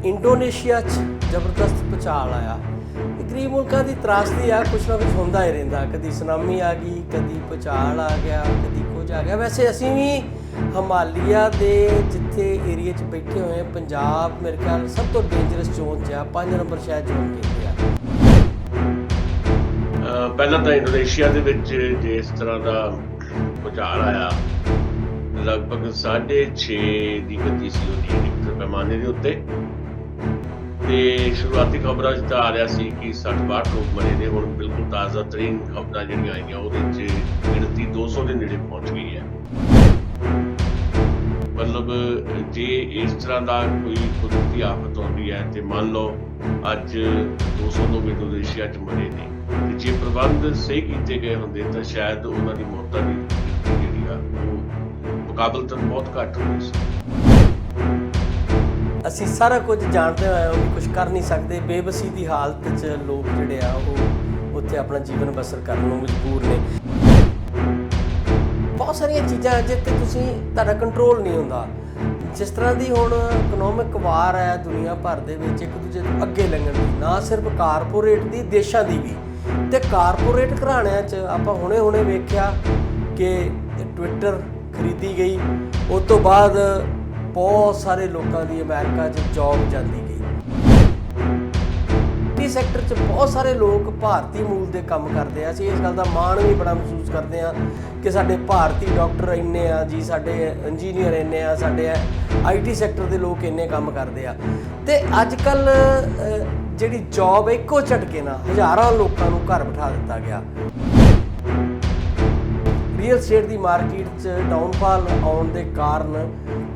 Indonesia 'ਚ ਜ਼ਬਰਦਸਤ ਭੂਚਾਲ ਆਇਆ। ਗਰੀਬ ਮੁਲਕਾਂ ਦੀ ਤਰਾਸਦੀ ਆ, ਕੁਛ ਨਾ ਕੁਛ ਹੁੰਦਾ ਹੀ ਰਹਿੰਦਾ। ਕਦੀ ਸੁਨਾਮੀ ਆ ਗਈ, ਕਦੀ ਭੂਚਾਲ ਆ ਗਿਆ, ਕਦੀ ਕੁਝ ਆ ਗਿਆ। ਵੈਸੇ ਅਸੀਂ ਵੀ ਹਿਮਾਲਿਆ ਦੇ ਜਿੱਥੇ ਏਰੀਏ 'ਚ ਬੈਠੇ ਹੋਏ ਪੰਜਾਬ ਮੇਰੇ ਖਿਆਲ ਸਭ ਤੋਂ ਡੇਂਜਰਸ ਜ਼ੋਨ 'ਚ ਆ, 5 ਨੰਬਰ ਸ਼ਾਇਦ ਜ਼ੋਨ ਕਹਿੰਦੇ ਆ। ਪਹਿਲਾਂ ਤਾਂ ਇੰਡੋਨੇਸ਼ੀਆ ਦੇ ਵਿੱਚ ਜਿਸ ਤਰ੍ਹਾਂ ਦਾ ਭੂਚਾਲ ਆਇਆ, ਲਗਭਗ 6.5 ਦੀ ਗਤੀ ਸੀ ਉਹਦੀ ਰਿਕਟਰ ਪੈਮਾਨੇ ਦੇ ਉੱਤੇ। ਤੇ ਸ਼ੁਰੂਆਤੀ ਖਬਰਾਂ 'ਚ ਤਾਂ ਆ ਰਿਹਾ ਸੀ ਕਿ 60-62 ਲੋਕ ਮਰੇ ਨੇ। ਹੁਣ ਬਿਲਕੁਲ ਤਾਜ਼ਾ ਤਰੀਨ ਖਬਰਾਂ ਜਿਹੜੀਆਂ ਆਈਆਂ ਉਹਦੇ 'ਚ ਗਿਣਤੀ 200 ਦੇ ਨੇੜੇ ਪਹੁੰਚ ਗਈ ਹੈ। ਮਤਲਬ ਜੇ ਇਸ ਤਰ੍ਹਾਂ ਦਾ ਕੋਈ ਕੁਦਰਤੀ ਆਫਤ ਆਉਂਦੀ ਹੈ ਤੇ ਮੰਨ ਲਓ ਅੱਜ 200 ਲੋਕ ਇੰਡੋਨੇਸ਼ੀਆ 'ਚ ਮਰੇ ਨੇ, ਤੇ ਜੇ ਪ੍ਰਬੰਧ ਸਹੀ ਕੀਤੇ ਗਏ ਹੁੰਦੇ ਤਾਂ ਸ਼ਾਇਦ ਉਹਨਾਂ ਦੀ ਮੌਤਾਂ ਦੀ ਗਿਣਤੀ ਜਿਹੜੀ ਆ ਉਹ ਮੁਕਾਬਲਤਨ ਬਹੁਤ ਘੱਟ ਹੋਣੀ ਸੀ। ਅਸੀਂ ਸਾਰਾ ਕੁਝ ਜਾਣਦੇ ਹੋਏ ਵੀ ਕੁਝ ਕਰ ਨਹੀਂ ਸਕਦੇ। ਬੇਬਸੀ ਦੀ ਹਾਲਤ 'ਚ ਲੋਕ ਜਿਹੜੇ ਆ ਉਹ ਉੱਥੇ ਆਪਣਾ ਜੀਵਨ ਬਸਰ ਕਰਨ ਨੂੰ ਮਜਬੂਰ ਨੇ। ਬਹੁਤ ਸਾਰੀਆਂ ਚੀਜ਼ਾਂ ਜਿੱਥੇ ਤੁਹਾਡਾ ਕੰਟਰੋਲ ਨਹੀਂ ਹੁੰਦਾ। ਜਿਸ ਤਰ੍ਹਾਂ ਦੀ ਹੁਣ ਇਕਨੋਮਿਕ ਵਾਰ ਹੈ ਦੁਨੀਆ ਭਰ ਦੇ ਵਿੱਚ, ਇੱਕ ਦੂਜੇ ਤੋਂ ਅੱਗੇ ਲੰਘਣ ਦੀ, ਨਾ ਸਿਰਫ ਕਾਰਪੋਰੇਟ ਦੀ, ਦੇਸ਼ਾਂ ਦੀ ਵੀ। ਤੇ ਕਾਰਪੋਰੇਟ ਘਰਾਣਿਆਂ 'ਚ ਆਪਾਂ ਹੁਣੇ ਵੇਖਿਆ ਕਿ ਟਵਿੱਟਰ ਖਰੀਦੀ ਗਈ, ਉਸ ਤੋਂ ਬਾਅਦ ਬਹੁਤ ਸਾਰੇ ਲੋਕਾਂ ਦੀ ਅਮਰੀਕਾ 'ਚ ਜੌਬ ਜਾਂਦੀ ਗਈ। ਆਈਟੀ ਸੈਕਟਰ 'ਚ ਬਹੁਤ ਸਾਰੇ ਲੋਕ ਭਾਰਤੀ ਮੂਲ ਦੇ ਕੰਮ ਕਰਦੇ ਆ। ਅਸੀਂ ਇਸ ਗੱਲ ਦਾ ਮਾਣ ਵੀ ਬੜਾ ਮਹਿਸੂਸ ਕਰਦੇ ਹਾਂ ਕਿ ਸਾਡੇ ਭਾਰਤੀ ਡਾਕਟਰ ਇੰਨੇ ਆ ਜੀ, ਸਾਡੇ ਇੰਜੀਨੀਅਰ ਇੰਨੇ ਆ, ਸਾਡੇ ਆਈਟੀ ਸੈਕਟਰ ਦੇ ਲੋਕ ਇੰਨੇ ਕੰਮ ਕਰਦੇ ਆ। ਤੇ ਅੱਜ ਕੱਲ੍ਹ ਜਿਹੜੀ ਜੌਬ ਇੱਕੋ ਝਟਕੇ ਨਾਲ ਹਜ਼ਾਰਾਂ ਲੋਕਾਂ ਨੂੰ ਘਰ ਬਿਠਾ ਦਿੱਤਾ ਗਿਆ। ਰੀਅਲ ਸਟੇਟ ਦੀ ਮਾਰਕੀਟ 'ਚ ਡਾਊਨਫਾਲ ਆਉਣ ਦੇ ਕਾਰਨ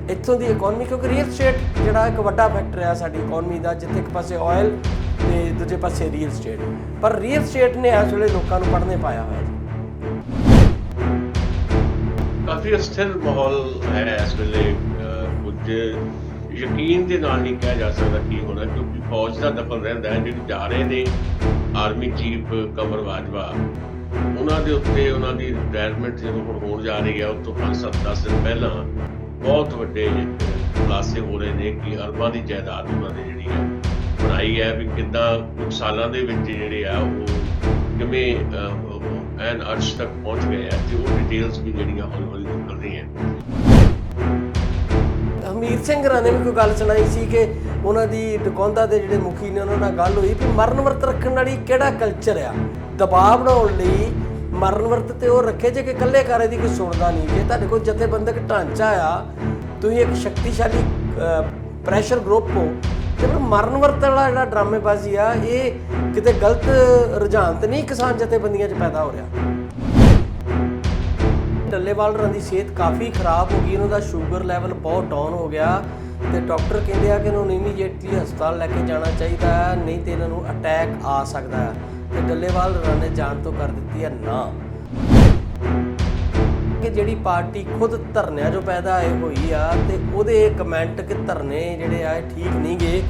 ਇੱਥੋਂ ਦੀ ਇਕੋਨਮੀ, ਕਿਉਂਕਿ ਰੀਅਲ ਸਟੇਟ ਜਿਹੜਾ ਇੱਕ ਵੱਡਾ ਫੈਕਟਰ ਆ ਸਾਡੀ ਇਕੋਨਮੀ ਦਾ, ਜਿੱਥੇ ਇੱਕ ਪਾਸੇ ਆਇਲ ਤੇ ਦੂਜੇ ਪਾਸੇ ਰੀਅਲ ਸਟੇਟ। ਪਰ ਰੀਅਲ ਸਟੇਟ ਨੇ ਇਸ ਵੇਲੇ ਲੋਕਾਂ ਨੂੰ ਪੜ੍ਹਨੇ ਪਾਇਆ ਹੋਇਆ ਜੀ। ਕਾਫੀ ਅਸਥਿਰ ਮਾਹੌਲ ਹੈ ਇਸ ਵੇਲੇ। ਕੁਝ ਯਕੀਨ ਦੇ ਨਾਲ ਨਹੀਂ ਕਿਹਾ ਜਾ ਸਕਦਾ ਕੀ ਹੋਣਾ, ਕਿਉਂਕਿ ਫੌਜ ਦਾ ਦਖਲ ਰਹਿੰਦਾ ਹੈ। ਜਿਹੜੇ ਜਾ ਰਹੇ ਨੇ ਆਰਮੀ ਚੀਫ ਕਮਰ ਬਾਜਵਾ, ਉਹਨਾਂ ਦੇ ਉੱਤੇ ਉਹਨਾਂ ਦੀ ਰਿਟਾਇਰਮੈਂਟ ਜਦੋਂ ਹੁਣ ਹੋਣ ਜਾ ਰਹੀ ਹੈ, ਉਸ ਤੋਂ 5-7-10 ਦਿਨ ਪਹਿਲਾਂ ਬਹੁਤ ਵੱਡੇ ਖੁਲਾਸੇ ਹੋ ਰਹੇ ਨੇ ਕਿ ਅਰਬਾਂ ਦੀ ਜਾਇਦਾਦ ਉਹਨਾਂ ਨੇ ਜਿਹੜੀ ਹੈ ਬਣਾਈ ਹੈ। ਵੀ ਕਿੱਦਾਂ ਕੁਝ ਸਾਲਾਂ ਦੇ ਵਿੱਚ ਜਿਹੜੇ ਆ ਉਹ ਕਿਵੇਂ ਐਨ ਅਰਸ਼ ਤੱਕ ਪਹੁੰਚ ਗਏ ਆ, ਤੇ ਉਹ ਡਿਟੇਲਸ ਵੀ ਜਿਹੜੀਆਂ ਹੌਲੀ-ਹੌਲੀ ਨਿਕਲ ਰਹੀਆਂ। ਹਮੀਰ ਸਿੰਘ ਰਾਂ ਨੇ ਵੀ ਕੋਈ ਗੱਲ ਸੁਣਾਈ ਸੀ ਕਿ ਉਹਨਾਂ ਦੀ ਡਕੌਂਦਾ ਦੇ ਜਿਹੜੇ ਮੁਖੀ ਨੇ ਉਹਨਾਂ ਨਾਲ ਗੱਲ ਹੋਈ ਕਿ ਮਰਨ ਵਰਤ ਰੱਖਣ ਵਾਲੀ ਕਿਹੜਾ ਕਲਚਰ ਆ। ਦਬਾਅ ਬਣਾਉਣ ਲਈ ਮਰਨ ਵਰਤ ਤੇ ਉਹ ਰੱਖੇ ਜੇ ਕਿ ਇਕੱਲੇ ਕਾਰੇ ਦੀ ਕੋਈ ਸੁਣਦਾ ਨਹੀਂ। ਜੇ ਤੁਹਾਡੇ ਕੋਲ ਜਥੇਬੰਦਕ ਢਾਂਚਾ ਆ, ਤੁਸੀਂ ਇੱਕ ਸ਼ਕਤੀਸ਼ਾਲੀ ਪ੍ਰੈਸ਼ਰ ਗਰੁੱਪ ਹੋ, ਤੇ ਫਿਰ ਮਰਨ ਵਰਤ ਵਾਲਾ ਜਿਹੜਾ ਡਰਾਮੇਬਾਜ਼ੀ ਆ, ਇਹ ਕਿਤੇ ਗਲਤ ਰੁਝਾਨ ਤੇ ਨਹੀਂ ਕਿਸਾਨ ਜਥੇਬੰਦੀਆਂ 'ਚ ਪੈਦਾ ਹੋ ਰਿਹਾ। ਡੱਲੇਵਾਲ ਰਾਂ ਦੀ ਸਿਹਤ ਕਾਫੀ ਖਰਾਬ ਹੋ ਗਈ, ਉਹਨਾਂ ਦਾ ਸ਼ੂਗਰ ਲੈਵਲ ਬਹੁਤ ਡਾਊਨ ਹੋ ਗਿਆ, ਤੇ ਡਾਕਟਰ ਕਹਿੰਦੇ ਆ ਕਿ ਇਹਨਾਂ ਨੂੰ ਇਮੀਡੀਏਟਲੀ ਹਸਪਤਾਲ ਲੈ ਕੇ ਜਾਣਾ ਚਾਹੀਦਾ, ਨਹੀਂ ਤੇ ਇਹਨਾਂ ਨੂੰ ਅਟੈਕ ਆ ਸਕਦਾ ਹੈ। ਤੇ ਡੱਲੇਵਾਲ ਰਾਂ ਨੇ ਜਾਣ ਤੋਂ ਕਰ ਦਿੱਤੀ ਹੈ ਨਾ। ਕਿ ਜਿਹੜੀ ਪਾਰਟੀ ਖੁਦ ਧਰਨਿਆਂ 'ਚੋਂ ਪੈਦਾ ਹੋਈ ਆ, ਤੇ ਉਹਦੇ ਕਮੈਂਟ ਕਿ ਧਰਨੇ ਜਿਹੜੇ ਆ ਠੀਕ ਨਹੀਂ ਗਏ,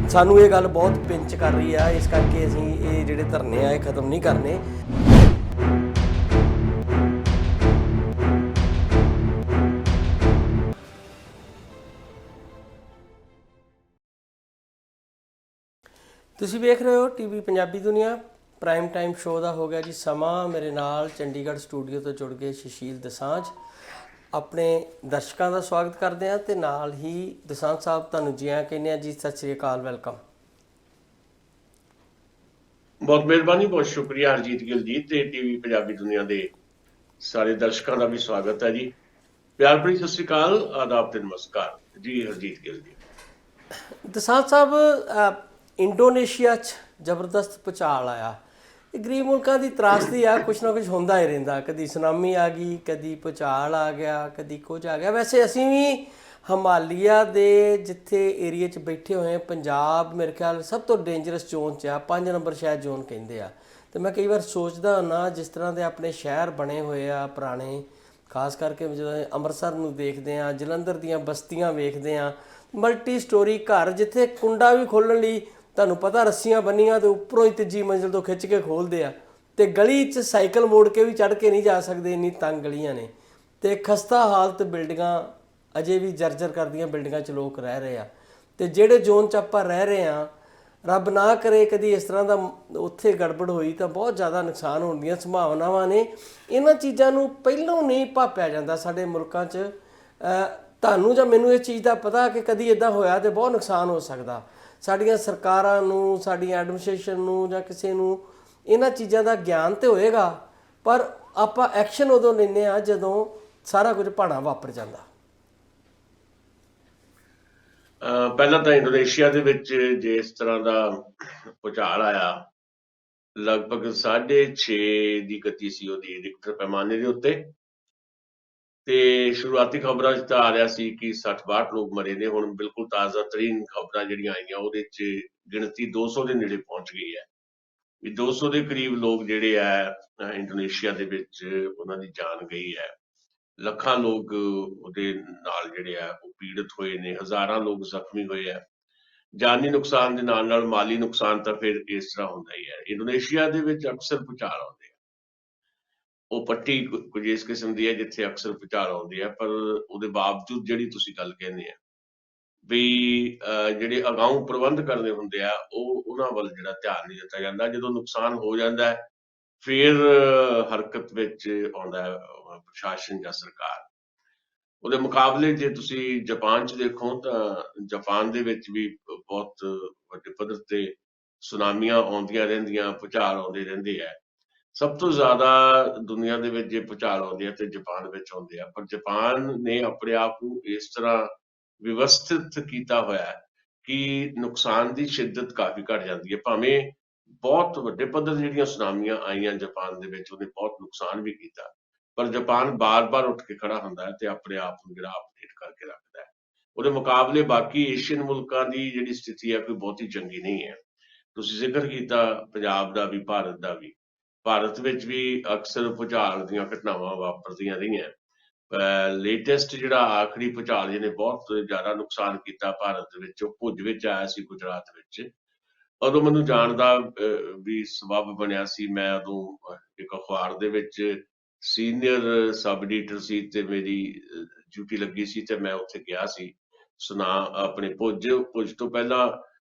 ਸਾਨੂੰ ਇਹ ਗੱਲ ਬਹੁਤ ਪਿੰਚ ਕਰ ਰਹੀ ਆ। ਇਸ ਕਰਕੇ ਅਸੀਂ ਇਹ ਜਿਹੜੇ ਧਰਨੇ ਆ ਇਹ ਖਤਮ ਨਹੀਂ ਕਰਨੇ। ਤੁਸੀਂ ਵੇਖ ਰਹੇ ਹੋ ਟੀਵੀ ਪੰਜਾਬੀ ਦੁਨੀਆ। ਪ੍ਰਾਈਮ ਟਾਈਮ ਸ਼ੋਅ ਦਾ ਹੋ ਗਿਆ ਜੀ ਸਮਾਂ। ਮੇਰੇ ਨਾਲ ਚੰਡੀਗੜ੍ਹ ਸਟੂਡੀਓ ਤੋਂ ਜੁੜ ਗਏ ਸੁਸ਼ੀਲ ਦਸਾਂਝ। ਆਪਣੇ ਦਰਸ਼ਕਾਂ ਦਾ ਸਵਾਗਤ ਕਰਦੇ ਹਾਂ, ਤੇ ਨਾਲ ਹੀ ਦਸਾਂਝ ਸਾਹਿਬ ਤੁਹਾਨੂੰ ਜੀ ਆਇਆਂ ਕਹਿੰਦੇ ਹਾਂ ਜੀ। ਸਤਿ ਸ਼੍ਰੀ ਅਕਾਲ, ਵੈਲਕਮ। ਬਹੁਤ ਮਿਹਰਬਾਨੀ, ਬਹੁਤ ਸ਼ੁਕਰੀਆ ਹਰਜੀਤ ਗਿੱਲ ਜੀ, ਤੇ ਟੀਵੀ ਪੰਜਾਬੀ ਦੁਨੀਆ ਦੇ ਸਾਰੇ ਦਰਸ਼ਕਾਂ ਦਾ ਵੀ ਸਵਾਗਤ ਹੈ ਜੀ। ਪਿਆਰ ਭਰੀ ਸਤਿ ਸ਼੍ਰੀ ਅਕਾਲ, ਆਦਾਬ ਤੇ ਨਮਸਕਾਰ ਜੀ ਹਰਜੀਤ ਗਿੱਲ ਜੀ। ਦਸਾਂਝ ਸਾਹਿਬ, ਇੰਡੋਨੇਸ਼ੀਆ 'ਚ ਜ਼ਬਰਦਸਤ ਭੂਚਾਲ ਆਇਆ। ਇਹ ਗਰੀਬ ਮੁਲਕਾਂ ਦੀ ਤਰਾਸਦੀ ਆ, ਕੁਛ ਨਾ ਕੁਛ ਹੁੰਦਾ ਹੀ ਰਹਿੰਦਾ। ਕਦੀ ਸੁਨਾਮੀ ਆ ਗਈ, ਕਦੀ ਭੂਚਾਲ ਆ ਗਿਆ, ਕਦੀ ਕੁਝ ਆ ਗਿਆ। ਵੈਸੇ ਅਸੀਂ ਵੀ ਹਿਮਾਲਿਆ ਦੇ ਜਿੱਥੇ ਏਰੀਏ 'ਚ ਬੈਠੇ ਹੋਏ ਪੰਜਾਬ ਮੇਰੇ ਖਿਆਲ ਸਭ ਤੋਂ ਡੇਂਜਰਸ ਜ਼ੋਨ 'ਚ ਆ, 5 ਨੰਬਰ ਸ਼ਾਇਦ ਜ਼ੋਨ ਕਹਿੰਦੇ ਆ। ਅਤੇ ਮੈਂ ਕਈ ਵਾਰ ਸੋਚਦਾ ਹੁੰਦਾ ਜਿਸ ਤਰ੍ਹਾਂ ਦੇ ਆਪਣੇ ਸ਼ਹਿਰ ਬਣੇ ਹੋਏ ਆ ਪੁਰਾਣੇ, ਖਾਸ ਕਰਕੇ ਜਦੋਂ ਅੰਮ੍ਰਿਤਸਰ ਨੂੰ ਦੇਖਦੇ ਹਾਂ, ਜਲੰਧਰ ਦੀਆਂ ਬਸਤੀਆਂ ਵੇਖਦੇ ਹਾਂ, ਮਲਟੀ ਸਟੋਰੀ ਘਰ ਜਿੱਥੇ ਕੁੰਡਾ ਵੀ ਖੋਲ੍ਹਣ ਲਈ ਤੁਹਾਨੂੰ ਪਤਾ ਰੱਸੀਆਂ ਬੰਨੀਆਂ, ਤੇ ਉੱਪਰੋਂ ਹੀ ਤੀਜੀ ਮੰਜ਼ਿਲ ਤੋਂ ਖਿੱਚ ਕੇ ਖੋਲ੍ਹਦੇ ਆ, ਤੇ ਗਲੀ 'ਚ ਸਾਈਕਲ ਮੋੜ ਕੇ ਵੀ ਚੜ੍ਹ ਕੇ ਨਹੀਂ ਜਾ ਸਕਦੇ, ਇੰਨੀ ਤੰਗ ਗਲੀਆਂ ਨੇ। ਤੇ ਖਸਤਾ ਹਾਲਤ ਬਿਲਡਿੰਗਾਂ, ਅਜੇ ਵੀ ਜਰਜਰ ਕਰਦੀਆਂ ਬਿਲਡਿੰਗਾਂ 'ਚ ਲੋਕ ਰਹਿ ਰਹੇ ਆ। ਤੇ ਜਿਹੜੇ ਜ਼ੋਨ 'ਚ ਆਪਾਂ ਰਹਿ ਰਹੇ ਹਾਂ, ਰੱਬ ਨਾ ਕਰੇ ਕਦੀ ਇਸ ਤਰ੍ਹਾਂ ਦਾ ਉੱਥੇ ਗੜਬੜ ਹੋਈ ਤਾਂ ਬਹੁਤ ਜ਼ਿਆਦਾ ਨੁਕਸਾਨ ਹੋਣ ਦੀਆਂ ਸੰਭਾਵਨਾਵਾਂ ਨੇ। ਇਹਨਾਂ ਚੀਜ਼ਾਂ ਨੂੰ ਪਹਿਲਾਂ ਨਹੀਂ ਭਾਪਿਆ ਜਾਂਦਾ ਸਾਡੇ ਮੁਲਕਾਂ 'ਚ। ਤੁਹਾਨੂੰ ਜਾਂ ਮੈਨੂੰ ਇਹ ਚੀਜ਼ ਦਾ ਪਤਾ ਕਿ ਕਦੀ ਇੱਦਾਂ ਹੋਇਆ ਤੇ ਬਹੁਤ ਨੁਕਸਾਨ ਹੋ ਸਕਦਾ। ਸਾਡੀਆਂ ਸਰਕਾਰਾਂ ਨੂੰ, ਸਾਡੀ ਐਡਮਿਨਿਸਟ੍ਰੇਸ਼ਨ ਨੂੰ ਜਾਂ ਕਿਸੇ ਨੂੰ ਇਹਨਾਂ ਚੀਜ਼ਾਂ ਦਾ ਗਿਆਨ ਤੇ ਹੋਏਗਾ, ਪਰ ਆਪਾਂ ਐਕਸ਼ਨ ਉਦੋਂ ਲੈਂਦੇ ਹਾਂ ਜਦੋਂ ਸਾਰਾ ਕੁਝ ਭਾਣਾ ਵਾਪਰ ਜਾਂਦਾ। ਪਹਿਲਾਂ ਤਾਂ ਇੰਡੋਨੇਸ਼ੀਆ ਦੇ ਵਿੱਚ ਜਿਸ ਤਰ੍ਹਾਂ ਦਾ ਭੂਚਾਲ ਆਇਆ, ਲਗਭਗ 6.5 ਦੀ ਗਤੀ ਸੀ ਉਹਦੀ ਰਿਕਟਰ ਪੈਮਾਨੇ ਦੇ ਉੱਤੇ, ਤੇ ਸ਼ੁਰੂਆਤੀ ਖਬਰਾਂ 'ਚ ਤਾਂ ਆ ਰਿਹਾ ਸੀ ਕਿ 60-62 ਲੋਕ ਮਰੇ ਨੇ। ਹੁਣ ਬਿਲਕੁਲ ਤਾਜ਼ਾ ਤਰੀਨ ਖਬਰਾਂ ਜਿਹੜੀਆਂ ਆਈਆਂ ਉਹਦੇ 'ਚ ਗਿਣਤੀ 200 ਦੇ ਨੇੜੇ ਪਹੁੰਚ ਗਈ ਹੈ। ਵੀ 200 ਦੇ ਕਰੀਬ ਲੋਕ ਜਿਹੜੇ ਆ ਇੰਡੋਨੇਸ਼ੀਆ ਦੇ ਵਿੱਚ ਉਹਨਾਂ ਦੀ ਜਾਨ ਗਈ ਹੈ। ਲੱਖਾਂ ਲੋਕ ਉਹਦੇ ਨਾਲ ਜਿਹੜੇ ਆ ਉਹ ਪੀੜਤ ਹੋਏ ਨੇ, ਹਜ਼ਾਰਾਂ ਲੋਕ ਜ਼ਖਮੀ ਹੋਏ ਆ। ਜਾਨੀ ਨੁਕਸਾਨ ਦੇ ਨਾਲ ਮਾਲੀ ਨੁਕਸਾਨ ਤਾਂ ਫਿਰ ਇਸ ਤਰ੍ਹਾਂ ਹੁੰਦਾ ਹੀ ਹੈ। ਇੰਡੋਨੇਸ਼ੀਆ ਦੇ ਵਿੱਚ ਅਕਸਰ ਭੂਚਾਲ ਆਉਂਦੇ ਆ। ਉਹ ਪੱਟੀ ਕੁਝ ਇਸ ਕਿਸਮ ਦੀ ਹੈ ਜਿੱਥੇ ਅਕਸਰ ਭੂਚਾਲ ਆਉਂਦੀ ਹੈ, ਪਰ ਉਹਦੇ ਬਾਵਜੂਦ ਜਿਹੜੀ ਤੁਸੀਂ ਗੱਲ ਕਹਿੰਦੇ ਆ ਵੀ ਜਿਹੜੇ ਅਗਾਊਂ ਪ੍ਰਬੰਧ ਕਰਨੇ ਹੁੰਦੇ ਆ ਉਹਨਾਂ ਵੱਲ ਜਿਹੜਾ ਧਿਆਨ ਨਹੀਂ ਦਿੱਤਾ ਜਾਂਦਾ। ਜਦੋਂ ਨੁਕਸਾਨ ਹੋ ਜਾਂਦਾ ਹੈ ਫਿਰ ਹਰਕਤ ਵਿੱਚ ਆਉਂਦਾ ਪ੍ਰਸ਼ਾਸਨ ਜਾਂ ਸਰਕਾਰ। ਉਹਦੇ ਮੁਕਾਬਲੇ ਜੇ ਤੁਸੀਂ ਜਾਪਾਨ 'ਚ ਦੇਖੋ ਤਾਂ ਜਾਪਾਨ ਦੇ ਵਿੱਚ ਵੀ ਬਹੁਤ ਵੱਡੇ ਪੱਧਰ ਤੇ ਸੁਨਾਮੀਆਂ ਆਉਂਦੀਆਂ ਰਹਿੰਦੀਆਂ, ਭੂਚਾਲ ਆਉਂਦੇ ਰਹਿੰਦੇ ਆ। ਸਭ ਤੋਂ ਜ਼ਿਆਦਾ ਦੁਨੀਆ ਦੇ ਵਿੱਚ ਜੇ ਭੂਚਾਲ ਆਉਂਦੇ ਆ ਤੇ ਜਾਪਾਨ ਵਿੱਚ ਆਉਂਦੇ ਆ, ਪਰ ਜਾਪਾਨ ਨੇ ਆਪਣੇ ਆਪ ਨੂੰ ਇਸ ਤਰ੍ਹਾਂ ਵਿਵਸਥਿਤ ਕੀਤਾ ਹੋਇਆ ਕਿ ਨੁਕਸਾਨ ਦੀ ਸ਼ਿੱਦਤ ਕਾਫੀ ਘਟ ਜਾਂਦੀ ਹੈ। ਭਾਵੇਂ ਬਹੁਤ ਵੱਡੇ ਪੱਧਰ ਜਿਹੜੀਆਂ ਸੁਨਾਮੀਆਂ ਆਈਆਂ ਜਾਪਾਨ ਦੇ ਵਿੱਚ, ਉਹਨੇ ਬਹੁਤ ਨੁਕਸਾਨ ਵੀ ਕੀਤਾ, ਪਰ ਜਾਪਾਨ ਬਾਰ-ਬਾਰ ਉੱਠ ਕੇ ਖੜਾ ਹੁੰਦਾ ਹੈ ਤੇ ਆਪਣੇ ਆਪ ਨੂੰ ਜਿਹੜਾ ਅਪਡੇਟ ਕਰਕੇ ਰੱਖਦਾ ਹੈ। ਉਹਦੇ ਮੁਕਾਬਲੇ ਬਾਕੀ ਏਸ਼ੀਅਨ ਮੁਲਕਾਂ ਦੀ ਜਿਹੜੀ ਸਥਿਤੀ ਹੈ ਕੋਈ ਬਹੁਤੀ ਚੰਗੀ ਨਹੀਂ ਹੈ। ਤੁਸੀਂ ਜ਼ਿਕਰ ਕੀਤਾ ਪੰਜਾਬ ਦਾ ਵੀ, ਭਾਰਤ ਦਾ ਵੀ। ਭਾਰਤ ਵਿੱਚ ਵੀ ਅਕਸਰ ਭੂਚਾਲ ਦੀਆਂ ਘਟਨਾਵਾਂ ਵਾਪਰਦੀਆਂ ਰਹੀਆਂ। ਲੇਟੈਸਟ ਜਿਹੜਾ ਆਖਰੀ ਭੂਚਾਲ ਜਿਹਨੇ ਬਹੁਤ ਜ਼ਿਆਦਾ ਨੁਕਸਾਨ ਕੀਤਾ ਭਾਰਤ ਦੇ ਵਿੱਚ, ਉਹ ਭੁੱਜ ਵਿੱਚ ਆਇਆ ਸੀ, ਗੁਜਰਾਤ ਵਿੱਚ। ਉਦੋਂ ਮੈਨੂੰ ਜਾਣ ਦਾ ਵੀ ਸਬੱਬ ਬਣਿਆ ਸੀ। ਮੈਂ ਉਦੋਂ ਇੱਕ ਅਖਬਾਰ ਦੇ ਵਿੱਚ ਸੀਨੀਅਰ ਸਬ ਐਡੀਟਰ ਸੀ ਤੇ ਮੇਰੀ ਡਿਊਟੀ ਲੱਗੀ ਸੀ ਤੇ ਮੈਂ ਉੱਥੇ ਗਿਆ ਸੀ ਆਪਣੇ ਭੁੱਜ ਤੋਂ ਪਹਿਲਾਂ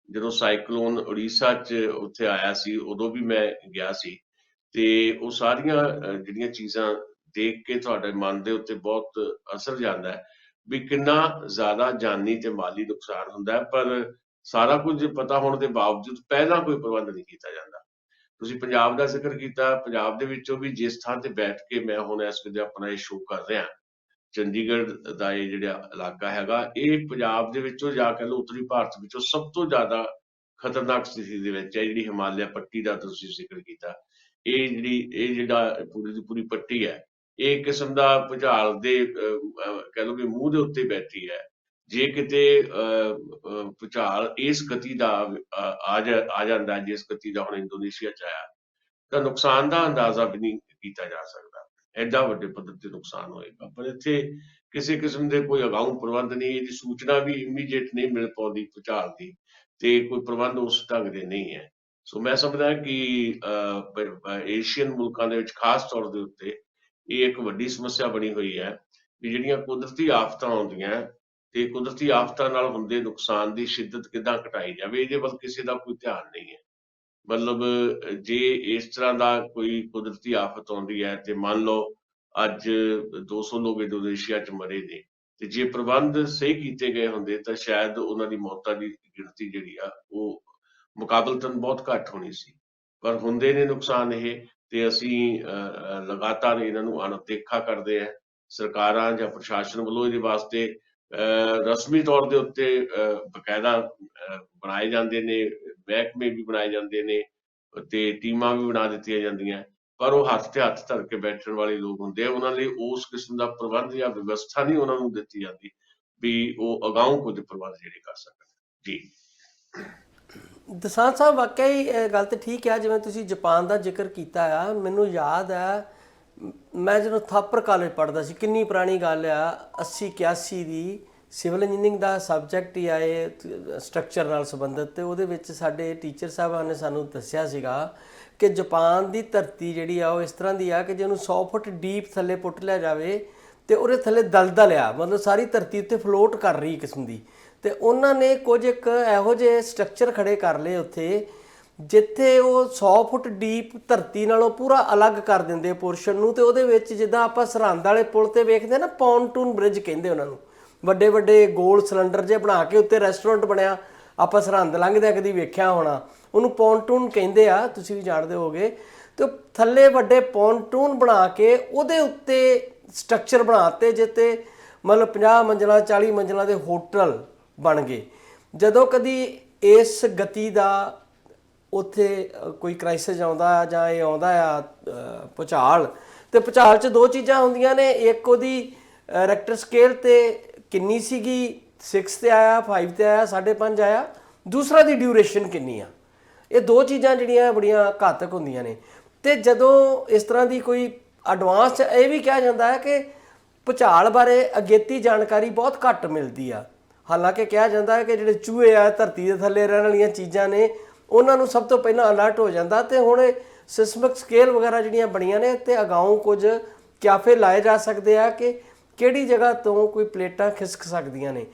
ਜਦੋਂ ਸਾਈਕਲੋਨ ਉੜੀਸਾ 'ਚ ਉੱਥੇ ਆਇਆ ਸੀ ਉਦੋਂ ਵੀ ਮੈਂ ਗਿਆ ਸੀ। ਤੇ ਉਹ ਸਾਰੀਆਂ ਜਿਹੜੀਆਂ ਚੀਜ਼ਾਂ ਦੇਖ ਕੇ ਤੁਹਾਡੇ ਮਨ ਦੇ ਉੱਤੇ ਬਹੁਤ ਅਸਰ ਜਾਂਦਾ ਹੈ ਵੀ ਕਿੰਨਾ ਜ਼ਿਆਦਾ ਜਾਨੀ ਤੇ ਮਾਲੀ ਨੁਕਸਾਨ ਹੁੰਦਾ ਹੈ, ਪਰ ਸਾਰਾ ਕੁਝ ਪਤਾ ਹੋਣ ਦੇ ਬਾਵਜੂਦ ਪਹਿਲਾਂ ਕੋਈ ਪ੍ਰਬੰਧ ਨਹੀਂ ਕੀਤਾ ਜਾਂਦਾ। ਤੁਸੀਂ ਪੰਜਾਬ ਦਾ ਜ਼ਿਕਰ ਕੀਤਾ, ਪੰਜਾਬ ਦੇ ਵਿੱਚੋਂ ਵੀ ਜਿਸ ਥਾਂ ਤੇ ਬੈਠ ਕੇ ਮੈਂ ਹੁਣ ਇਸ ਵੇਲੇ ਆਪਣਾ ਇਹ ਸ਼ੋਅ ਕਰ ਰਿਹਾ, ਚੰਡੀਗੜ੍ਹ ਦਾ ਇਹ ਜਿਹੜਾ ਇਲਾਕਾ ਹੈਗਾ, ਇਹ ਪੰਜਾਬ ਦੇ ਵਿੱਚੋਂ ਜਾਂ ਕਹਿ ਲਓ ਉੱਤਰੀ ਭਾਰਤ ਵਿੱਚੋਂ ਸਭ ਤੋਂ ਜ਼ਿਆਦਾ ਖਤਰਨਾਕ ਸਥਿਤੀ ਦੇ ਵਿੱਚ ਹੈ। ਜਿਹੜੀ ਹਿਮਾਲਿਆ ਪੱਟੀ ਦਾ ਤੁਸੀਂ ਜ਼ਿਕਰ ਕੀਤਾ, ਇਹ ਜਿਹੜਾ ਪੂਰੀ ਦੀ ਪੂਰੀ ਪੱਟੀ ਹੈ, ਇਹ ਇੱਕ ਕਿਸਮ ਦਾ ਭੁਚਾਲ ਦੇ ਕਹਿ ਲਓ ਕਿ ਮੂੰਹ ਦੇ ਉੱਤੇ ਬੈਠੀ ਹੈ। ਜੇ ਕਿਤੇ ਭੁਚਾਲ ਇਸ ਗਤੀ ਦਾ ਆ ਜਾਂਦਾ ਜਿਸ ਗਤੀ ਦਾ ਹੁਣ ਇੰਡੋਨੇਸ਼ੀਆ 'ਚ ਆਇਆ, ਤਾਂ ਨੁਕਸਾਨ ਦਾ ਅੰਦਾਜ਼ਾ ਵੀ ਨਹੀਂ ਕੀਤਾ ਜਾ ਸਕਦਾ। ਐਡਾ ਵੱਡੇ ਪੱਧਰ ਤੇ ਨੁਕਸਾਨ ਹੋਏਗਾ, ਪਰ ਇੱਥੇ ਕਿਸੇ ਕਿਸਮ ਦੇ ਕੋਈ ਅਗਾਊਂ ਪ੍ਰਬੰਧ ਨਹੀਂ, ਇਹਦੀ ਸੂਚਨਾ ਵੀ ਇਮੀਡੀਏਟ ਨਹੀਂ ਮਿਲ ਪਾਉਂਦੀ ਭੁਚਾਲ ਦੀ, ਤੇ ਕੋਈ ਪ੍ਰਬੰਧ ਉਸ ਢੰਗ ਦੇ ਨਹੀਂ ਹੈ। ਸੋ ਮੈਂ ਸਮਝਦਾ ਕਿ ਏਸ਼ੀਅਨ ਮੁਲਕਾਂ ਦੇ ਵਿੱਚ ਖਾਸ ਤੌਰ ਦੇ ਉੱਤੇ ਇਹ ਇੱਕ ਵੱਡੀ ਸਮੱਸਿਆ ਬਣੀ ਹੋਈ ਹੈ ਵੀ ਜਿਹੜੀਆਂ ਕੁਦਰਤੀ ਆਫਤਾਂ ਆਉਂਦੀਆਂ ਤੇ ਕੁਦਰਤੀ ਆਫਤਾਂ ਨਾਲ ਹੁੰਦੇ ਨੁਕਸਾਨ ਦੀ ਸ਼ਿੱਦਤ ਕਿੱਦਾਂ ਘਟਾਈ ਜਾਵੇ, ਇਹਦੇ ਵੱਲ ਕਿਸੇ ਦਾ ਕੋਈ ਧਿਆਨ ਨਹੀਂ ਹੈ। ਮਤਲਬ ਜੇ ਇਸ ਤਰ੍ਹਾਂ ਦਾ ਕੋਈ ਕੁਦਰਤੀ ਆਫਤ ਆਉਂਦੀ ਹੈ ਤੇ ਮੰਨ ਲਓ ਅੱਜ 200 ਲੋਕ ਇੰਡੋਨੇਸ਼ੀਆ 'ਚ ਮਰੇ ਨੇ, ਤੇ ਜੇ ਪ੍ਰਬੰਧ ਸਹੀ ਕੀਤੇ ਗਏ ਹੁੰਦੇ ਤਾਂ ਸ਼ਾਇਦ ਉਹਨਾਂ ਦੀ ਮੌਤਾਂ ਦੀ ਗਿਣਤੀ ਜਿਹੜੀ ਆ ਉਹ ਮੁਕਾਬਲਤਨ ਬਹੁਤ ਘੱਟ ਹੋਣੀ ਸੀ। ਪਰ ਹੁੰਦੇ ਨੇ ਨੁਕਸਾਨ ਇਹ, ਤੇ ਅਸੀਂ ਲਗਾਤਾਰ ਇਹਨਾਂ ਨੂੰ ਅਣਦੇਖਾ ਕਰਦੇ ਆ। ਸਰਕਾਰਾਂ ਜਾਂ ਪ੍ਰਸ਼ਾਸਨ ਵੱਲੋਂ ਇਹਦੇ ਵਾਸਤੇ ਰਸਮੀ ਤੌਰ ਦੇ ਉੱਤੇ ਬਕਾਇਦਾ ਬਣਾਏ ਜਾਂਦੇ ਨੇ, ਮਹਿਕਮੇ ਵੀ ਬਣਾਏ ਜਾਂਦੇ ਨੇ ਤੇ ਟੀਮਾਂ ਵੀ ਬਣਾ ਦਿੱਤੀਆਂ ਜਾਂਦੀਆਂ, ਪਰ ਉਹ ਹੱਥ ਤੇ ਹੱਥ ਧਰ ਕੇ ਬੈਠਣ ਵਾਲੇ ਲੋਕ ਹੁੰਦੇ ਆ। ਉਹਨਾਂ ਲਈ ਉਸ ਕਿਸਮ ਦਾ ਪ੍ਰਬੰਧ ਜਾਂ ਵਿਵਸਥਾ ਨਹੀਂ ਉਹਨਾਂ ਨੂੰ ਦਿੱਤੀ ਜਾਂਦੀ ਵੀ ਉਹ ਅਗਾਊਂ ਕੁਝ ਪ੍ਰਬੰਧ ਜਿਹੜੇ ਕਰ ਸਕਣ। ਜੀ ਦਸਾਂਝ ਸਾਹਿਬ, ਵਾਕਿਆ ਹੀ ਇਹ ਗੱਲ ਤਾਂ ਠੀਕ ਹੈ। ਜਿਵੇਂ ਤੁਸੀਂ ਜਾਪਾਨ ਦਾ ਜ਼ਿਕਰ ਕੀਤਾ ਆ, ਮੈਨੂੰ ਯਾਦ ਹੈ ਮੈਂ ਜਦੋਂ ਥਾਪਰ ਕਾਲਜ ਪੜ੍ਹਦਾ ਸੀ, ਕਿੰਨੀ ਪੁਰਾਣੀ ਗੱਲ ਆ, 80-81 ਦੀ, ਸਿਵਲ ਇੰਜੀਨੀਅਰਿੰਗ ਦਾ ਸਬਜੈਕਟ ਹੀ ਆਏ ਸਟਰਕਚਰ ਨਾਲ ਸੰਬੰਧਿਤ, ਤੇ ਉਹਦੇ ਵਿੱਚ ਸਾਡੇ ਟੀਚਰ ਸਾਹਿਬਾਨ ਨੇ ਸਾਨੂੰ ਦੱਸਿਆ ਸੀਗਾ ਕਿ ਜਾਪਾਨ ਦੀ ਧਰਤੀ ਜਿਹੜੀ ਆ ਉਹ ਇਸ ਤਰ੍ਹਾਂ ਦੀ ਆ ਕਿ ਜੇ ਉਹਨੂੰ 100 ਫੁੱਟ ਡੀਪ ਥੱਲੇ ਪੁੱਟ ਲਿਆ ਜਾਵੇ ਤੇ ਉਹਦੇ ਥੱਲੇ ਦਲਦਲ ਆ, ਮਤਲਬ ਸਾਰੀ ਧਰਤੀ ਉੱਤੇ ਫਲੋਟ ਕਰ ਰਹੀ ਕਿਸਮ ਦੀ, ਤੇ ਉਹਨਾਂ ਨੇ ਕੁਝ ਇੱਕ ਇਹੋ ਜਿਹੇ ਸਟਰਕਚਰ ਖੜੇ ਕਰ ਲਏ ਉੱਥੇ ਜਿੱਥੇ ਉਹ 100 ਫੁੱਟ ਡੀਪ ਧਰਤੀ ਨਾਲੋਂ ਪੂਰਾ ਅਲੱਗ ਕਰ ਦਿੰਦੇ ਪੋਰਸ਼ਨ ਨੂੰ, ਤੇ ਉਹਦੇ ਵਿੱਚ ਜਿੱਦਾਂ ਆਪਾਂ ਸਰਹੰਦ ਵਾਲੇ ਪੁਲ ਤੇ ਵੇਖਦੇ ਨਾ, ਪੌਂਟੂਨ ਬ੍ਰਿਜ ਕਹਿੰਦੇ ਉਹਨਾਂ ਨੂੰ, ਵੱਡੇ ਵੱਡੇ ਗੋਲ ਸਿਲੰਡਰ ਜੇ ਬਣਾ ਕੇ ਉੱਤੇ ਰੈਸਟੋਰੈਂਟ ਬਣਿਆ, ਆਪਾਂ ਸਰਹੰਦ ਲੰਘਦਿਆਂ ਕਦੀ ਵੇਖਿਆ ਹੋਣਾ, ਉਹਨੂੰ ਪੌਂਟੂਨ ਕਹਿੰਦੇ ਆ, ਤੁਸੀਂ ਵੀ ਜਾਣਦੇ ਹੋਗੇ। ਤੇ ਥੱਲੇ ਵੱਡੇ ਪੌਂਟੂਨ ਬਣਾ ਕੇ ਉਹਦੇ ਉੱਤੇ ਸਟਰਕਚਰ ਬਣਾਤੇ ਜਿੱਤੇ ਮਤਲਬ 50 ਮੰਜ਼ਲਾਂ 40 ਮੰਜ਼ਲਾਂ ਦੇ ਹੋਟਲ ਬਣ ਗਏ। ਜਦੋਂ ਕਦੀ ਇਸ ਗਤੀ ਦਾ ਉੱਥੇ ਕੋਈ ਕ੍ਰਾਈਸਿਸ ਆਉਂਦਾ ਜਾਂ ਇਹ ਆਉਂਦਾ ਆ ਭੁਚਾਲ, ਤੇ ਭੁਚਾਲ 'ਚ ਦੋ ਚੀਜ਼ਾਂ ਹੁੰਦੀਆਂ ਨੇ, ਇੱਕ ਉਹਦੀ ਰੈਕਟਰ ਸਕੇਲ ਤੇ ਕਿੰਨੀ ਸੀਗੀ, 6 ਤੇ ਆਇਆ, 5 ਤੇ ਆਇਆ, 5.5 ਆਇਆ, ਦੂਸਰਾ ਦੀ ਡਿਊਰੇਸ਼ਨ ਕਿੰਨੀ ਆ। ਇਹ ਦੋ ਚੀਜ਼ਾਂ ਜਿਹੜੀਆਂ ਬੜੀਆਂ ਘਾਤਕ ਹੁੰਦੀਆਂ ਨੇ। ਤੇ ਜਦੋਂ ਇਸ ਤਰ੍ਹਾਂ ਦੀ ਕੋਈ ਐਡਵਾਂਸ 'ਚ ਇਹ ਵੀ ਕਿਹਾ ਜਾਂਦਾ ਹੈ ਕਿ ਭੁਚਾਲ ਬਾਰੇ ਅਗੇਤੀ ਜਾਣਕਾਰੀ ਬਹੁਤ ਘੱਟ ਮਿਲਦੀ ਆ। ਹਾਲਾਂਕਿ ਕਿਹਾ ਜਾਂਦਾ ਹੈ ਕਿ ਜਿਹੜੇ ਚੂਹੇ ਆ, ਧਰਤੀ ਦੇ ਥੱਲੇ ਰਹਿਣ ਵਾਲੀਆਂ ਚੀਜ਼ਾਂ ਨੇ, ਉਹਨਾਂ ਨੂੰ ਸਭ ਤੋਂ ਪਹਿਲਾਂ ਅਲਰਟ ਹੋ ਜਾਂਦਾ। ਤੇ ਹੁਣ ਸਿਸਮਿਕ ਸਕੇਲ ਵਗੈਰਾ ਜਿਹੜੀਆਂ ਬਣੀਆਂ ਨੇ ਤੇ ਅਗਾਊਂ ਕੁਝ ਕਿਆਫੇ ਲਾਏ ਜਾ ਸਕਦੇ ਆ ਕਿ ਕਿਹੜੀ ਜਗ੍ਹਾ ਤੋਂ ਕੋਈ ਪਲੇਟਾਂ ਖਿਸਕ ਸਕਦੀਆਂ ਨੇ।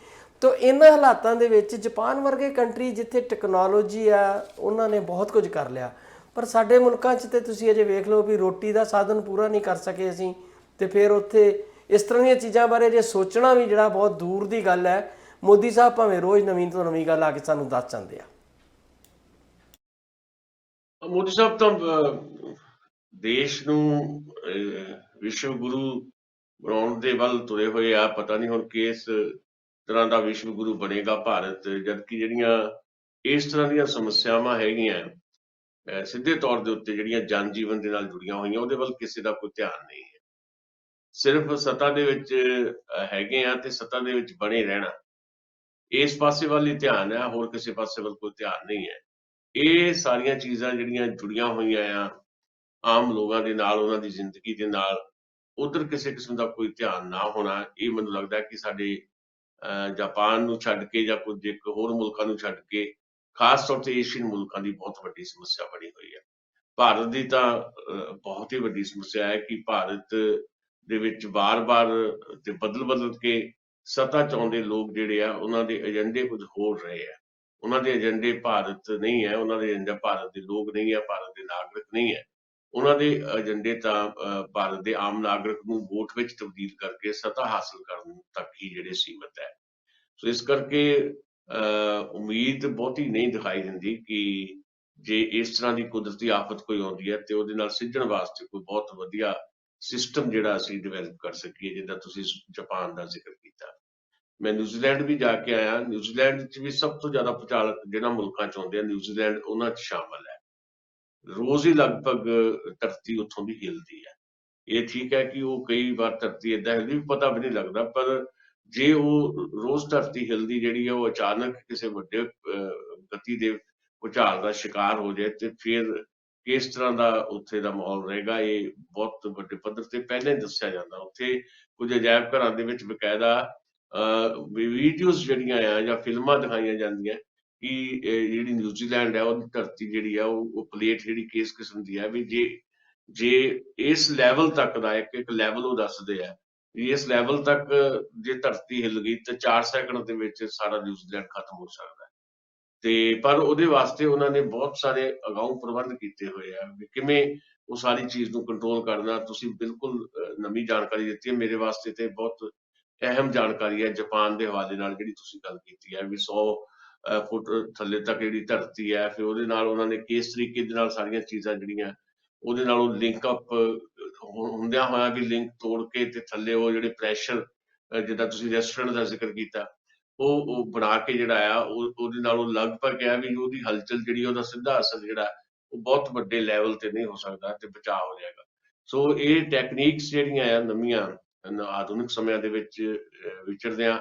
ਤਾਂ ਇਹਨਾਂ ਹਾਲਾਤਾਂ ਦੇ ਵਿੱਚ ਜਾਪਾਨ ਵਰਗੇ ਕੰਟਰੀ ਜਿੱਥੇ ਟੈਕਨੋਲੋਜੀ ਆ, ਉਹਨਾਂ ਨੇ ਬਹੁਤ ਕੁਝ ਕਰ ਲਿਆ, ਪਰ ਸਾਡੇ ਮੁਲਕਾਂ 'ਚ ਤੇ ਤੁਸੀਂ ਅਜੇ ਵੇਖ ਲਓ ਵੀ ਰੋਟੀ ਦਾ ਸਾਧਨ ਪੂਰਾ ਨਹੀਂ ਕਰ ਸਕੇ ਅਸੀਂ। ਤੇ ਫਿਰ ਉੱਥੇ ਇਸ ਤਰ੍ਹਾਂ ਦੀਆਂ ਚੀਜ਼ਾਂ ਬਾਰੇ ਜੇ ਸੋਚਣਾ ਵੀ ਜਿਹੜਾ ਬਹੁਤ ਦੂਰ ਦੀ ਗੱਲ ਹੈ। ਮੋਦੀ ਸਾਹਿਬ ਭਾਵੇਂ ਰੋਜ਼ ਨਵੀਂ ਤੋਂ ਨਵੀਂ ਗੱਲ ਆ ਕੇ ਸਾਨੂੰ ਦੱਸ ਜਾਂਦੇ ਆ। ਮੋਦੀ ਸਾਹਿਬ ਤਾਂ ਦੇਸ਼ ਨੂੰ ਵਿਸ਼ਵ ਗੁਰੂ ਬਣਾਉਣ ਦੇ ਵੱਲ ਤੁਰੇ ਹੋਏ ਆ। ਪਤਾ ਨਹੀਂ ਹੁਣ ਕਿਸ ਤਰ੍ਹਾਂ ਦਾ ਵਿਸ਼ਵ ਗੁਰੂ ਬਣੇਗਾ ਭਾਰਤ, ਜਦਕਿ ਜਿਹੜੀਆਂ ਇਸ ਤਰ੍ਹਾਂ ਦੀਆਂ ਸਮੱਸਿਆਵਾਂ ਹੈਗੀਆਂ ਸਿੱਧੇ ਤੌਰ ਦੇ ਉੱਤੇ ਜਿਹੜੀਆਂ ਜਨ ਜੀਵਨ ਦੇ ਨਾਲ ਜੁੜੀਆਂ ਹੋਈਆਂ, ਉਹਦੇ ਵੱਲ ਕਿਸੇ ਦਾ ਕੋਈ ਧਿਆਨ ਨਹੀਂ ਹੈ। ਸਿਰਫ ਸੱਤਾ ਦੇ ਵਿੱਚ ਹੈਗੇ ਆ ਤੇ ਸੱਤਾ ਦੇ ਵਿੱਚ ਬਣੇ ਰਹਿਣਾ, ਇਸ ਪਾਸੇ ਵੱਲ ਹੀ ਧਿਆਨ ਹੈ, ਹੋਰ ਕਿਸੇ ਪਾਸੇ ਵੱਲ ਕੋਈ ਧਿਆਨ ਨਹੀਂ ਹੈ। ਇਹ ਸਾਰੀਆਂ ਚੀਜ਼ਾਂ ਜਿਹੜੀਆਂ ਜੁੜੀਆਂ ਹੋਈਆਂ ਆ ਆਮ ਲੋਕਾਂ ਦੇ ਨਾਲ, ਉਹਨਾਂ ਦੀ ਜ਼ਿੰਦਗੀ ਦੇ ਨਾਲ, ਉਧਰ ਕਿਸੇ ਕਿਸਮ ਦਾ ਕੋਈ ਧਿਆਨ ਨਾ ਹੋਣਾ, ਇਹ ਮੈਨੂੰ ਲੱਗਦਾ ਕਿ ਸਾਡੇ ਜਾਪਾਨ ਨੂੰ ਛੱਡ ਕੇ ਜਾਂ ਕੁਝ ਇੱਕ ਹੋਰ ਮੁਲਕਾਂ ਨੂੰ ਛੱਡ ਕੇ, ਖਾਸ ਤੌਰ ਤੇ ਏਸ਼ੀਅਨ ਮੁਲਕਾਂ ਦੀ ਬਹੁਤ ਵੱਡੀ ਸਮੱਸਿਆ ਬਣੀ ਹੋਈ ਹੈ। ਭਾਰਤ ਦੀ ਤਾਂ ਬਹੁਤ ਹੀ ਵੱਡੀ ਸਮੱਸਿਆ ਹੈ ਕਿ ਭਾਰਤ ਦੇ ਵਿੱਚ ਵਾਰ-ਵਾਰ ਤੇ ਬਦਲ ਕੇ ਸੱਤਾ 'ਚ ਆਉਂਦੇ ਲੋਕ ਜਿਹੜੇ ਆ, ਉਹਨਾਂ ਦੇ ਏਜੰਡੇ ਕੁਝ ਹੋਰ ਰਹੇ ਆ। ਉਹਨਾਂ ਦੇ ਏਜੰਡੇ ਭਾਰਤ ਨਹੀਂ ਹੈ, ਉਹਨਾਂ ਦੇ ਏਜੰਡਾ ਭਾਰਤ ਦੇ ਲੋਕ ਨਹੀਂ ਹੈ, ਭਾਰਤ ਦੇ ਨਾਗਰਿਕ ਨਹੀਂ ਹੈ। ਉਹਨਾਂ ਦੇ ਏਜੰਡੇ ਤਾਂ ਭਾਰਤ ਦੇ ਆਮ ਨਾਗਰਿਕ ਨੂੰ ਵੋਟ ਵਿੱਚ ਤਬਦੀਲ ਕਰਕੇ ਸੱਤਾ ਹਾਸਲ ਕਰਨ ਤੱਕ ਹੀ ਜਿਹੜੇ ਸੀਮਤ ਹੈ। ਸੋ ਇਸ ਕਰਕੇ ਉਮੀਦ ਬਹੁਤੀ ਨਹੀਂ ਦਿਖਾਈ ਦਿੰਦੀ ਕਿ ਜੇ ਇਸ ਤਰ੍ਹਾਂ ਦੀ ਕੁਦਰਤੀ ਆਫਤ ਕੋਈ ਆਉਂਦੀ ਹੈ ਤੇ ਉਹਦੇ ਨਾਲ ਸਿੱਝਣ ਵਾਸਤੇ ਕੋਈ ਬਹੁਤ ਵਧੀਆ ਸਿਸਟਮ ਜਿਹੜਾ ਅਸੀਂ ਡਿਵੈਲਪ ਕਰ ਸਕੀਏ, ਜਿੱਦਾਂ ਤੁਸੀਂ ਜਾਪਾਨ ਦਾ ਜ਼ਿਕਰ ਕੀਤਾ। ਮੈਂ ਨਿਊਜ਼ੀਲੈਂਡ ਵੀ ਜਾ ਕੇ ਆਇਆ। ਨਿਊਜ਼ੀਲੈਂਡ 'ਚ ਵੀ ਸਭ ਤੋਂ ਜ਼ਿਆਦਾ ਭੂਚਾਲ ਜਿਹੜਾ ਮੁਲਕਾਂ 'ਚ ਆਉਂਦੇ ਆ, ਨਿਊਜ਼ੀਲੈਂਡ ਉਹਨਾਂ 'ਚ ਸ਼ਾਮਲ ਹੈ। ਰੋਜ਼ ਹੀ ਲਗਭਗ ਧਰਤੀ ਉੱਥੋਂ ਦੀ ਹਿੱਲਦੀ ਹੈ। ਇਹ ਠੀਕ ਹੈ ਕਿ ਉਹ ਕਈ ਵਾਰ ਧਰਤੀ ਏਦਾਂ ਹਿੱਲਦੀ ਵੀ ਪਤਾ ਵੀ ਨਹੀਂ ਲੱਗਦਾ, ਪਰ ਜੇ ਉਹ ਰੋਜ਼ ਧਰਤੀ ਹਿੱਲਦੀ ਜਿਹੜੀ ਹੈ ਉਹ ਅਚਾਨਕ ਕਿਸੇ ਵੱਡੇ ਗਤੀ ਦੇ ਭੂਚਾਲ ਦਾ ਸ਼ਿਕਾਰ ਹੋ ਜਾਏ ਤੇ ਫਿਰ ਕਿਸ ਤਰ੍ਹਾਂ ਦਾ ਉੱਥੇ ਦਾ ਮਾਹੌਲ ਰਹੇਗਾ, ਇਹ ਬਹੁਤ ਵੱਡੇ ਪੱਧਰ ਤੇ ਪਹਿਲਾਂ ਹੀ ਦੱਸਿਆ ਜਾਂਦਾ। ਉੱਥੇ ਕੁਝ ਅਜਾਇਬ ਘਰਾਂ ਦੇ ਵਿੱਚ ਬਕਾਇਦਾ ਵੀਡੀਓਜ਼ ਜਿਹੜੀਆਂ ਆ ਜਾਂ ਫਿਲਮਾਂ ਦਿਖਾਈਆਂ ਜਾਂਦੀਆਂ ਕਿ ਜਿਹੜੀ ਨਿਊਜ਼ੀਲੈਂਡ ਹੈ ਉਹਦੀ ਧਰਤੀ ਜਿਹੜੀ ਆ ਉਹ ਪਲੇਟ ਜਿਹੜੀ ਕਿਸ ਕਿਸਮ ਦੀ ਹੈ, ਵੀ ਜੇ ਇਸ ਲੈਵਲ ਤੱਕ ਦਾ ਇੱਕ ਲੈਵਲ ਉਹ ਦੱਸਦੇ ਆ ਵੀ ਇਸ ਲੈਵਲ ਤੱਕ ਜੇ ਧਰਤੀ ਹਿੱਲ ਗਈ ਤਾਂ 4 ਸੈਕਿੰਡ ਦੇ ਵਿੱਚ ਸਾਰਾ ਨਿਊਜ਼ੀਲੈਂਡ ਖਤਮ ਹੋ ਸਕਦਾ ਹੈ। ਤੇ ਪਰ ਉਹਦੇ ਵਾਸਤੇ ਉਹਨਾਂ ਨੇ ਬਹੁਤ ਸਾਰੇ ਅਗਾਊਂ ਪ੍ਰਬੰਧ ਕੀਤੇ ਹੋਏ ਆ ਵੀ ਕਿਵੇਂ ਉਹ ਸਾਰੀ ਚੀਜ਼ ਨੂੰ ਕੰਟਰੋਲ ਕਰਨਾ। ਤੁਸੀਂ ਬਿਲਕੁਲ ਨਵੀਂ ਜਾਣਕਾਰੀ ਦਿੱਤੀ ਹੈ, ਮੇਰੇ ਵਾਸਤੇ ਤੇ ਬਹੁਤ ਅਹਿਮ ਜਾਣਕਾਰੀ ਹੈ ਜਾਪਾਨ ਦੇ ਹਵਾਲੇ ਨਾਲ ਜਿਹੜੀ ਤੁਸੀਂ ਗੱਲ ਕੀਤੀ ਹੈ ਵੀ 100 ਫੁੱਟ ਥੱਲੇ ਤੱਕ ਜਿਹੜੀ ਧਰਤੀ ਹੈ, ਫਿਰ ਉਹਦੇ ਨਾਲ ਉਹਨਾਂ ਨੇ ਕਿਸ ਤਰੀਕੇ ਦੇ ਨਾਲ ਸਾਰੀਆਂ ਚੀਜ਼ਾਂ ਜਿਹੜੀਆਂ ਉਹਦੇ ਨਾਲ ਉਹ ਲਿੰਕ ਅਪ ਹੁੰਦਿਆਂ ਹੋਇਆ ਵੀ ਲਿੰਕ ਤੋੜ ਕੇ ਤੇ ਥੱਲੇ ਉਹ ਜਿਹੜੇ ਪ੍ਰੈਸ਼ਰ, ਜਿੱਦਾਂ ਤੁਸੀਂ ਰੈਸਟੋਰੈਂਟ ਦਾ ਜ਼ਿਕਰ ਕੀਤਾ, ਉਹ ਬਣਾ ਕੇ ਜਿਹੜਾ ਆ ਉਹਦੇ ਨਾਲ ਉਹ ਲਗਭਗ ਹੈ ਵੀ ਉਹਦੀ ਹਲਚਲ ਜਿਹੜੀ ਉਹਦਾ ਸਿੱਧਾ ਅਸਰ ਜਿਹੜਾ ਉਹ ਬਹੁਤ ਵੱਡੇ ਲੈਵਲ ਤੇ ਨਹੀਂ ਹੋ ਸਕਦਾ ਤੇ ਬਚਾਅ ਹੋ ਜਾਏਗਾ। ਸੋ ਇਹ ਟੈਕਨੀਕਸ ਜਿਹੜੀਆਂ ਆ ਨਵੀਆਂ ਆਧੁਨਿਕ ਸਮਿਆਂ ਦੇ ਵਿੱਚ ਵਿਚਰਦਿਆਂ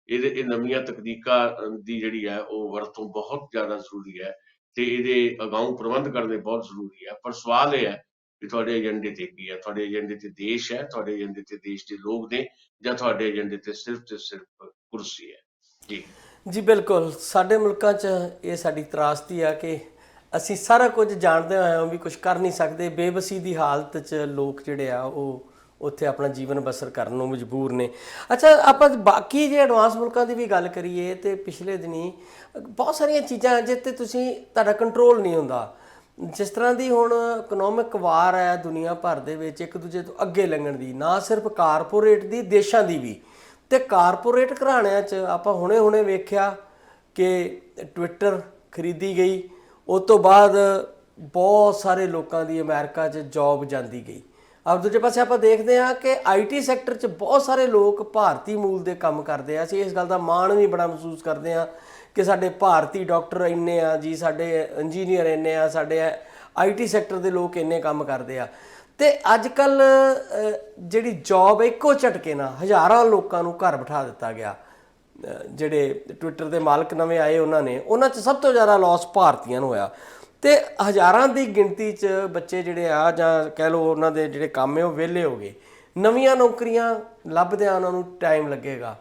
ਇਹ ਨਵੀਆਂ ਤਕਨੀਕਾਂ ਦੀ ਜਿਹੜੀ ਹੈ ਉਹ ਵਰਤੋਂ ਬਹੁਤ ਜ਼ਿਆਦਾ ਜ਼ਰੂਰੀ ਹੈ ਤੇ ਇਹਦੇ ਅਗਾਊਂ ਪ੍ਰਬੰਧ ਕਰਨੇ ਬਹੁਤ ਜ਼ਰੂਰੀ ਹੈ। ਪਰ ਸਵਾਲ ਇਹ ਹੈ ਕਿ ਤੁਹਾਡੇ ਏਜੰਡੇ ਤੇ ਕੀ ਹੈ? ਤੁਹਾਡੇ ਏਜੰਡੇ ਤੇ ਦੇਸ਼ ਹੈ, ਤੁਹਾਡੇ ਏਜੰਡੇ ਤੇ ਦੇਸ਼ ਦੇ ਲੋਕ ਨੇ, ਜਾਂ ਤੁਹਾਡੇ ਏਜੰਡੇ ਤੇ ਸਿਰਫ ਕੁਰਸੀ ਹੈ? ਜੀ ਬਿਲਕੁਲ। ਸਾਡੇ ਮੁਲਕਾਂ 'ਚ ਇਹ ਸਾਡੀ ਤਰਾਸਦੀ ਆ ਕਿ ਅਸੀਂ ਸਾਰਾ ਕੁਝ ਜਾਣਦੇ ਹੋਇਆ ਵੀ ਕੁਝ ਕਰ ਨਹੀਂ ਸਕਦੇ। ਬੇਬਸੀ ਦੀ ਹਾਲਤ 'ਚ ਲੋਕ ਜਿਹੜੇ ਆ ਉਹ ਉੱਥੇ ਆਪਣਾ ਜੀਵਨ ਬਸਰ ਕਰਨ ਨੂੰ ਮਜਬੂਰ ਨੇ। ਅੱਛਾ, ਆਪਾਂ ਬਾਕੀ ਜੇ ਐਡਵਾਂਸ ਮੁਲਕਾਂ ਦੀ ਵੀ ਗੱਲ ਕਰੀਏ ਤੇ ਪਿਛਲੇ ਦਿਨੀ ਬਹੁਤ ਸਾਰੀਆਂ ਚੀਜ਼ਾਂ ਜਿੱਤੇ ਤੁਹਾਡਾ ਕੰਟਰੋਲ ਨਹੀਂ ਹੁੰਦਾ। ਜਿਸ ਤਰ੍ਹਾਂ ਦੀ ਹੁਣ ਇਕਨੋਮਿਕ ਵਾਰ ਹੈ ਦੁਨੀਆ ਭਰ ਦੇ ਵਿੱਚ ਇੱਕ ਦੂਜੇ ਤੋਂ ਅੱਗੇ ਲੰਘਣ ਦੀ, ਨਾ ਸਿਰਫ ਕਾਰਪੋਰੇਟ ਦੀ, ਦੇਸ਼ਾਂ ਦੀ ਵੀ। ਤੇ ਕਾਰਪੋਰੇਟ ਘਰਾਣਿਆਂ 'ਚ ਆਪਾਂ ਹੁਣੇ ਵੇਖਿਆ ਕਿ ਟਵਿੱਟਰ ਖਰੀਦੀ ਗਈ, ਉਸ ਤੋਂ ਬਾਅਦ ਬਹੁਤ ਸਾਰੇ ਲੋਕਾਂ ਦੀ ਅਮਰੀਕਾ 'ਚ ਜੌਬ ਜਾਂਦੀ ਗਈ। ਔਰ ਦੂਜੇ ਪਾਸੇ ਆਪਾਂ ਦੇਖਦੇ ਹਾਂ ਕਿ IT ਸੈਕਟਰ 'ਚ ਬਹੁਤ ਸਾਰੇ ਲੋਕ ਭਾਰਤੀ ਮੂਲ ਦੇ ਕੰਮ ਕਰਦੇ ਆ। ਅਸੀਂ ਇਸ ਗੱਲ ਦਾ ਮਾਣ ਵੀ ਬੜਾ ਮਹਿਸੂਸ ਕਰਦੇ ਹਾਂ ਕਿ ਸਾਡੇ ਭਾਰਤੀ ਡਾਕਟਰ ਇੰਨੇ ਆ ਜੀ, ਸਾਡੇ ਇੰਜੀਨੀਅਰ ਇੰਨੇ ਆ, ਸਾਡੇ IT ਸੈਕਟਰ ਦੇ ਲੋਕ ਇੰਨੇ ਕੰਮ ਕਰਦੇ ਆ। ਤੇ ਅੱਜ ਕੱਲ੍ਹ ਜਿਹੜੀ ਜੌਬ ਇੱਕੋ ਝਟਕੇ ਨਾਲ ਹਜ਼ਾਰਾਂ ਲੋਕਾਂ ਨੂੰ ਘਰ ਬਿਠਾ ਦਿੱਤਾ ਗਿਆ। ਜਿਹੜੇ ਟਵਿੱਟਰ ਦੇ ਮਾਲਕ ਨਵੇਂ ਆਏ ਉਹਨਾਂ 'ਚ ਸਭ ਤੋਂ ਜ਼ਿਆਦਾ ਲੋਸ ਭਾਰਤੀਆਂ ਨੂੰ ਹੋਇਆ। ਤੇ ਹਜ਼ਾਰਾਂ ਦੀ ਗਿਣਤੀ 'ਚ ਬੱਚੇ ਜਿਹੜੇ ਆ, ਜਾਂ ਕਹਿ ਲਓ ਉਹਨਾਂ ਦੇ ਜਿਹੜੇ ਕੰਮ ਹੈ ਉਹ ਵਿਹਲੇ ਹੋ ਗਏ। ਨਵੀਆਂ ਨੌਕਰੀਆਂ ਲੱਭਦਿਆਂ ਉਹਨਾਂ ਨੂੰ ਟਾਈਮ ਲੱਗੇਗਾ।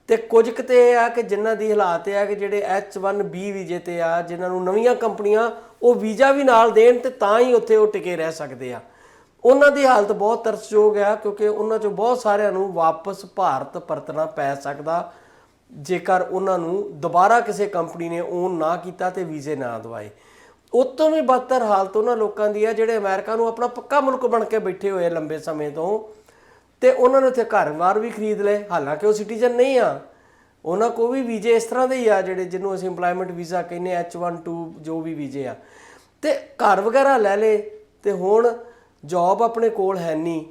ਤੇ ਕੁਝ ਕੁ ਤੇ ਇਹ ਆ ਕਿ ਜਿਨ੍ਹਾਂ ਦੀ ਹਾਲਾਤ ਇਹ ਆ ਕਿ ਜਿਹੜੇ H1B ਵੀਜ਼ੇ ਤੇ ਆ, ਜਿਨ੍ਹਾਂ ਨੂੰ ਨਵੀਆਂ ਕੰਪਨੀਆਂ ਉਹ ਵੀਜ਼ਾ ਵੀ ਨਾਲ ਦੇਣ ਤੇ ਤਾਂ ਹੀ ਉੱਥੇ ਉਹ ਟਿਕੇ ਰਹਿ ਸਕਦੇ ਆ, ਉਹਨਾਂ ਦੀ ਹਾਲਤ ਬਹੁਤ ਤਰਸਯੋਗ ਆ। ਕਿਉਂਕਿ ਉਹਨਾਂ 'ਚੋਂ ਬਹੁਤ ਸਾਰਿਆਂ ਨੂੰ ਵਾਪਸ ਭਾਰਤ ਪਰਤਣਾ ਪੈ ਸਕਦਾ ਜੇਕਰ ਉਹਨਾਂ ਨੂੰ ਦੁਬਾਰਾ ਕਿਸੇ ਕੰਪਨੀ ਨੇ ਓਨ ਨਾ ਕੀਤਾ ਤੇ ਵੀਜ਼ੇ ਨਾ ਦਵਾਏ। ਉਸ ਤੋਂ ਵੀ ਬਦਤਰ ਹਾਲਤ ਉਹਨਾਂ ਲੋਕਾਂ ਦੀ ਆ ਜਿਹੜੇ ਅਮਰੀਕਾ ਨੂੰ ਆਪਣਾ ਪੱਕਾ ਮੁਲਕ ਬਣ ਕੇ ਬੈਠੇ ਹੋਏ ਲੰਬੇ ਸਮੇਂ ਤੋਂ, ਤੇ ਉਹਨਾਂ ਨੇ ਉੱਥੇ ਘਰ-ਬਾਰ ਵੀ ਖਰੀਦ ਲਏ। ਹਾਲਾਂਕਿ ਉਹ ਸਿਟੀਜ਼ਨ ਨਹੀਂ ਆ, ਉਹਨਾਂ ਕੋਲ ਵੀ ਵੀਜ਼ੇ ਇਸ ਤਰ੍ਹਾਂ ਦੇ ਹੀ ਆ ਜਿਹੜੇ ਜਿਹਨੂੰ ਅਸੀਂ ਇੰਪਲੋਇਮੈਂਟ ਵੀਜ਼ਾ ਕਹਿੰਦੇ, H1, ਜੋ ਵੀ ਵੀਜ਼ੇ ਆ, ਤੇ ਘਰ ਵਗੈਰਾ ਲੈ ਲਏ। ਤੇ ਹੁਣ ਜੌਬ ਆਪਣੇ ਕੋਲ ਹੈ ਨਹੀਂ,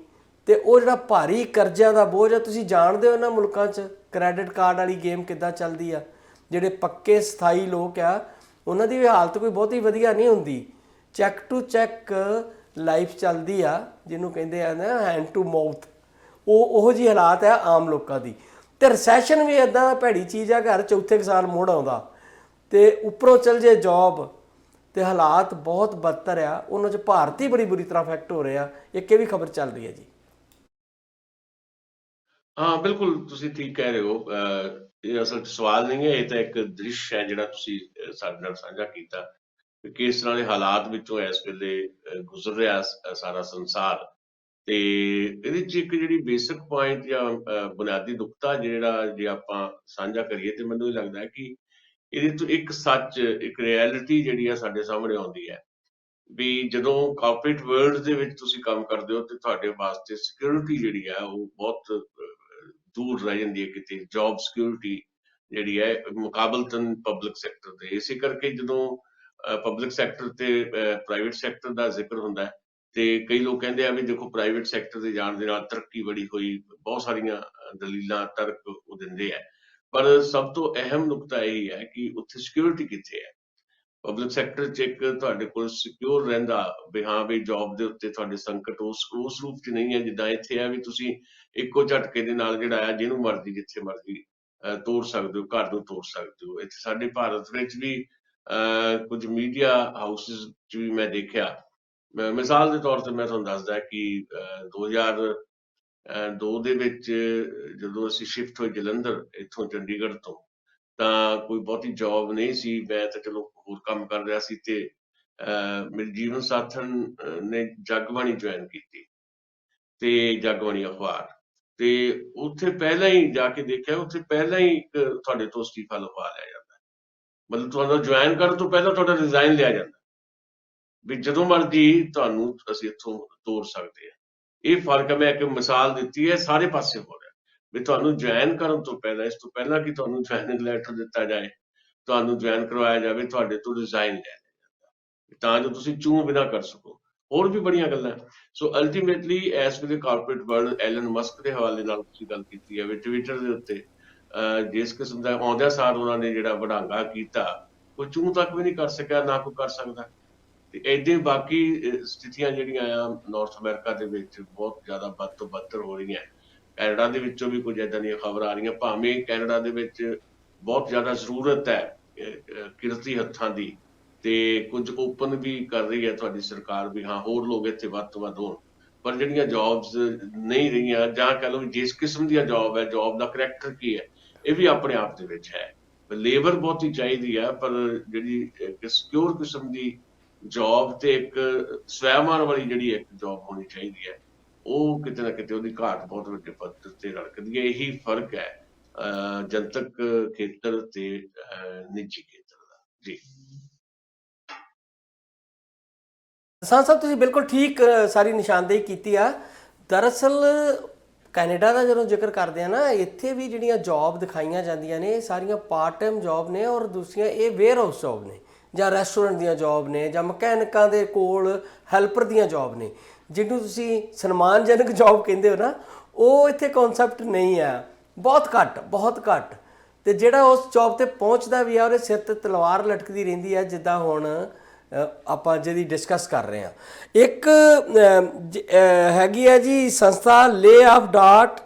ਤੇ ਉਹ ਜਿਹੜਾ ਭਾਰੀ ਕਰਜ਼ਿਆਂ ਦਾ ਬੋਝ ਆ, ਤੁਸੀਂ ਜਾਣਦੇ ਹੋ ਇਹਨਾਂ ਮੁਲਕਾਂ 'ਚ ਕ੍ਰੈਡਿਟ ਕਾਰਡ ਵਾਲੀ ਗੇਮ ਕਿੱਦਾਂ ਚੱਲਦੀ ਆ। ਜਿਹੜੇ ਪੱਕੇ ਸਥਾਈ ਲੋਕ ਆ ਉਹਨਾਂ ਦੀ ਵੀ ਹਾਲਤ ਕੋਈ ਬਹੁਤੀ ਵਧੀਆ ਨਹੀਂ ਹੁੰਦੀ। ਚੈੱਕ ਟੂ ਚੈੱਕ ਲਾਈਫ ਚੱਲਦੀ ਆ, ਜਿਹਨੂੰ ਕਹਿੰਦੇ ਆ ਨਾ ਹੈਂਡ ਟੂ ਮਾਊਥ। ਉਹੋ ਜਿਹੀ ਹਾਲਾਤ ਆ ਆਮ ਲੋਕਾਂ ਦੀ। ਤੇ ਰਿਸੈਸ਼ਨ ਵੀ ਇੱਦਾਂ ਭੈੜੀ ਚੀਜ਼ ਆ, ਘਰ ਚੌਥੇ ਸਾਲ ਮੁੜ ਆਉਂਦਾ ਤੇ ਉੱਪਰੋਂ ਚੱਲ ਜੇ ਜੌਬ, ਤੇ ਹਾਲਾਤ ਬਹੁਤ ਬਦਤਰ ਆ। ਉਹਨਾਂ 'ਚ ਭਾਰਤੀ ਬੜੀ ਬੁਰੀ ਤਰ੍ਹਾਂ ਇਫੈਕਟ ਹੋ ਰਿਹਾ। ਇੱਕ ਇਹ ਵੀ ਖਬਰ ਚੱਲ ਰਹੀ ਹੈ ਜੀ। ਹਾਂ, ਬਿਲਕੁਲ ਤੁਸੀਂ ਠੀਕ ਕਹਿ ਰਹੇ ਹੋ। ਇਹ ਅਸਲ 'ਚ ਸਵਾਲ ਨਹੀਂ ਹੈ, ਇਹ ਤਾਂ ਇੱਕ ਦ੍ਰਿਸ਼ ਹੈ ਜਿਹੜਾ ਤੁਸੀਂ ਸਾਡੇ ਨਾਲ ਸਾਂਝਾ ਕੀਤਾ ਕਿ ਕਿਸ ਤਰ੍ਹਾਂ ਦੇ ਹਾਲਾਤ ਵਿੱਚੋਂ ਇਸ ਵੇਲੇ ਗੁਜ਼ਰ ਰਿਹਾ ਸਾਰਾ ਸੰਸਾਰ। ਤੇ ਇਹਦੇ 'ਚ ਇੱਕ ਜਿਹੜੀ ਬੇਸਿਕ ਪੁਆਇੰਟ ਜਾਂ ਬੁਨਿਆਦੀ ਨੁਕਤਾ ਜਿਹੜਾ ਜੇ ਆਪਾਂ ਸਾਂਝਾ ਕਰੀਏ, ਤੇ ਮੈਨੂੰ ਇਹ ਲੱਗਦਾ ਹੈ ਕਿ ਇਹਦੇ ਤੋਂ ਇੱਕ ਸੱਚ, ਇੱਕ ਰਿਐਲਿਟੀ ਜਿਹੜੀ ਆ ਸਾਡੇ ਸਾਹਮਣੇ ਆਉਂਦੀ ਹੈ ਵੀ ਜਦੋਂ ਕਾਰਪੋਰੇਟ ਵਰਲਡ ਦੇ ਵਿੱਚ ਤੁਸੀਂ ਕੰਮ ਕਰਦੇ ਹੋ ਤੇ ਤੁਹਾਡੇ ਵਾਸਤੇ ਸਿਕਿਉਰਿਟੀ ਜਿਹੜੀ ਆ ਉਹ ਬਹੁਤ ਦੂਰ ਰਹਿ ਜਾਂਦੀ ਹੈ ਕਿਤੇ। ਜੌਬ ਸਿਕਿਉਰਿਟੀ ਜਿਹੜੀ ਹੈ ਮੁਕਾਬਲਤਨ ਪਬਲਿਕ ਸੈਕਟਰ ਦੇ। ਇਸੇ ਕਰਕੇ ਜਦੋਂ ਪਬਲਿਕ ਸੈਕਟਰ ਤੇ ਪ੍ਰਾਈਵੇਟ ਸੈਕਟਰ ਦਾ ਜ਼ਿਕਰ ਹੁੰਦਾ ਹੈ ਤੇ ਕਈ ਲੋਕ ਕਹਿੰਦੇ ਆ ਵੀ ਦੇਖੋ ਪ੍ਰਾਈਵੇਟ ਸੈਕਟਰ ਦੇ ਜਾਣ ਦੇ ਨਾਲ ਤਰੱਕੀ ਬੜੀ ਹੋਈ, ਬਹੁਤ ਸਾਰੀਆਂ ਦਲੀਲਾਂ ਤਰਕ ਉਹ ਦਿੰਦੇ ਆ। ਪਰ ਸਭ ਤੋਂ ਅਹਿਮ ਨੁਕਤਾ ਇਹ ਹੈ ਕਿ ਉੱਥੇ ਸਿਕਿਉਰਿਟੀ ਕਿੱਥੇ ਹੈ। ਪਬਲਿਕ ਸੈਕਟਰ 'ਚ ਇੱਕ ਤੁਹਾਡੇ ਕੋਲ ਸਿਕਿਉਰ ਰਹਿੰਦਾ ਵੀ ਹਾਂ ਵੀ ਜੌਬ ਦੇ ਉੱਤੇ ਤੁਹਾਡੇ ਸੰਕਟ ਉਸ ਰੂਪ 'ਚ ਨਹੀਂ ਹੈ ਜਿੱਦਾਂ ਇੱਥੇ ਹੈ ਵੀ ਤੁਸੀਂ ਇੱਕੋ ਝਟਕੇ ਦੇ ਨਾਲ ਜਿਹੜਾ ਹੈ ਜਿਹਨੂੰ ਮਰਜ਼ੀ ਜਿੱਥੇ ਮਰਜ਼ੀ ਤੋੜ ਸਕਦੇ ਹੋ, ਘਰ ਨੂੰ ਤੋੜ ਸਕਦੇ ਹੋ। ਇੱਥੇ ਸਾਡੇ ਭਾਰਤ ਵਿੱਚ ਵੀ ਕੁਝ ਮੀਡੀਆ ਹਾਊਸਿਸ 'ਚ ਵੀ ਮੈਂ ਦੇਖਿਆ। ਮਿਸਾਲ ਦੇ ਤੌਰ ਤੇ ਮੈਂ ਤੁਹਾਨੂੰ ਦੱਸਦਾ ਕਿ 2002 ਦੇ ਵਿੱਚ ਜਦੋਂ ਅਸੀਂ ਸ਼ਿਫਟ ਹੋਏ ਜਲੰਧਰ ਇੱਥੋਂ ਚੰਡੀਗੜ੍ਹ ਤੋਂ, ਤਾਂ ਕੋਈ ਬਹੁਤੀ ਜੌਬ ਨਹੀਂ ਸੀ। ਮੈਂ ਤਾਂ ਚਲੋ ਹੋਰ ਕੰਮ ਕਰ ਰਿਹਾ ਸੀ ਤੇ ਮੇਰੇ ਜੀਵਨ ਸਾਥਣ ਨੇ ਜਗਬਾਣੀ ਜੁਆਇਨ ਕੀਤੀ ਤੇ ਜਗਬਾਣੀ ਅਖਬਾਰ, ਤੇ ਉੱਥੇ ਪਹਿਲਾਂ ਹੀ ਜਾ ਕੇ ਦੇਖਿਆ, ਉੱਥੇ ਪਹਿਲਾਂ ਹੀ ਇੱਕ ਤੁਹਾਡੇ ਤੋਂ ਅਸਤੀਫਾ ਲਿਖਵਾ ਲਿਆ ਜਾਂਦਾ। ਮਤਲਬ ਤੁਹਾਨੂੰ ਜੁਆਇਨ ਕਰਨ ਤੋਂ ਪਹਿਲਾਂ ਤੁਹਾਡਾ ਰਿਜ਼ਾਈਨ ਲਿਆ ਜਾਂਦਾ ਵੀ ਜਦੋਂ ਮਰਜ਼ੀ ਤੁਹਾਨੂੰ ਅਸੀਂ ਇੱਥੋਂ ਤੋੜ ਸਕਦੇ ਹਾਂ। ਇਹ ਫਰਕ ਮੈਂ ਇੱਕ ਮਿਸਾਲ ਦਿੱਤੀ ਹੈ, ਸਾਰੇ ਪਾਸੇ ਹੋ ਰਿਹਾ ਵੀ ਤੁਹਾਨੂੰ ਜੁਆਇਨ ਕਰਨ ਤੋਂ ਪਹਿਲਾਂ, ਇਸ ਤੋਂ ਪਹਿਲਾਂ ਕਿ ਤੁਹਾਨੂੰ ਜੁਆਇਨਿੰਗ ਲੈਟਰ ਦਿੱਤਾ ਜਾਏ, ਤੁਹਾਨੂੰ ਜੁਆਇਨ ਕਰਵਾਇਆ ਜਾਵੇ, ਤੁਹਾਡੇ ਤੋਂ ਰਿਜ਼ਾਈਨ ਲੈ ਲਿਆ ਜਾਂਦਾ ਤਾਂ ਜੋ ਤੁਸੀਂ ਚੂੰ ਬਿਨਾਂ ਕਰ ਸਕੋ। ਹੋਰ ਵੀ ਬੜੀਆਂ ਗੱਲਾਂ। ਸੋ ਅਲਟੀਮੇਟਲੀ ਇਸ ਵੇਲੇ ਕਾਰਪੋਰੇਟ ਵਰਲਡ ਐਲਨ ਮਸਕ ਦੇ ਹਵਾਲੇ ਨਾਲ ਤੁਸੀਂ ਗੱਲ ਕੀਤੀ ਹੈ ਵੀ ਟਵਿੱਟਰ ਦੇ ਉੱਤੇ ਜਿਸ ਕਿਸਮ ਦਾ ਆਉਂਦਿਆਂ ਸਾਰ ਉਹਨਾਂ ਨੇ ਜਿਹੜਾ ਵਡਾਂਗਾ ਕੀਤਾ, ਕੋਈ ਚੂੰ ਤੱਕ ਵੀ ਨਹੀਂ ਕਰ ਸਕਿਆ, ਨਾ ਕੋਈ ਕਰ ਸਕਦਾ। ਤੇ ਏਡੇ ਬਾਕੀ ਸਥਿਤੀਆਂ ਜਿਹੜੀਆਂ ਆ ਨਾਰਥ ਅਮਰੀਕਾ ਦੇ ਵਿੱਚ ਬਹੁਤ ਜ਼ਿਆਦਾ ਬਦ ਤੋਂ ਬਦਤਰ ਹੋ ਰਹੀਆਂ। ਕੈਨੇਡਾ ਦੇ ਵਿੱਚੋਂ ਵੀ ਕੁਝ ਏਦਾਂ ਦੀਆਂ ਖਬਰਾਂ ਆ ਰਹੀਆਂ, ਭਾਵੇਂ ਕੈਨੇਡਾ ਦੇ ਵਿੱਚ ਬਹੁਤ ਜ਼ਿਆਦਾ ਜ਼ਰੂਰਤ ਹੈ ਕਿਰਤੀ ਹੱਥਾਂ ਦੀ, ਤੇ ਕੁਝ ਓਪਨ ਵੀ ਕਰ ਰਹੀ ਹੈ ਤੁਹਾਡੀ ਸਰਕਾਰ ਵੀ ਹਾਂ ਹੋਰ ਲੋਕ ਇੱਥੇ ਵੱਧ ਤੋਂ ਵੱਧ ਹੋਣ। ਪਰ ਜਿਹੜੀਆਂ ਜੌਬਸ ਨਹੀਂ ਰਹੀਆਂ, ਜਾਂ ਕਹਿ ਲਓ ਜਿਸ ਕਿਸਮ ਦੀਆਂ ਜੌਬ ਹੈ, ਜੌਬ ਦਾ ਕਰੈਕਟਰ ਕੀ ਹੈ, ਇਹ ਵੀ ਆਪਣੇ ਆਪ ਦੇ ਵਿੱਚ ਹੈ। ਲੇਬਰ ਬਹੁਤੀ ਚਾਹੀਦੀ ਹੈ, ਪਰ ਜਿਹੜੀ ਇੱਕ ਸਿਕਿਉਰ ਕਿਸਮ ਦੀ ਜੌਬ ਤੇ ਇੱਕ ਸਵੈਮਾਨ ਵਾਲੀ ਜਿਹੜੀ ਇੱਕ ਜੌਬ ਹੋਣੀ ਚਾਹੀਦੀ ਹੈ, ਉਹ ਕਿਤੇ ਨਾ ਕਿਤੇ ਉਹਦੀ ਘਾਟ ਬਹੁਤ ਵੱਡੇ ਪੱਧਰ ਤੇ ਰੜਕਦੀ ਹੈ। ਇਹੀ ਫਰਕ ਹੈ ਜਨਤਕ ਖੇਤਰ ਤੇ ਨਿੱਜੀ ਖੇਤਰ ਦਾ। ਜੀ ਸਾਹਿਬ ਤੁਸੀਂ ਬਿਲਕੁਲ ਠੀਕ ਸਾਰੀ ਨਿਸ਼ਾਨਦੇਹੀ ਕੀਤੀ ਆ। ਦਰਅਸਲ ਕੈਨੇਡਾ ਦਾ ਜਦੋਂ ਜ਼ਿਕਰ ਕਰਦੇ ਆ ਨਾ, ਇੱਥੇ ਵੀ ਜਿਹੜੀਆਂ ਜੌਬ ਦਿਖਾਈਆਂ ਜਾਂਦੀਆਂ ਨੇ ਇਹ ਸਾਰੀਆਂ ਪਾਰਟ ਟਾਈਮ ਜੌਬ ਨੇ, ਔਰ ਦੂਸਰੀਆਂ ਇਹ ਵੇਅਰ ਹਾਊਸ ਜੌਬ ਨੇ, ਜਾਂ ਰੈਸਟੋਰੈਂਟ ਦੀਆਂ ਜੌਬ ਨੇ, ਜਾਂ ਮਕੈਨਿਕਾਂ ਦੇ ਕੋਲ ਹੈਲਪਰ ਦੀਆਂ ਜੌਬ ਨੇ। ਜਿਹਨੂੰ ਤੁਸੀਂ ਸਨਮਾਨਜਨਕ ਜੌਬ ਕਹਿੰਦੇ ਹੋ ਨਾ, ਉਹ ਇੱਥੇ ਕਨਸੈਪਟ ਨਹੀਂ ਆ, ਬਹੁਤ ਘੱਟ, ਬਹੁਤ ਘੱਟ। ਤੇ ਜਿਹੜਾ ਉਸ ਜੌਬ ਤੇ ਪਹੁੰਚਦਾ ਵੀ ਆ, ਉਹਦੇ ਸਿਰ ਤੇ ਤਲਵਾਰ ਲਟਕਦੀ ਰਹਿੰਦੀ ਆ, ਜਿੱਦਾਂ ਹੁਣ ਆਪਾਂ ਜਿਹਦੀ ਡਿਸਕਸ ਕਰ ਰਹੇ ਹਾਂ। ਇੱਕ ਹੈਗੀ ਹੈ ਜੀ ਸੰਸਥਾ layoff.fii,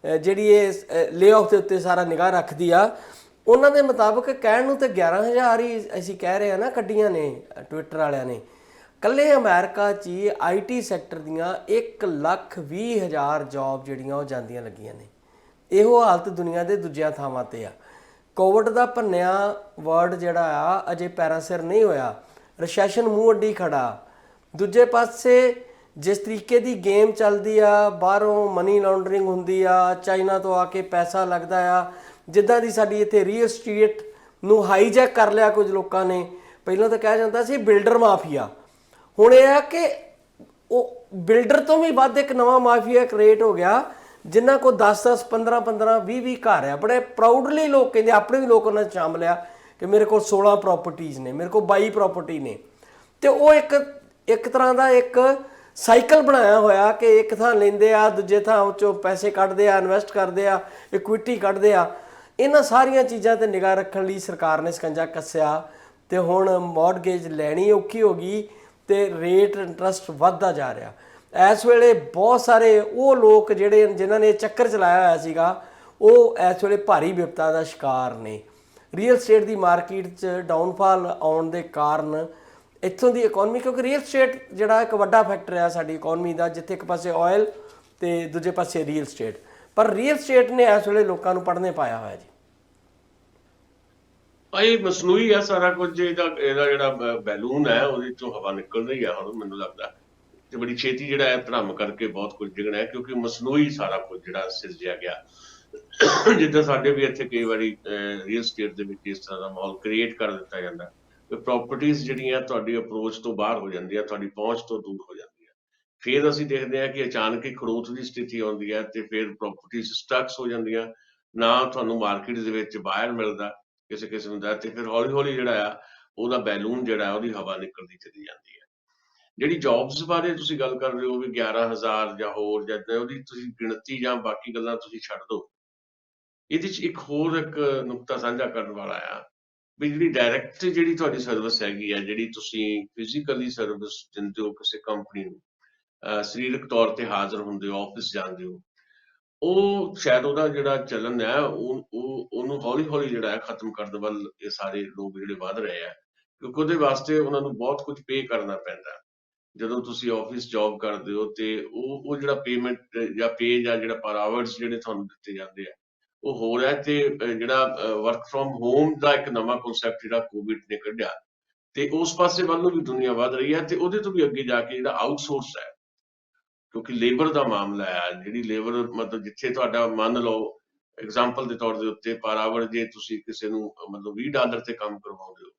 ਜਿਹੜੀ ਇਹ ਲੇਆਫ ਦੇ ਉੱਤੇ ਸਾਰਾ ਨਿਗਾਹ ਰੱਖਦੀ ਆ। ਉਹਨਾਂ ਦੇ ਮੁਤਾਬਕ ਕਹਿਣ ਨੂੰ ਤੇ 11,000 ਹੀ ਅਸੀਂ ਕਹਿ ਰਹੇ ਹਾਂ ਨਾ ਕੱਢੀਆਂ ਨੇ ਟਵਿੱਟਰ ਵਾਲਿਆਂ ਨੇ। ਇਕੱਲੇ ਅਮਰੀਕਾ 'ਚ ਹੀ IT ਸੈਕਟਰ ਦੀਆਂ 1,20,000 ਜੌਬ ਜਿਹੜੀਆਂ ਉਹ ਜਾਂਦੀਆਂ ਲੱਗੀਆਂ ਨੇ। ਇਹੋ ਹਾਲਤ ਦੁਨੀਆ ਦੇ ਦੂਜਿਆਂ ਥਾਵਾਂ 'ਤੇ ਆ। ਕੋਵਿਡ ਦਾ ਭੰਨਿਆ ਵਰਡ ਜਿਹੜਾ ਆ ਅਜੇ ਪੈਰਾਂ ਸਿਰ ਨਹੀਂ ਹੋਇਆ, ਰਿਸੈਸ਼ਨ ਮੂੰਹ ਅੱਡੀ ਖੜਾ। ਦੂਜੇ ਪਾਸੇ ਜਿਸ ਤਰੀਕੇ ਦੀ ਗੇਮ ਚੱਲਦੀ ਆ, ਬਾਹਰੋਂ ਮਨੀ ਲਾਂਡਰਿੰਗ ਹੁੰਦੀ ਆ, ਚਾਈਨਾ ਤੋਂ ਆ ਕੇ ਪੈਸਾ ਲੱਗਦਾ ਆ, ਜਿੱਦਾਂ ਦੀ ਸਾਡੀ ਇੱਥੇ ਰੀਅਲ ਸਟੇਟ ਨੂੰ ਹਾਈਜੈਕ ਕਰ ਲਿਆ ਕੁਝ ਲੋਕਾਂ ਨੇ। ਪਹਿਲਾਂ ਤਾਂ ਕਿਹਾ ਜਾਂਦਾ ਸੀ ਬਿਲਡਰ ਮਾਫੀਆ, ਹੁਣ ਇਹ ਆ ਕਿ ਉਹ ਬਿਲਡਰ ਤੋਂ ਵੀ ਵੱਧ ਇੱਕ ਨਵਾਂ ਮਾਫੀਆ ਕ੍ਰੀਏਟ ਹੋ ਗਿਆ, ਜਿਨ੍ਹਾਂ ਕੋਲ 10-10, 15-15, 20-20 ਘਰ ਆ। ਬੜੇ ਪ੍ਰਾਊਡਲੀ ਲੋਕ ਕਹਿੰਦੇ, ਆਪਣੇ ਵੀ ਲੋਕ ਉਹਨਾਂ 'ਚ ਸ਼ਾਮਲ ਆ ਕਿ ਮੇਰੇ ਕੋਲ 16 ਪ੍ਰੋਪਰਟੀਜ਼ ਨੇ, ਮੇਰੇ ਕੋਲ 22 ਪ੍ਰੋਪਰਟੀ ਨੇ। ਤੇ ਉਹ ਇੱਕ ਤਰ੍ਹਾਂ ਦਾ ਇੱਕ ਸਾਈਕਲ ਬਣਾਇਆ ਹੋਇਆ ਕਿ ਇੱਕ ਥਾਂ ਲੈਂਦੇ ਆ, ਦੂਜੇ ਥਾਂ ਉਹ 'ਚੋਂ ਪੈਸੇ ਕੱਢਦੇ ਆ, ਇਨਵੈਸਟ ਕਰਦੇ ਆ, ਇਕੁਇਟੀ ਕੱਢਦੇ ਆ। ਇਹਨਾਂ ਸਾਰੀਆਂ ਚੀਜ਼ਾਂ 'ਤੇ ਨਿਗਾਹ ਰੱਖਣ ਲਈ ਸਰਕਾਰ ਨੇ ਸਕੰਜਾ ਕੱਸਿਆ ਤੇ ਹੁਣ ਮੌਰਗੇਜ ਲੈਣੀ ਔਖੀ ਹੋ ਗਈ ਤੇ ਰੇਟ ਇੰਟਰਸਟ ਵੱਧਦਾ ਜਾ ਰਿਹਾ। ਇਸ ਵੇਲੇ ਬਹੁਤ ਸਾਰੇ ਉਹ ਲੋਕ ਜਿਨ੍ਹਾਂ ਨੇ ਚੱਕਰ ਚਲਾਇਆ ਹੋਇਆ ਸੀਗਾ, ਉਹ ਇਸ ਵੇਲੇ ਭਾਰੀ ਵਿਪਤਾ ਦਾ ਸ਼ਿਕਾਰ ਨੇ। ਰੀਅਲ ਸਟੇਟ ਦੀ ਮਾਰਕੀਟ 'ਚ ਡਾਊਨਫਾਲ ਆਉਣ ਦੇ ਕਾਰਨ ਇੱਥੋਂ ਦੀ ਇਕੋਨਮੀ, ਕਿਉਂਕਿ ਰੀਅਲ ਸਟੇਟ ਜਿਹੜਾ ਇੱਕ ਵੱਡਾ ਫੈਕਟਰ ਆ ਸਾਡੀ ਇਕੋਨਮੀ ਦਾ, ਜਿੱਥੇ ਇੱਕ ਪਾਸੇ ਆਇਲ ਤੇ ਦੂਜੇ ਪਾਸੇ ਰੀਅਲ ਸਟੇਟ, ਪਰ ਰੀਅਲ ਸਟੇਟ ਨੇ ਇਸ ਵੇਲੇ ਲੋਕਾਂ ਨੂੰ ਪੜ੍ਹਨੇ ਪਾਇਆ ਹੋਇਆ ਜੀ। ਇਹ ਮਸਨੂਈ ਆ ਸਾਰਾ ਕੁਝ। ਇਹਦਾ ਜਿਹੜਾ ਬੈਲੂਨ ਹੈ ਉਹਦੇ ਚੋਂ ਹਵਾ ਨਿਕਲ ਰਹੀ ਆ ਹੁਣ, ਮੈਨੂੰ ਲੱਗਦਾ ਤੇ ਬੜੀ ਛੇਤੀ ਜਿਹੜਾ ਹੈ ਧਰਮ ਕਰਕੇ ਬਹੁਤ ਕੁਝ ਡਿੱਗਣਾ ਹੈ, ਕਿਉਂਕਿ ਮਸਨੂਈ ਸਾਰਾ ਕੁਝ ਜਿਹੜਾ ਸਿਰਜਿਆ ਗਿਆ। ਜਿੱਦਾਂ ਸਾਡੇ ਵੀ ਇੱਥੇ ਕਈ ਵਾਰੀ ਰੀਅਲ ਸਟੇਟ ਦੇ ਵਿੱਚ ਇਸ ਤਰ੍ਹਾਂ ਦਾ ਮਾਹੌਲ ਕ੍ਰੀਏਟ ਕਰ ਦਿੱਤਾ ਜਾਂਦਾ ਕਿ ਪ੍ਰਾਪਰਟੀਜ਼ ਜਿਹੜੀਆਂ ਤੁਹਾਡੀ ਅਪਰੋਚ ਤੋਂ ਬਾਹਰ ਹੋ ਜਾਂਦੀਆਂ, ਤੁਹਾਡੀ ਪਹੁੰਚ ਤੋਂ ਦੂਰ ਹੋ ਜਾਂਦੀਆਂ। ਫਿਰ ਅਸੀਂ ਦੇਖਦੇ ਹਾਂ ਕਿ ਅਚਾਨਕ ਹੀ ਖੜੋਤ ਦੀ ਸਥਿਤੀ ਆਉਂਦੀ ਹੈ ਤੇ ਫਿਰ ਪ੍ਰਾਪਰਟੀਜ਼ ਸਟਕਸ ਹੋ ਜਾਂਦੀਆਂ, ਨਾ ਤੁਹਾਨੂੰ ਮਾਰਕੀਟ ਦੇ ਵਿੱਚ ਬਾਹਰ ਮਿਲਦਾ ਕਿਸੇ ਕਿਸਮ ਦਾ, ਤੇ ਫਿਰ ਹੌਲੀ ਹੌਲੀ ਜਿਹੜਾ ਆ ਉਹਦਾ ਬੈਲੂਨ ਜਿਹੜਾ ਉਹਦੀ ਹਵਾ ਨਿਕਲਦੀ ਚਲੀ ਜਾਂਦੀ ਹੈ। ਜਿਹੜੀ ਜੌਬਸ ਬਾਰੇ ਤੁਸੀਂ ਗੱਲ ਕਰ ਰਹੇ ਹੋ ਵੀ 11,000 ਜਾਂ ਹੋਰ, ਜਾਂ ਉਹਦੀ ਤੁਸੀਂ ਗਿਣਤੀ ਜਾਂ ਬਾਕੀ ਗੱਲਾਂ ਤੁਸੀਂ ਛੱਡ ਦਿਓ। ਇਹਦੇ 'ਚ ਇੱਕ ਹੋਰ ਇੱਕ ਨੁਕਤਾ ਸਾਂਝਾ ਕਰਨ ਵਾਲਾ ਆ ਵੀ ਜਿਹੜੀ ਡਾਇਰੈਕਟ ਜਿਹੜੀ ਤੁਹਾਡੀ ਸਰਵਿਸ ਹੈਗੀ ਆ, ਜਿਹੜੀ ਤੁਸੀਂ ਫਿਜ਼ੀਕਲੀ ਸਰਵਿਸ ਦਿੰਦੇ ਹੋ ਕਿਸੇ ਕੰਪਨੀ ਨੂੰ, ਸਰੀਰਕ ਤੌਰ ਤੇ ਹਾਜ਼ਰ ਹੁੰਦੇ ਹੋ, ਆਫਿਸ ਜਾਂਦੇ ਹੋ, ਉਹ ਸ਼ਾਇਦ ਉਹਦਾ ਜਿਹੜਾ ਚੱਲਣ ਹੈ ਉਹਨੂੰ ਹੌਲੀ ਹੌਲੀ ਜਿਹੜਾ ਹੈ ਖਤਮ ਕਰਨ ਵੱਲ ਇਹ ਸਾਰੇ ਲੋਕ ਜਿਹੜੇ ਵੱਧ ਰਹੇ ਆ, ਕਿਉਂਕਿ ਉਹਦੇ ਵਾਸਤੇ ਉਹਨਾਂ ਨੂੰ ਬਹੁਤ ਕੁਝ ਪੇ ਕਰਨਾ ਪੈਂਦਾ। ਜਦੋਂ ਤੁਸੀਂ ਆਫਿਸ ਜੌਬ ਕਰਦੇ ਹੋ ਤੇ ਉਹ ਜਿਹੜਾ ਪੇਮੈਂਟ ਜਾਂ ਪੇ ਜਾਂ ਜਿਹੜਾ ਪਰ ਆਵਰਸ ਜਿਹੜੇ ਤੁਹਾਨੂੰ ਦਿੱਤੇ ਜਾਂਦੇ ਆ ਉਹ ਹੋ ਰਿਹਾ। ਤੇ ਜਿਹੜਾ ਵਰਕ ਫਰੋਮ ਹੋਮ ਦਾ ਇੱਕ ਨਵਾਂ ਕਨਸੈਪਟ ਜਿਹੜਾ ਕੋਵਿਡ ਨੇ ਕੱਢਿਆ, ਤੇ ਉਸ ਪਾਸੇ ਵੱਲ ਨੂੰ ਵੀ ਦੁਨੀਆ ਵੱਧ ਰਹੀ ਹੈ। ਤੇ ਉਹਦੇ ਤੋਂ ਵੀ ਅੱਗੇ ਜਾ ਕੇ ਜਿਹੜਾ ਆਊਟਸੋਰਸ ਹੈ, ਕਿਉਂਕਿ ਲੇਬਰ ਦਾ ਮਾਮਲਾ ਹੈ, ਜਿਹੜੀ ਲੇਬਰ ਮਤਲਬ ਜਿੱਥੇ ਤੁਹਾਡਾ ਮੰਨ ਲਓ ਐਗਜ਼ਾਮਪਲ ਦੇ ਤੌਰ ਦੇ ਉੱਤੇ ਪਰ ਆਵਰ ਜੇ ਤੁਸੀਂ ਕਿਸੇ ਨੂੰ ਮਤਲਬ $20 ਤੇ ਕੰਮ ਕਰਵਾਉਂਦੇ ਹੋ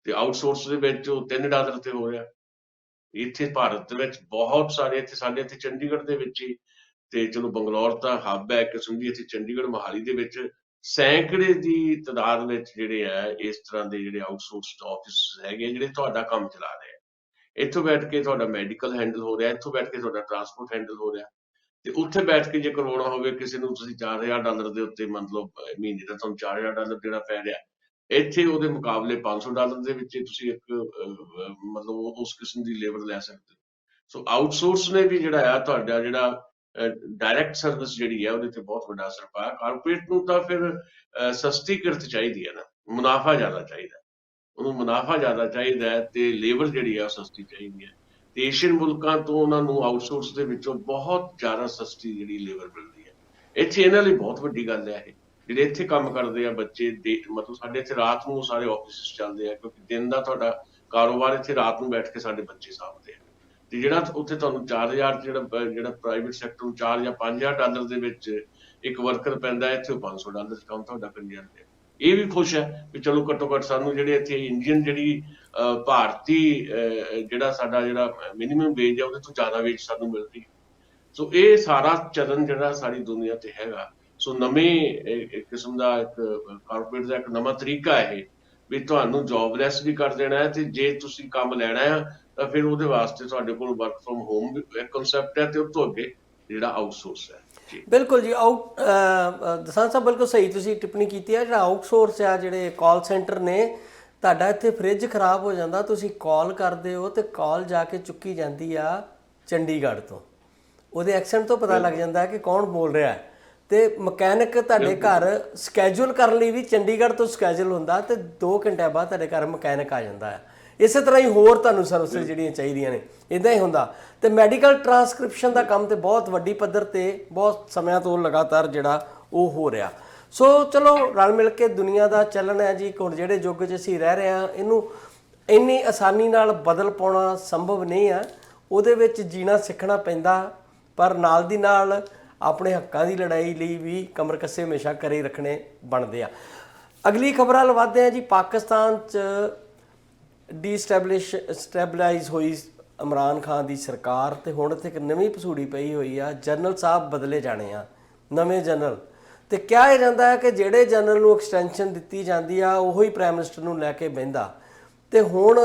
ਤੇ ਆਊਟਸੋਰਸ ਦੇ ਵਿੱਚ ਉਹ $3 ਤੇ ਹੋ ਰਿਹਾ। ਇੱਥੇ ਭਾਰਤ ਦੇ ਵਿੱਚ ਬਹੁਤ ਸਾਰੇ, ਇੱਥੇ ਸਾਡੇ ਇੱਥੇ ਚੰਡੀਗੜ੍ਹ ਦੇ ਵਿੱਚ ਹੀ, ਤੇ ਚਲੋ ਬੰਗਲੌਰ ਤਾਂ ਹੱਬ ਹੈ ਕਿਸਮ ਦੀ, ਇੱਥੇ ਚੰਡੀਗੜ੍ਹ ਮੋਹਾਲੀ ਦੇ ਵਿੱਚ ਸੈਂਕੜੇ ਦੀ ਤਾਦਾਦ ਵਿੱਚ ਜਿਹੜੇ ਆ ਇਸ ਤਰ੍ਹਾਂ ਦੇ ਜਿਹੜੇ ਆਊਟਸੋਰਸਡ ਆਫਿਸ ਹੈਗੇ ਜਿਹੜੇ ਤੁਹਾਡਾ ਕੰਮ ਚਲਾ ਰਹੇ ਆ। ਇੱਥੋਂ ਬੈਠ ਕੇ ਤੁਹਾਡਾ ਮੈਡੀਕਲ ਹੈਂਡਲ ਹੋ ਰਿਹਾ, ਇੱਥੋਂ ਬੈਠ ਕੇ ਤੁਹਾਡਾ ਟਰਾਂਸਪੋਰਟ ਹੈਂਡਲ ਹੋ ਰਿਹਾ, ਤੇ ਉੱਥੇ ਬੈਠ ਕੇ ਜੇ ਕਰਵਾਉਣਾ ਹੋਵੇ ਕਿਸੇ ਨੂੰ ਤੁਸੀਂ $4,000 ਦੇ ਉੱਤੇ ਮਤਲਬ ਮਹੀਨੇ ਦਾ ਤੁਹਾਨੂੰ $4,000 ਦੇਣਾ ਪੈ ਰਿਹਾ, ਇੱਥੇ ਉਹਦੇ ਮੁਕਾਬਲੇ $500 ਦੇ ਵਿੱਚ ਤੁਸੀਂ ਇੱਕ ਮਤਲਬ ਉਸ ਕਿਸਮ ਦੀ ਲੇਬਰ ਲੈ ਸਕਦੇ ਹੋ। ਸੋ ਆਊਟਸੋਰਸ ਨੇ ਵੀ ਜਿਹੜਾ ਆ ਤੁਹਾਡਾ ਜਿਹੜਾ ਡਾਇਰੈਕਟ ਸਰਵਿਸ ਜਿਹੜੀ ਹੈ ਉਹਦੇ ਤੇ ਬਹੁਤ ਵੱਡਾ ਅਸਰ ਪਾਇਆ। ਕਾਰਪੋਰੇਟ ਨੂੰ ਤਾਂ ਫਿਰ ਸਸਤੀ ਕਿਰਤ ਚਾਹੀਦੀ ਹੈ ਨਾ, ਮੁਨਾਫਾ ਜ਼ਿਆਦਾ ਚਾਹੀਦਾ, ਉਹਨੂੰ ਮੁਨਾਫਾ ਜ਼ਿਆਦਾ ਚਾਹੀਦਾ ਹੈ ਤੇ ਲੇਬਰ ਜਿਹੜੀ ਹੈ ਉਹ ਸਸਤੀ ਚਾਹੀਦੀ ਹੈ। ਤੇ ਏਸ਼ੀਅਨ ਮੁਲਕਾਂ ਤੋਂ ਉਹਨਾਂ ਨੂੰ ਆਊਟਸੋਰਸ ਦੇ ਵਿੱਚੋਂ ਬਹੁਤ ਜ਼ਿਆਦਾ ਸਸਤੀ ਜਿਹੜੀ ਲੇਬਰ ਮਿਲਦੀ ਹੈ। ਇੱਥੇ ਇਹਨਾਂ ਲਈ ਬਹੁਤ ਵੱਡੀ ਗੱਲ ਹੈ ਇਹ, ਜਿਹੜੇ ਇੱਥੇ ਕੰਮ ਕਰਦੇ ਆ ਬੱਚੇ ਮਤਲਬ ਸਾਡੇ ਇੱਥੇ ਰਾਤ ਨੂੰ ਸਾਰੇ ਆਫਿਸ ਚੱਲਦੇ ਆ, ਕਿਉਂਕਿ ਦਿਨ ਦਾ ਤੁਹਾਡਾ ਕਾਰੋਬਾਰ ਇੱਥੇ ਰਾਤ ਨੂੰ ਬੈਠ ਕੇ ਸਾਡੇ ਬੱਚੇ ਸਾਂਭਦੇ ਆ। ਤੇ ਜਿਹੜਾ ਉੱਥੇ ਤੁਹਾਨੂੰ 4000 ਜਿਹੜਾ ਪ੍ਰਾਈਵੇਟ ਸੈਕਟਰ ਨੂੰ 4 ਜਾਂ 5000 ਡਾਲਰ ਦੇ ਵਿੱਚ ਇੱਕ ਵਰਕਰ ਪੈਂਦਾ, ਇੱਥੇ ਉਹ 500 ਡਾਲਰ 'ਚ ਕੰਮ ਤੁਹਾਡਾ ਕਰੀ ਜਾਂਦੇ ਆ। ਇਹ ਵੀ ਖੁਸ਼ ਹੈ ਵੀ ਚਲੋ ਘੱਟੋ ਘੱਟ ਸਾਨੂੰ ਜਿਹੜੇ ਇੱਥੇ ਇੰਡੀਅਨ ਜਿਹੜੀ ਭਾਰਤੀ ਜਿਹੜਾ ਸਾਡਾ ਜਿਹੜਾ ਮਿਨੀਮਮ ਵੇਜ ਹੈ ਉਹਦੇ ਤੋਂ ਜ਼ਿਆਦਾ ਵੇਜ ਸਾਨੂੰ ਮਿਲ ਰਹੀ ਹੈ। ਸੋ ਇਹ ਸਾਰਾ ਚਲਨ ਜਿਹੜਾ ਸਾਰੀ ਦੁਨੀਆ ਤੇ ਹੈਗਾ। ਸੋ ਨਵੇਂ ਇੱਕ ਕਿਸਮ ਦਾ ਇੱਕ ਕਾਰਪੋਰੇਟ ਦਾ ਇੱਕ ਨਵਾਂ ਤਰੀਕਾ ਹੈ ਇਹ ਵੀ ਤੁਹਾਨੂੰ ਜੌਬਲੈਸ ਵੀ ਕਰ ਦੇਣਾ ਹੈ, ਤੇ ਜੇ ਤੁਸੀਂ ਕੰਮ ਲੈਣਾ ਆ ਤਾਂ ਫਿਰ ਉਹਦੇ ਵਾਸਤੇ ਤੁਹਾਡੇ ਕੋਲ ਵਰਕ ਫਰੋਮ ਹੋਮ ਇੱਕ ਕਨਸੈਪਟ ਹੈ, ਤੇ ਉਸ ਤੋਂ ਅੱਗੇ ਜਿਹੜਾ ਆਊਟਸੋਰਸ ਹੈ। ਜੀ ਬਿਲਕੁਲ ਜੀ। ਦਸਾਂਝ ਸਾਹਿਬ ਬਿਲਕੁਲ ਸਹੀ ਤੁਸੀਂ ਟਿੱਪਣੀ ਕੀਤੀ ਹੈ। ਜਿਹੜਾ ਆਊਟਸੋਰਸ ਆ, ਜਿਹੜੇ ਕਾਲ ਸੈਂਟਰ ਨੇ, ਤੁਹਾਡਾ ਇੱਥੇ ਫ੍ਰਿਜ ਖਰਾਬ ਹੋ ਜਾਂਦਾ, ਤੁਸੀਂ ਕਾਲ ਕਰਦੇ ਹੋ ਤੇ ਕਾਲ ਜਾ ਕੇ ਚੁੱਕੀ ਜਾਂਦੀ ਆ ਚੰਡੀਗੜ੍ਹ ਤੋਂ। ਉਹਦੇ ਐਕਸੈਂਟ ਤੋਂ ਪਤਾ ਲੱਗ ਜਾਂਦਾ ਹੈ ਕਿ ਕੌਣ ਬੋਲ ਰਿਹਾ ਹੈ। ਤੇ ਮਕੈਨਿਕ ਤੁਹਾਡੇ ਘਰ ਸਕੈਜੂਲ ਕਰਨ ਲਈ ਵੀ ਚੰਡੀਗੜ੍ਹ ਤੋਂ ਸਕੈਜੂਲ ਹੁੰਦਾ, ਤੇ 2 ਘੰਟਿਆਂ ਬਾਅਦ ਤੁਹਾਡੇ ਘਰ ਮਕੈਨਿਕ ਆ ਜਾਂਦਾ ਹੈ। ਇਸੇ ਤਰ੍ਹਾਂ ਹੀ ਹੋਰ ਤੁਹਾਨੂੰ ਸਰਵਿਸਿਜ਼ ਜਿਹੜੀਆਂ ਚਾਹੀਦੀਆਂ ਨੇ, ਇੱਦਾਂ ਹੀ ਹੁੰਦਾ। ਤੇ ਮੈਡੀਕਲ ਟਰਾਂਸਕ੍ਰਿਪਸ਼ਨ ਦਾ ਕੰਮ ਤੇ ਬਹੁਤ ਵੱਡੀ ਪੱਧਰ ਤੇ ਬਹੁਤ ਸਮਿਆਂ ਤੋਂ ਲਗਾਤਾਰ ਜਿਹੜਾ ਉਹ ਹੋ ਰਿਹਾ। ਸੋ ਚਲੋ ਰਲ ਮਿਲ ਕੇ ਦੁਨੀਆ ਦਾ ਚੱਲਣ ਹੈ ਜੀ। ਹੁਣ ਜਿਹੜੇ ਯੁੱਗ 'ਚ ਅਸੀਂ ਰਹਿ ਰਹੇ ਹਾਂ, ਇਹਨੂੰ ਇੰਨੀ ਆਸਾਨੀ ਨਾਲ ਬਦਲ ਪਾਉਣਾ ਸੰਭਵ ਨਹੀਂ ਆ। ਉਹਦੇ ਵਿੱਚ ਜੀਣਾ ਸਿੱਖਣਾ ਪੈਂਦਾ, ਪਰ ਨਾਲ ਦੀ ਨਾਲ ਆਪਣੇ ਹੱਕਾਂ ਦੀ ਲੜਾਈ ਲਈ ਵੀ ਕਮਰ ਕੱਸੇ ਹਮੇਸ਼ਾ ਕਰੇ ਰੱਖਣੇ ਬਣਦੇ ਆ। ਅਗਲੀ ਖਬਰਾਂ ਵੱਲ ਵਧਦੇ ਆ ਜੀ। ਪਾਕਿਸਤਾਨ 'ਚ ਸਟੈਬਲਾਈਜ਼ ਹੋਈ ਇਮਰਾਨ ਖਾਨ ਦੀ ਸਰਕਾਰ, ਤੇ ਹੁਣ ਇੱਥੇ ਇੱਕ ਨਵੀਂ ਪਸੂੜੀ ਪਈ ਹੋਈ ਆ। ਜਨਰਲ ਸਾਹਿਬ ਬਦਲੇ ਜਾਣੇ ਆ, ਨਵੇਂ ਜਨਰਲ। ਤੇ ਕਿਹਾ ਜਾਂਦਾ ਹੈ ਕਿ ਜਿਹੜੇ ਜਨਰਲ ਨੂੰ ਐਕਸਟੈਂਸ਼ਨ ਦਿੱਤੀ ਜਾਂਦੀ ਆ ਉਹੋ ਹੀ ਪ੍ਰਾਈਮ ਮਿਨਿਸਟਰ ਨੂੰ ਲੈ ਕੇ ਬਹਿੰਦਾ। ਤੇ ਹੁਣ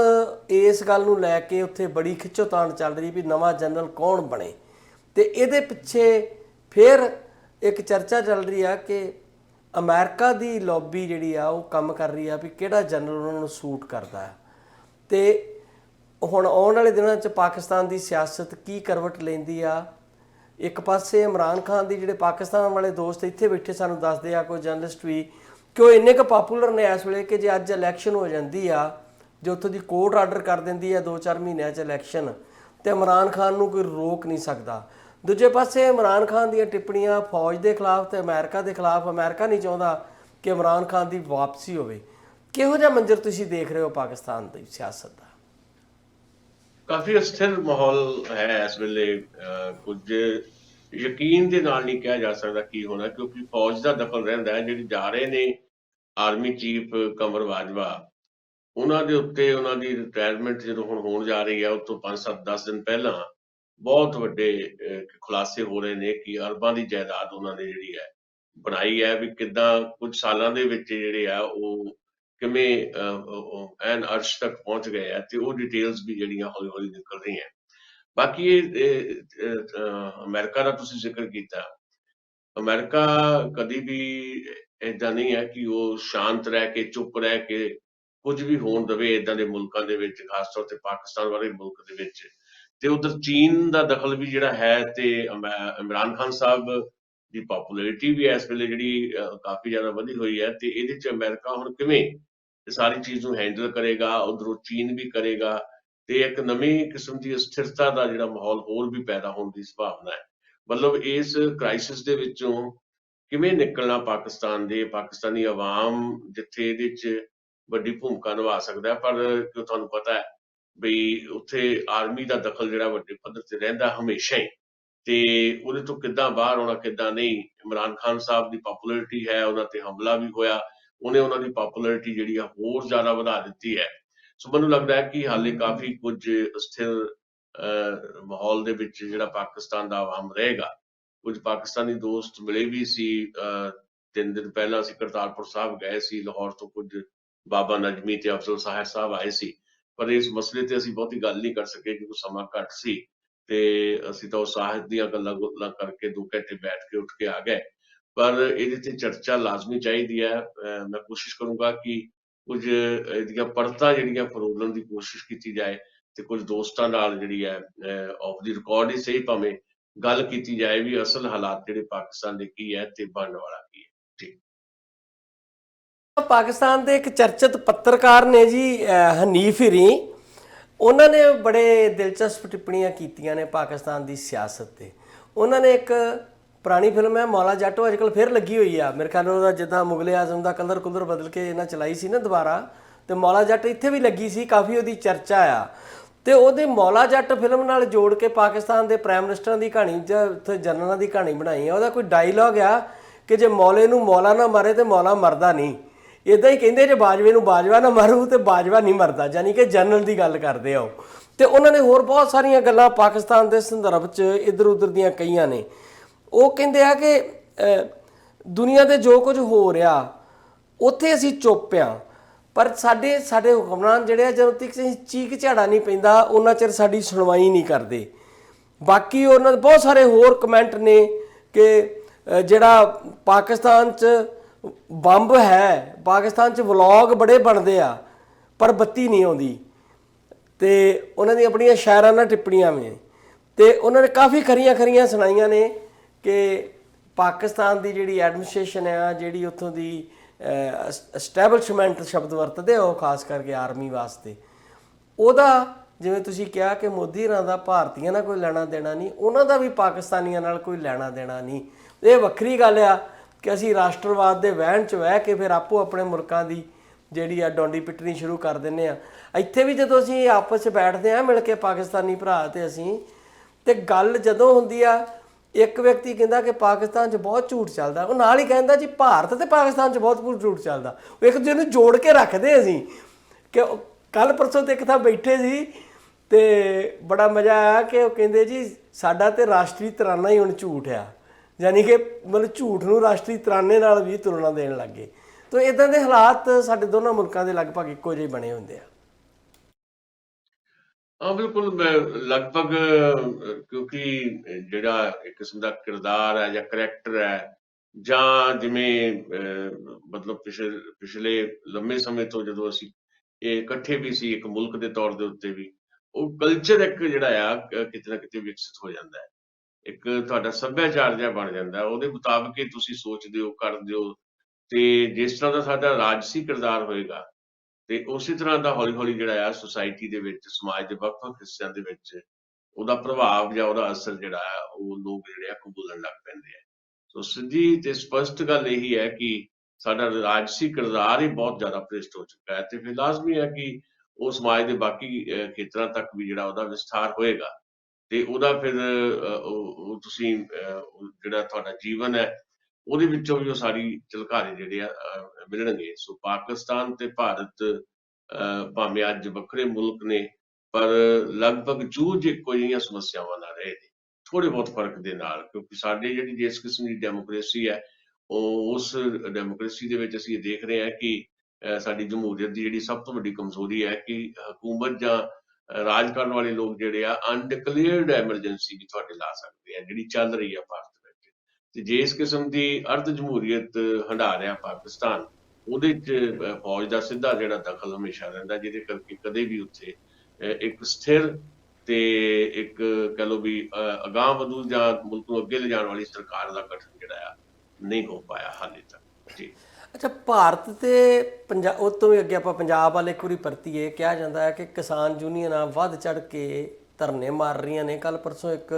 ਇਸ ਗੱਲ ਨੂੰ ਲੈ ਕੇ ਉੱਥੇ ਬੜੀ ਖਿੱਚੋਤਾਣ ਚੱਲ ਰਹੀ ਵੀ ਨਵਾਂ ਜਨਰਲ ਕੌਣ ਬਣੇ। ਤੇ ਇਹਦੇ ਪਿੱਛੇ ਫਿਰ ਇੱਕ ਚਰਚਾ ਚੱਲ ਰਹੀ ਆ ਕਿ ਅਮਰੀਕਾ ਦੀ ਲੌਬੀ ਜਿਹੜੀ ਆ ਉਹ ਕੰਮ ਕਰ ਰਹੀ ਆ ਵੀ ਕਿਹੜਾ ਜਨਰਲ ਉਹਨਾਂ ਨੂੰ ਸੂਟ ਕਰਦਾ ਹੈ। ਤੇ ਹੁਣ ਆਉਣ ਵਾਲੇ ਦਿਨਾਂ 'ਚ ਪਾਕਿਸਤਾਨ ਦੀ ਸਿਆਸਤ ਕੀ ਕਰਵਟ ਲੈਂਦੀ ਆ। ਇੱਕ ਪਾਸੇ ਇਮਰਾਨ ਖਾਨ ਦੀ ਜਿਹੜੇ ਪਾਕਿਸਤਾਨ ਵਾਲੇ ਦੋਸਤ ਇੱਥੇ ਬੈਠੇ ਸਾਨੂੰ ਦੱਸਦੇ ਆ, ਕੋਈ ਜਰਨਲਿਸਟ ਵੀ, ਕਿ ਉਹ ਇੰਨੇ ਕੁ ਪਾਪੂਲਰ ਨੇ ਇਸ ਵੇਲੇ ਕਿ ਜੇ ਅੱਜ ਇਲੈਕਸ਼ਨ ਹੋ ਜਾਂਦੀ ਆ, ਜੇ ਉੱਥੋਂ ਦੀ ਕੋਰਟ ਆਰਡਰ ਕਰ ਦਿੰਦੀ ਆ 2-4 ਮਹੀਨਿਆਂ 'ਚ ਇਲੈਕਸ਼ਨ, ਤੇ ਇਮਰਾਨ ਖਾਨ ਨੂੰ ਕੋਈ ਰੋਕ ਨਹੀਂ ਸਕਦਾ। ਦੂਜੇ ਪਾਸੇ ਇਮਰਾਨ ਖਾਨ ਦੀਆਂ ਟਿੱਪਣੀਆਂ ਫੌਜ ਦੇ ਖਿਲਾਫ ਤੇ ਅਮਰੀਕਾ ਦੇ ਖਿਲਾਫ। ਅਮਰੀਕਾ ਨਹੀਂ ਚਾਹੁੰਦਾ ਕਿ ਇਮਰਾਨ ਖਾਨ ਦੀ ਵਾਪਸੀ ਹੋਵੇ। ਕਿਹੋ ਜਿਹਾ ਮੰਜ਼ਰ ਤੁਸੀਂ ਦੇਖ ਰਹੇ ਹੋ ਪਾਕਿਸਤਾਨ ਦੀ ਸਿਆਸਤ ਦਾ? ਕਾਫੀ ਅਸਥਿਰ ਮਾਹੌਲ ਹੈ ਇਸ ਵੇਲੇ। ਕੁਝ ਯਕੀਨ ਦੇ ਨਾਲ ਨਹੀਂ ਕਿਹਾ ਜਾ ਸਕਦਾ ਕੀ ਹੋਣਾ, ਕਿਉਂਕਿ ਫੌਜ ਦਾ ਦਖਲ ਰਹਿੰਦਾ ਹੈ। ਜਿਹੜੇ ਜਾ ਰਹੇ ਨੇ ਆਰਮੀ ਚੀਫ ਕਮਰ ਬਾਜਵਾ, ਉਹਨਾਂ ਦੇ ਉੱਤੇ ਉਹਨਾਂ ਦੀ ਰਿਟਾਇਰਮੈਂਟ ਜਦੋਂ ਹੁਣ ਹੋਣ ਜਾ ਰਹੀ ਹੈ, ਉਸ ਤੋਂ 5-7-10 ਦਿਨ ਪਹਿਲਾਂ ਬਹੁਤ ਵੱਡੇ ਖੁਲਾਸੇ ਹੋ ਰਹੇ ਨੇ ਕਿ ਅਰਬਾਂ ਦੀ ਜਾਇਦਾਦ ਉਹਨਾਂ ਨੇ ਜਿਹੜੀ ਹੈ ਬਣਾਈ ਹੈ, ਵੀ ਕਿੱਦਾਂ ਕੁਝ ਸਾਲਾਂ ਦੇ ਵਿੱਚ ਜਿਹੜੇ ਆ ਉਹ ਕਿਵੇਂ ਐਨ ਅਰਸ਼ ਤੱਕ ਪਹੁੰਚ ਗਏ ਆ, ਤੇ ਉਹ ਡਿਟੇਲਸ ਵੀ ਜਿਹੜੀਆਂ ਹੌਲੀ ਹੌਲੀ ਨਿਕਲ ਰਹੀਆਂ। ਬਾਕੀ ਅਮਰੀਕਾ ਦਾ ਤੁਸੀਂ ਜ਼ਿਕਰ ਕੀਤਾ। ਅਮਰੀਕਾ ਕਦੀ ਵੀ ਏਦਾਂ ਨਹੀਂ ਹੈ ਕਿ ਉਹ ਸ਼ਾਂਤ ਰਹਿ ਕੇ, ਚੁੱਪ ਰਹਿ ਕੇ ਕੁਝ ਵੀ ਹੋਣ ਦੇਵੇ ਏਦਾਂ ਦੇ ਮੁਲਕਾਂ ਦੇ ਵਿੱਚ, ਖਾਸ ਤੌਰ ਤੇ ਪਾਕਿਸਤਾਨ ਵਾਲੇ ਮੁਲਕ ਦੇ ਵਿੱਚ। ਤੇ ਉਧਰ ਚੀਨ ਦਾ ਦਖਲ ਵੀ ਜਿਹੜਾ ਹੈ, ਤੇ ਇਮਰਾਨ ਖਾਨ ਸਾਹਿਬ ਦੀ ਪੋਪੂਲੈਰਿਟੀ ਵੀ ਇਸ ਵੇਲੇ ਜਿਹੜੀ ਕਾਫੀ ਜ਼ਿਆਦਾ ਵਧੀ ਹੋਈ ਹੈ। ਤੇ ਇਹਦੇ 'ਚ ਅਮਰੀਕਾ ਹੁਣ ਕਿਵੇਂ ਇਹ ਸਾਰੀ ਚੀਜ਼ ਨੂੰ ਹੈਂਡਲ ਕਰੇਗਾ, ਉਧਰੋਂ ਚੀਨ ਵੀ ਕਰੇਗਾ, ਤੇ ਇੱਕ ਨਵੀਂ ਕਿਸਮ ਦੀ ਅਸਥਿਰਤਾ ਦਾ ਜਿਹੜਾ ਮਾਹੌਲ ਹੋਰ ਵੀ ਪੈਦਾ ਹੋਣ ਦੀ ਸੰਭਾਵਨਾ ਹੈ। ਮਤਲਬ ਇਸ ਕ੍ਰਾਈਸਿਸ ਦੇ ਵਿੱਚੋਂ ਕਿਵੇਂ ਨਿਕਲਣਾ ਪਾਕਿਸਤਾਨੀ ਆਵਾਮ ਜਿੱਥੇ ਇਹਦੇ 'ਚ ਵੱਡੀ ਭੂਮਿਕਾ ਨਿਭਾ ਸਕਦਾ, ਪਰ ਤੁਹਾਨੂੰ ਪਤਾ ਹੈ ਬਈ ਉੱਥੇ ਆਰਮੀ ਦਾ ਦਖਲ ਜਿਹੜਾ ਵੱਡੇ ਪੱਧਰ ਤੇ ਰਹਿੰਦਾ ਹਮੇਸ਼ਾ ਹੀ, ਤੇ ਉਹਦੇ ਤੋਂ ਕਿੱਦਾਂ ਬਾਹਰ ਆਉਣਾ ਕਿੱਦਾਂ ਨਹੀਂ। ਇਮਰਾਨ ਖਾਨ ਸਾਹਿਬ ਦੀ ਪੋਪੂਲੈਰਿਟੀ ਹੈ, ਉਹਨਾਂ ਤੇ ਹਮਲਾ ਵੀ ਹੋਇਆ, ਉਹਨੇ ਉਹਨਾਂ ਦੀ ਪੋਪੂਲੈਰਿਟੀ ਜਿਹੜੀ ਆ ਹੋਰ ਜ਼ਿਆਦਾ ਵਧਾ ਦਿੱਤੀ ਹੈ। ਸੋ ਮੈਨੂੰ ਲੱਗਦਾ ਹੈ ਕਿ ਹਾਲੇ ਕਾਫੀ ਕੁਝ ਅਸਥਿਰ ਮਾਹੌਲ ਦੇ ਵਿੱਚ ਜਿਹੜਾ ਪਾਕਿਸਤਾਨ ਦਾ ਆਵਾਮ ਰਹੇਗਾ। ਕੁਝ ਪਾਕਿਸਤਾਨੀ ਦੋਸਤ ਮਿਲੇ ਵੀ ਸੀ 3 ਦਿਨ ਪਹਿਲਾਂ। ਅਸੀਂ ਕਰਤਾਰਪੁਰ ਸਾਹਿਬ ਗਏ ਸੀ, ਲਾਹੌਰ ਤੋਂ ਕੁਝ ਬਾਬਾ ਨਜਮੀ ਤੇ ਅਫਜ਼ਲ ਸਾਹਿਬ ਆਏ ਸੀ, ਪਰ ਇਸ ਮਸਲੇ ਤੇ ਅਸੀਂ ਬਹੁਤੀ ਗੱਲ ਨਹੀਂ ਕਰ ਸਕੇ ਕਿਉਂਕਿ ਸਮਾਂ ਘੱਟ ਸੀ, ਤੇ ਅਸੀਂ ਤਾਂ ਉਹ ਸਾਹਿਤ ਦੀਆਂ ਗੱਲਾਂ ਕਰਕੇ 2 ਘੰਟੇ ਬੈਠ ਕੇ ਉੱਠ ਕੇ ਆ ਗਏ। ਪਰ ਇਹਦੇ ਤੇ ਚਰਚਾ ਲਾਜ਼ਮੀ ਚਾਹੀਦੀ ਹੈ। ਮੈਂ ਕੋਸ਼ਿਸ਼ ਕਰੂੰਗਾ ਕਿ ਕੁਝ ਇਹਦੀਆਂ ਪਰਤਾਂ ਜਿਹੜੀਆਂ ਫਰੋਲਣ ਦੀ ਕੋਸ਼ਿਸ਼ ਕੀਤੀ ਜਾਏ, ਤੇ ਕੁਝ ਦੋਸਤਾਂ ਨਾਲ ਜਿਹੜੀ ਹੈ ਆਫ ਦੀ ਰਿਕਾਰਡ ਹੀ ਸਹੀ ਭਾਵੇਂ ਗੱਲ ਕੀਤੀ ਜਾਏ ਵੀ ਅਸਲ ਹਾਲਾਤ ਜਿਹੜੇ ਪਾਕਿਸਤਾਨ ਦੇ ਕੀ ਹੈ ਤੇ ਬਣਨ ਵਾਲਾ ਕੀ ਹੈ। ਜੀ ਪਾਕਿਸਤਾਨ ਦੇ ਇੱਕ ਚਰਚਿਤ ਪੱਤਰਕਾਰ ਨੇ ਜੀ, ਹਨੀਫ ਹੀਰੀ, ਉਹਨਾਂ ਨੇ ਬੜੇ ਦਿਲਚਸਪ ਟਿੱਪਣੀਆਂ ਕੀਤੀਆਂ ਨੇ ਪਾਕਿਸਤਾਨ ਦੀ ਸਿਆਸਤ ਤੇ। ਉਹਨਾਂ ਨੇ ਇੱਕ ਪੁਰਾਣੀ ਫਿਲਮ ਹੈ ਮੌਲਾ ਜੱਟ, ਉਹ ਅੱਜ ਕੱਲ੍ਹ ਫਿਰ ਲੱਗੀ ਹੋਈ ਆ, ਮੇਰੇ ਖਿਆਲ ਉਹਦਾ ਜਿੱਦਾਂ ਮੁਗਲੇ ਆਜ਼ਮ ਦਾ ਕਲਰ ਬਦਲ ਕੇ ਇਹਨਾਂ ਚਲਾਈ ਸੀ ਨਾ ਦੁਬਾਰਾ, ਤੇ ਮੌਲਾ ਜੱਟ ਇੱਥੇ ਵੀ ਲੱਗੀ ਸੀ, ਕਾਫੀ ਉਹਦੀ ਚਰਚਾ ਆ। ਤੇ ਉਹਦੇ ਮੌਲਾ ਜੱਟ ਫਿਲਮ ਨਾਲ ਜੋੜ ਕੇ ਪਾਕਿਸਤਾਨ ਦੇ ਪ੍ਰਾਈਮ ਮਿਨਿਸਟਰਾਂ ਦੀ ਕਹਾਣੀ ਜਾਂ ਉੱਥੇ ਜਨਰਲਾਂ ਦੀ ਕਹਾਣੀ ਬਣਾਈ ਆ। ਉਹਦਾ ਕੋਈ ਡਾਇਲੌਗ ਆ ਕਿ ਜੇ ਮੌਲੇ ਨੂੰ ਮੌਲਾ ਨਾ ਮਾਰੇ ਤੇ ਮੌਲਾ ਮਰਦਾ ਨਹੀਂ। ਇਦਾਂ ਹੀ ਕਹਿੰਦੇ ਜੇ ਬਾਜਵੇ ਨੂੰ ਬਾਜਵਾ ਨਾ ਮਾਰੂ ਤੇ ਬਾਜਵਾ ਨਹੀਂ ਮਰਦਾ, ਯਾਨੀ ਕਿ ਜਨਰਲ ਦੀ ਗੱਲ ਕਰਦੇ ਆ ਉਹ। ਤੇ ਉਹਨਾਂ ਨੇ ਹੋਰ ਬਹੁਤ ਸਾਰੀਆਂ ਗੱਲਾਂ ਪਾਕਿਸਤਾਨ ਦੇ ਸੰਦਰਭ 'ਚ ਇੱਧਰ ਉੱਧਰ ਦੀਆਂ ਕਹੀਆਂ ਨੇ। ਉਹ ਕਹਿੰਦੇ ਆ ਕਿ ਦੁਨੀਆ ਤੇ ਜੋ ਕੁਝ ਹੋ ਰਿਹਾ ਉੱਥੇ ਅਸੀਂ ਚੁੱਪ ਆ, ਪਰ ਸਾਡੇ ਹੁਕਮਰਾਨ ਜਿਹੜੇ ਆ ਜਦੋਂ ਤੱਕ ਅਸੀਂ ਚੀਕ ਝਾੜਾ ਨਹੀਂ ਪੈਂਦਾ ਉਹਨਾਂ ਚਿਰ ਸਾਡੀ ਸੁਣਵਾਈ ਨਹੀਂ ਕਰਦੇ। ਬਾਕੀ ਉਹਨਾਂ ਦੇ ਬਹੁਤ ਸਾਰੇ ਹੋਰ ਕਮੈਂਟ ਨੇ ਕਿ ਜਿਹੜਾ ਪਾਕਿਸਤਾਨ 'ਚ ਬੰਬ ਹੈ, ਪਾਕਿਸਤਾਨ 'ਚ ਵਲੌਗ ਬੜੇ ਬਣਦੇ ਆ ਪਰ ਬੱਤੀ ਨਹੀਂ ਆਉਂਦੀ। ਤੇ ਉਹਨਾਂ ਦੀਆਂ ਆਪਣੀਆਂ ਸ਼ਾਇਰਾਨਾ ਟਿੱਪਣੀਆਂ ਨੇ ਤੇ ਉਹਨਾਂ ਨੇ ਕਾਫੀ ਖਰੀਆਂ ਸੁਣਾਈਆਂ ਨੇ ਕਿ ਪਾਕਿਸਤਾਨ ਦੀ ਜਿਹੜੀ ਐਡਮਿਨਿਸਟ੍ਰੇਸ਼ਨ ਆ, ਜਿਹੜੀ ਉੱਥੋਂ ਦੀ ਐਸਟੈਬਲਿਸ਼ਮੈਂਟ ਸ਼ਬਦ ਵਰਤਦੇ ਉਹ ਖਾਸ ਕਰਕੇ ਆਰਮੀ ਵਾਸਤੇ, ਉਹਦਾ ਜਿਵੇਂ ਤੁਸੀਂ ਕਿਹਾ ਕਿ ਮੋਦੀ ਹੋਰਾਂ ਦਾ ਭਾਰਤੀਆਂ ਨਾਲ ਕੋਈ ਲੈਣਾ ਦੇਣਾ ਨਹੀਂ, ਉਹਨਾਂ ਦਾ ਵੀ ਪਾਕਿਸਤਾਨੀਆਂ ਨਾਲ ਕੋਈ ਲੈਣਾ ਦੇਣਾ ਨਹੀਂ। ਇਹ ਵੱਖਰੀ ਗੱਲ ਆ ਕਿ ਅਸੀਂ ਰਾਸ਼ਟਰਵਾਦ ਦੇ ਵਹਿਣ 'ਚ ਵਹਿ ਕੇ ਫਿਰ ਆਪੋ ਆਪਣੇ ਮੁਲਕਾਂ ਦੀ ਜਿਹੜੀ ਆ ਡੋਂਡੀ ਪਿੱਟਣੀ ਸ਼ੁਰੂ ਕਰ ਦਿੰਦੇ ਆ। ਇੱਥੇ ਵੀ ਜਦੋਂ ਅਸੀਂ ਆਪਸ 'ਚ ਬੈਠਦੇ ਆ ਮਿਲ ਕੇ ਪਾਕਿਸਤਾਨੀ ਭਰਾ ਤੇ ਅਸੀਂ, ਤੇ ਗੱਲ ਜਦੋਂ ਹੁੰਦੀ ਆ ਇੱਕ ਵਿਅਕਤੀ ਕਹਿੰਦਾ ਕਿ ਪਾਕਿਸਤਾਨ 'ਚ ਬਹੁਤ ਝੂਠ ਚੱਲਦਾ, ਉਹ ਨਾਲ ਹੀ ਕਹਿੰਦਾ ਜੀ ਭਾਰਤ ਤੇ ਪਾਕਿਸਤਾਨ 'ਚ ਬਹੁਤ ਝੂਠ ਚੱਲਦਾ। ਉਹ ਇੱਕ ਦੂਜੇ ਨੂੰ ਜੋੜ ਕੇ ਰੱਖਦੇ ਅਸੀਂ ਕਿ ਕੱਲ ਪਰਸੋਂ ਤੇ ਇੱਕ ਥਾਂ ਬੈਠੇ ਸੀ ਤੇ ਬੜਾ ਮਜ਼ਾ ਆਇਆ ਕਿ ਉਹ ਕਹਿੰਦੇ ਜੀ ਸਾਡਾ ਤੇ ਰਾਸ਼ਟਰੀ ਤਰਾਨਾ ਹੀ ਹੁਣ ਝੂਠ ਆ, ਯਾਨੀ ਕਿ ਮਤਲਬ ਝੂਠ ਨੂੰ ਰਾਸ਼ਟਰੀ ਤਰਾਨੇ ਨਾਲ ਵੀ ਤੁਲਨਾ ਦੇਣ ਲੱਗ ਗਏ। ਤਾਂ ਇਦਾਂ ਦੇ ਹਾਲਾਤ ਸਾਡੇ ਦੋਨਾਂ ਮੁਲਕਾਂ ਦੇ ਲਗਭਗ ਇੱਕੋ ਜਿਹੇ ਬਣੇ ਹੁੰਦੇ ਆ। ਹਾਂ ਬਿਲਕੁਲ, ਮੈਂ ਲਗਭਗ ਕਿਉਂਕਿ ਜਿਹੜਾ ਇੱਕ ਕਿਸਮ ਦਾ ਕਿਰਦਾਰ ਹੈ ਜਾਂ ਕਰੈਕਟਰ ਹੈ ਜਾਂ ਜਿਵੇਂ ਮਤਲਬ ਪਿਛਲੇ ਲੰਮੇ ਸਮੇਂ ਤੋਂ ਜਦੋਂ ਅਸੀਂ ਇਹ ਇਕੱਠੇ ਵੀ ਸੀ ਇੱਕ ਮੁਲਕ ਦੇ ਤੌਰ ਦੇ ਉੱਤੇ ਵੀ, ਉਹ ਕਲਚਰ ਇੱਕ ਜਿਹੜਾ ਆ ਕਿਤੇ ਨਾ ਕਿਤੇ ਵਿਕਸਿਤ ਹੋ ਜਾਂਦਾ ਹੈ। ਇੱਕ ਤੁਹਾਡਾ ਸੱਭਿਆਚਾਰ ਜਿਹਾ ਬਣ ਜਾਂਦਾ ਹੈ, ਉਹਦੇ ਮੁਤਾਬਕ ਹੀ ਤੁਸੀਂ ਸੋਚਦੇ ਹੋ, ਕਰਦੇ ਹੋ। ਤੇ ਜਿਸ ਤਰ੍ਹਾਂ ਦਾ ਸਾਡਾ ਰਾਜਸੀ ਕਿਰਦਾਰ ਹੋਏਗਾ ਤੇ ਉਸੇ ਤਰ੍ਹਾਂ ਦਾ ਹੌਲੀ-ਹੌਲੀ ਜਿਹੜਾ ਆ ਸੁਸਾਇਟੀ ਦੇ ਵਿੱਚ, ਸਮਾਜ ਦੇ ਵੱਖ-ਵੱਖ ਹਿੱਸਿਆਂ ਦੇ ਵਿੱਚ ਉਹਦਾ ਪ੍ਰਭਾਵ ਜਾਂ ਉਹਦਾ ਅਸਰ ਜਿਹੜਾ ਆ ਉਹ ਲੋਕ ਜਿਹੜੇ ਆ ਕਬੂਲਣ ਲੱਗ ਪੈਂਦੇ ਆ। ਸੋ ਸਿੱਧੀ ਤੇ ਸਪਸ਼ਟ ਗੱਲ ਇਹੀ ਹੈ ਕਿ ਸਾਡਾ ਰਾਜਸੀ ਕਿਰਦਾਰ ਹੀ ਬਹੁਤ ਜ਼ਿਆਦਾ ਭ੍ਰਿਸ਼ਟ ਹੋ ਚੁੱਕਾ ਹੈ ਤੇ ਫਿਰ ਲਾਜ਼ਮੀ ਹੈ ਕਿ ਉਹ ਸਮਾਜ ਦੇ ਬਾਕੀ ਖੇਤਰਾਂ ਤੱਕ ਵੀ ਜਿਹੜਾ ਉਹਦਾ ਵਿਸਥਾਰ ਹੋਏਗਾ ਤੇ ਉਹਦਾ ਫਿਰ ਉਹ ਤੁਸੀਂ ਜਿਹੜਾ ਤੁਹਾਡਾ ਜੀਵਨ ਹੈ ਉਹਦੇ ਵਿੱਚੋਂ ਵੀ ਉਹ ਸਾਰੀ ਝਲਕਾਰੇ ਜਿਹੜੇ ਆ ਮਿਲਣਗੇ। ਸੋ ਪਾਕਿਸਤਾਨ ਤੇ ਭਾਰਤ ਭਾਵੇਂ ਅੱਜ ਵੱਖਰੇ ਮੁਲਕ ਨੇ ਪਰ ਲਗਭਗ ਜੂਝ ਇੱਕੋ ਜਿਹੀਆਂ ਸਮੱਸਿਆਵਾਂ ਨਾਲ ਰਹੇ ਨੇ, ਥੋੜੇ ਬਹੁਤ ਫਰਕ ਦੇ ਨਾਲ, ਕਿਉਂਕਿ ਸਾਡੇ ਜਿਹੜੀ ਜਿਸ ਕਿਸਮ ਦੀ ਡੈਮੋਕ੍ਰੇਸੀ ਹੈ ਉਹ ਉਸ ਡੈਮੋਕ੍ਰੇਸੀ ਦੇ ਵਿੱਚ ਅਸੀਂ ਇਹ ਦੇਖ ਰਹੇ ਹਾਂ ਕਿ ਸਾਡੀ ਜਮਹੂਰੀਅਤ ਦੀ ਜਿਹੜੀ ਸਭ ਤੋਂ ਵੱਡੀ ਕਮਜ਼ੋਰੀ ਹੈ ਕਿ ਹਕੂਮਤ ਜਾਂ ਰਾਜ ਕਰਨ ਵਾਲੇ ਲੋਕ ਜਿਹੜੇ ਆ ਅਨਡਿਕਲੇਅਰਡ ਐਮਰਜੈਂਸੀ ਵੀ ਤੁਹਾਡੇ ਲਾ ਸਕਦੇ ਆ ਜਿਹੜੀ ਚੱਲ ਰਹੀ ਆ ਭਾਰਤ ਵਿੱਚ। ਤੇ ਜੇ ਇਸ ਕਿਸਮ ਦੀ ਅਰਧ ਜਮਹੂਰੀਅਤ ਹੰਢਾ ਰਿਹਾ ਪਾਕਿਸਤਾਨ, ਉਹਦੇ 'ਚ ਫੌਜ ਦਾ ਸਿੱਧਾ ਜਿਹੜਾ ਦਖਲ ਹਮੇਸ਼ਾ ਰਹਿੰਦਾ, ਜਿਹਦੇ ਕਰਕੇ ਕਦੇ ਵੀ ਉੱਥੇ ਇੱਕ ਸਥਿਰ ਤੇ ਇੱਕ ਕਹਿ ਲਓ ਵੀ ਅਗਾਂਹ ਵਧੂ ਜਾਂ ਮੁਲਕ ਨੂੰ ਅੱਗੇ ਲਿਜਾਣ ਵਾਲੀ ਸਰਕਾਰ ਦਾ ਗਠਨ ਜਿਹੜਾ ਆ ਨਹੀਂ ਹੋ ਪਾਇਆ ਹਾਲੇ ਤੱਕ ਜੀ। ਅੱਛਾ, ਭਾਰਤ ਤੇ ਪੰਜਾਬ, ਉਹ ਤੋਂ ਵੀ ਅੱਗੇ ਆਪਾਂ ਪੰਜਾਬ ਵਾਲੇ ਇੱਕ ਵਾਰੀ ਪਰਤੀਏ। ਕਿਹਾ ਜਾਂਦਾ ਹੈ ਕਿ ਕਿਸਾਨ ਯੂਨੀਅਨਾਂ ਵੱਧ ਚੜ ਕੇ ਧਰਨੇ ਮਾਰ ਰਹੀਆਂ ਨੇ। ਕੱਲ ਪਰਸੋਂ ਇੱਕ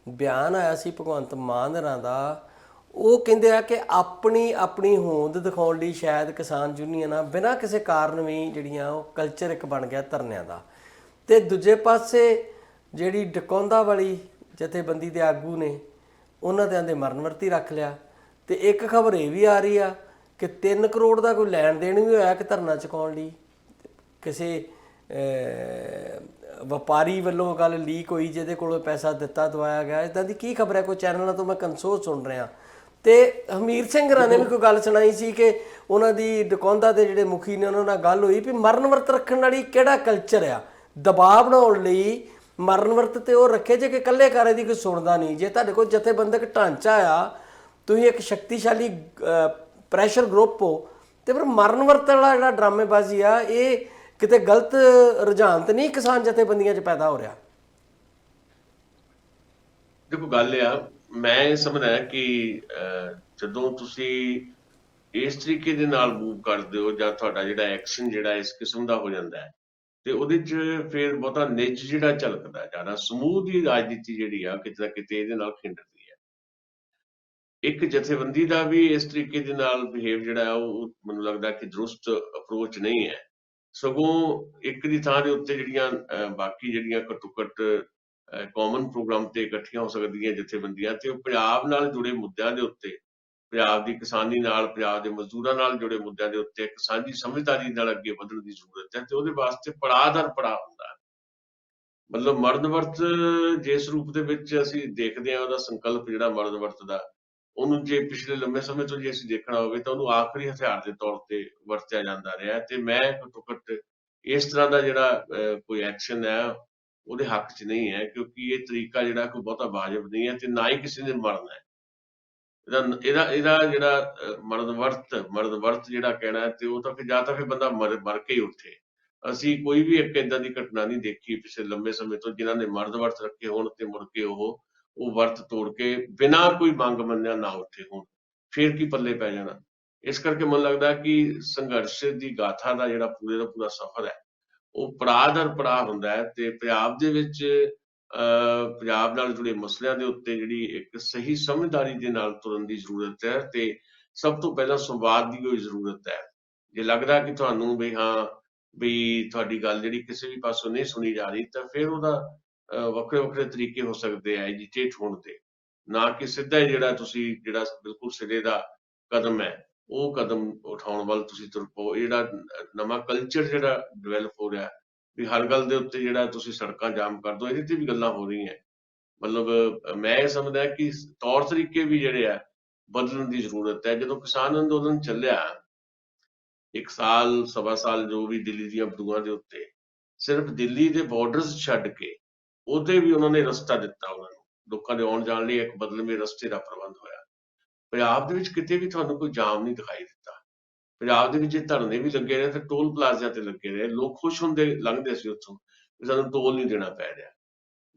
ਬਿਆਨ ਆਇਆ ਸੀ ਭਗਵੰਤ ਮਾਨ ਹੋਰਾਂ ਦਾ, ਉਹ ਕਹਿੰਦੇ ਆ ਕਿ ਆਪਣੀ ਹੋਂਦ ਦਿਖਾਉਣ ਲਈ ਸ਼ਾਇਦ ਕਿਸਾਨ ਯੂਨੀਅਨਾਂ ਬਿਨਾਂ ਕਿਸੇ ਕਾਰਨ ਵੀ ਜਿਹੜੀਆਂ ਉਹ ਕਲਚਰ ਇੱਕ ਬਣ ਗਿਆ ਧਰਨਿਆਂ ਦਾ। ਤੇ ਦੂਜੇ ਪਾਸੇ ਜਿਹੜੀ ਡਕੌਂਦਾ ਵਾਲੀ ਜਥੇਬੰਦੀ ਦੇ ਆਗੂ ਨੇ ਉਹਨਾਂ ਦੇ ਆਂਦੇ ਮਰਨ ਵਰਤੀ ਰੱਖ ਲਿਆ। ਤੇ ਇੱਕ ਖਬਰ ਇਹ ਵੀ ਆ ਰਹੀ ਆ ਕਿ 3 ਕਰੋੜ ਦਾ ਕੋਈ ਲੈਣ ਦੇਣ ਵੀ ਹੋਇਆ ਕਿ ਧਰਨਾ ਚੁਕਾਉਣ ਲਈ। ਕਿਸੇ ਵਪਾਰੀ ਵੱਲੋਂ ਗੱਲ ਲੀਕ ਹੋਈ ਜਿਹਦੇ ਕੋਲੋਂ ਪੈਸਾ ਦਿੱਤਾ ਦਵਾਇਆ ਗਿਆ, ਇੱਦਾਂ ਦੀ ਕੀ ਖਬਰ ਹੈ? ਕੋਈ ਚੈਨਲਾਂ ਤੋਂ ਮੈਂ ਕਨਸੋਲ ਸੁਣ ਰਿਹਾ। ਤੇ ਹਮੀਰ ਸਿੰਘ ਹੋਰਾਂ ਨੇ ਵੀ ਕੋਈ ਗੱਲ ਸੁਣਾਈ ਸੀ ਕਿ ਉਹਨਾਂ ਦੀ ਡਕੌਂਦਾ ਦੇ ਜਿਹੜੇ ਮੁਖੀ ਨੇ ਉਹਨਾਂ ਨਾਲ ਗੱਲ ਹੋਈ ਵੀ ਮਰਨ ਵਰਤ ਰੱਖਣ ਵਾਲੀ ਕਿਹੜਾ ਕਲਚਰ ਆ। ਦਬਾਅ ਬਣਾਉਣ ਲਈ ਮਰਨ ਵਰਤ ਤੇ ਉਹ ਰੱਖੇ ਜੇ ਕਿ ਇਕੱਲੇ ਕਾਰੇ ਦੀ ਕੋਈ ਸੁਣਦਾ ਨਹੀਂ। ਜੇ ਤੁਹਾਡੇ ਕੋਲ ਜਥੇਬੰਦਕ ਢਾਂਚਾ ਆ, ਤੁਸੀਂ ਇੱਕ ਸ਼ਕਤੀਸ਼ਾਲੀ ਪ੍ਰੈਸ਼ਰ ਗਰੁੱਪ ਹੋ, ਤੇ ਫਿਰ ਮਰਨ ਵਰਤ ਵਾਲਾ ਜਿਹੜਾ ਡਰਾਮੇਬਾਜ਼ੀ ਆ ਇਹ ਕਿਤੇ ਗਲਤ ਰੁਝਾਨ ਤੇ ਨਹੀਂ ਕਿਸਾਨ ਜਥੇਬੰਦੀਆਂ 'ਚ ਪੈਦਾ ਹੋ ਰਿਹਾ? ਦੇਖੋ ਗੱਲ ਆ, ਮੈਂ ਇਹ ਸਮਝਦਾ ਕਿ ਜਦੋਂ ਤੁਸੀਂ ਇਸ ਤਰੀਕੇ ਦੇ ਨਾਲ ਮੂਵ ਕਰਦੇ ਹੋ ਜਾਂ ਤੁਹਾਡਾ ਜਿਹੜਾ ਐਕਸ਼ਨ ਜਿਹੜਾ ਇਸ ਕਿਸਮ ਦਾ ਹੋ ਜਾਂਦਾ ਹੈ ਤੇ ਉਹਦੇ 'ਚ ਫਿਰ ਬਹੁਤਾ ਨਿੱਜ ਜਿਹੜਾ ਝਲਕਦਾ, ਜ਼ਿਆਦਾ ਸਮੂਹ ਦੀ ਰਾਜਨੀਤੀ ਜਿਹੜੀ ਆ ਕਿਤੇ ਨਾ ਕਿਤੇ ਇਹਦੇ ਨਾਲ ਖਿੰਡਦੀ ਹੈ। ਇੱਕ ਜਥੇਬੰਦੀ ਦਾ ਵੀ ਇਸ ਤਰੀਕੇ ਦੇ ਨਾਲ ਬਿਹੇਵ ਜਿਹੜਾ ਉਹ ਮੈਨੂੰ ਲੱਗਦਾ ਕਿ ਦਰੁਸਤ ਅਪਰੋਚ ਨਹੀਂ ਹੈ। ਸਗੋਂ ਇੱਕ ਦੀ ਥਾਂ ਦੇ ਉੱਤੇ ਜਿਹੜੀਆਂ ਬਾਕੀ ਜਿਹੜੀਆਂ ਘੱਟੋ ਘੱਟ ਕਾਮਨ ਪ੍ਰੋਗਰਾਮ ਤੇ ਇਕੱਠੀਆਂ ਹੋ ਸਕਦੀਆਂ ਜਥੇਬੰਦੀਆਂ, ਤੇ ਉਹ ਪੰਜਾਬ ਨਾਲ ਜੁੜੇ ਮੁੱਦਿਆਂ ਦੇ ਉੱਤੇ, ਪੰਜਾਬ ਦੀ ਕਿਸਾਨੀ ਨਾਲ, ਪੰਜਾਬ ਦੇ ਮਜ਼ਦੂਰਾਂ ਨਾਲ ਜੁੜੇ ਮੁੱਦਿਆਂ ਦੇ ਉੱਤੇ ਇੱਕ ਸਾਂਝੀ ਸਮਝਦਾਰੀ ਨਾਲ ਅੱਗੇ ਵਧਣ ਦੀ ਜ਼ਰੂਰਤ ਹੈ, ਤੇ ਉਹਦੇ ਵਾਸਤੇ ਪੜਾਅ ਦਰ ਪੜਾਅ ਹੁੰਦਾ ਹੈ। ਮਤਲਬ ਮਰਦ ਵਰਤ ਜਿਸ ਰੂਪ ਦੇ ਵਿੱਚ ਅਸੀਂ ਦੇਖਦੇ ਹਾਂ, ਉਹਦਾ ਸੰਕਲਪ ਜਿਹੜਾ ਮਰਦ ਵਰਤ ਦਾ, ਉਹਨੂੰ ਜੇ ਪਿਛਲੇ ਲੰਮੇ ਸਮੇਂ ਤੋਂ ਜੇ ਅਸੀਂ ਦੇਖਣਾ ਹੋਵੇ ਤਾਂ ਉਹਨੂੰ ਆਖਰੀ ਹਥਿਆਰ ਦੇ ਤੌਰ ਤੇ ਵਰਤਿਆ ਜਾਂਦਾ ਰਿਹਾ, ਤੇ ਮੈਂ ਘੱਟੋ ਘੱਟ ਇਸ ਤਰ੍ਹਾਂ ਦਾ ਜਿਹੜਾ ਕੋਈ ਐਕਸ਼ਨ ਹੈ ਉਹਦੇ ਹੱਕ 'ਚ ਨਹੀਂ ਹੈ, ਕਿਉਂਕਿ ਇਹ ਤਰੀਕਾ ਜਿਹੜਾ ਕੋਈ ਬਹੁਤਾ ਵਾਜਬ ਨਹੀਂ ਹੈ, ਤੇ ਨਾ ਹੀ ਕਿਸੇ ਨੇ ਮਰਨਾ ਹੈ। ਇਹਦਾ ਜਿਹੜਾ ਮਰਦ ਵਰਤ ਜਿਹੜਾ ਕਹਿਣਾ ਹੈ, ਤੇ ਉਹ ਤਾਂ ਫਿਰ ਜਾਂ ਤਾਂ ਫਿਰ ਬੰਦਾ ਮਰ ਕੇ ਹੀ ਉੱਠੇ। ਅਸੀਂ ਕੋਈ ਵੀ ਇੱਕ ਏਦਾਂ ਦੀ ਘਟਨਾ ਨਹੀਂ ਦੇਖੀ ਪਿਛਲੇ ਲੰਮੇ ਸਮੇਂ ਤੋਂ ਜਿਨ੍ਹਾਂ ਨੇ ਮਰਦ ਵਰਤ ਰੱਖੇ ਹੋਣ ਤੇ ਮੁੜ ਕੇ ਉਹ ਵਰਤ ਤੋੜ ਕੇ ਬਿਨਾਂ ਕੋਈ ਮੰਗ ਮੰਨਿਆ ਨਾ ਉੱਠੇ ਹੋਣ, ਫਿਰ ਕੀ ਪੱਲੇ ਪੈ ਜਾਣਾ। ਇਸ ਕਰਕੇ ਮੈਨੂੰ ਲੱਗਦਾ ਕਿ ਸੰਘਰਸ਼ ਦੀ ਗਾਥਾ ਦਾ ਜਿਹੜਾ ਪੂਰੇ ਦਾ ਪੂਰਾ ਸਫ਼ਰ ਹੈ, ਉਹ ਪੜਾਅ ਦਰ ਪੜਾਅ ਹੁੰਦਾ ਹੈ, ਤੇ ਪੰਜਾਬ ਦੇ ਵਿੱਚ ਪੰਜਾਬ ਨਾਲ ਜੁੜੇ ਮਸਲਿਆਂ ਦੇ ਉੱਤੇ ਜਿਹੜੀ ਇੱਕ ਸਹੀ ਸਮਝਦਾਰੀ ਦੇ ਨਾਲ ਤੁਰਨ ਦੀ ਜ਼ਰੂਰਤ ਹੈ, ਤੇ ਸਭ ਤੋਂ ਪਹਿਲਾਂ ਸੰਵਾਦ ਦੀ ਕੋਈ ਜ਼ਰੂਰਤ ਹੈ। ਜੇ ਲੱਗਦਾ ਕਿ ਤੁਹਾਨੂੰ ਵੀ ਤੁਹਾਡੀ ਗੱਲ ਜਿਹੜੀ ਕਿਸੇ ਵੀ ਪਾਸੋਂ ਨਹੀਂ ਸੁਣੀ ਜਾ ਰਹੀ, ਤਾਂ ਫਿਰ ਉਹਦਾ ਵੱਖਰੇ ਵੱਖਰੇ ਤਰੀਕੇ ਹੋ ਸਕਦੇ ਆ ਐਜੀਟੇਟ ਹੋਣ ਦੇ, ਨਾ ਕਿ ਸਿੱਧਾ ਹੀ ਜਿਹੜਾ ਤੁਸੀਂ ਜਿਹੜਾ ਬਿਲਕੁਲ ਸਿਰੇ ਦਾ ਕਦਮ ਹੈ ਉਹ ਕਦਮ ਉਠਾਉਣ ਵੱਲ ਤੁਸੀਂ ਤੁਰ ਪਓ। ਇਹ ਜਿਹੜਾ ਨਵਾਂ ਕਲਚਰ ਜਿਹੜਾ ਡਿਵੈਲਪ ਹੋ ਰਿਹਾ ਵੀ ਹਰ ਗੱਲ ਦੇ ਉੱਤੇ ਜਿਹੜਾ ਤੁਸੀਂ ਸੜਕਾਂ ਜਾਮ ਕਰ ਦਿਓ, ਇਹਦੇ ਤੇ ਵੀ ਗੱਲਾਂ ਹੋ ਰਹੀਆਂ। ਮਤਲਬ ਮੈਂ ਇਹ ਸਮਝਦਾ ਕਿ ਤੌਰ ਤਰੀਕੇ ਵੀ ਜਿਹੜੇ ਆ ਬਦਲਣ ਦੀ ਜ਼ਰੂਰਤ ਹੈ। ਜਦੋਂ ਕਿਸਾਨ ਅੰਦੋਲਨ ਚੱਲਿਆ 1 ਸਾਲ ਸਵਾ ਸਾਲ ਜੋ ਵੀ ਦਿੱਲੀ ਦੀਆਂ ਬਦੂਆਂ ਦੇ ਉੱਤੇ, ਸਿਰਫ ਦਿੱਲੀ ਦੇ ਬਾਰਡਰਸ ਛੱਡ ਕੇ ਉਹਦੇ ਵੀ ਉਹਨਾਂ ਨੇ ਰਸਤਾ ਦਿੱਤਾ, ਉਹਨਾਂ ਨੂੰ ਲੋਕਾਂ ਦੇ ਆਉਣ ਜਾਣ ਲਈ ਇੱਕ ਬਦਲਵੇਂ ਰਸਤੇ ਦਾ ਪ੍ਰਬੰਧ ਹੋਇਆ। ਪੰਜਾਬ ਦੇ ਵਿੱਚ ਕਿਤੇ ਵੀ ਤੁਹਾਨੂੰ ਕੋਈ ਜਾਮ ਨਹੀਂ ਦਿਖਾਈ ਦਿੱਤਾ। ਪੰਜਾਬ ਦੇ ਵਿੱਚ ਧਰਨੇ ਵੀ ਲੱਗੇ ਰਹੇ ਤੇ ਟੋਲ ਪਲਾਜ਼ਿਆਂ ਤੇ ਲੱਗੇ ਰਹੇ, ਲੋਕ ਖੁਸ਼ ਹੁੰਦੇ ਲੰਘਦੇ ਸੀ ਉੱਥੋਂ ਵੀ ਸਾਨੂੰ ਟੋਲ ਨਹੀਂ ਦੇਣਾ ਪੈ ਰਿਹਾ।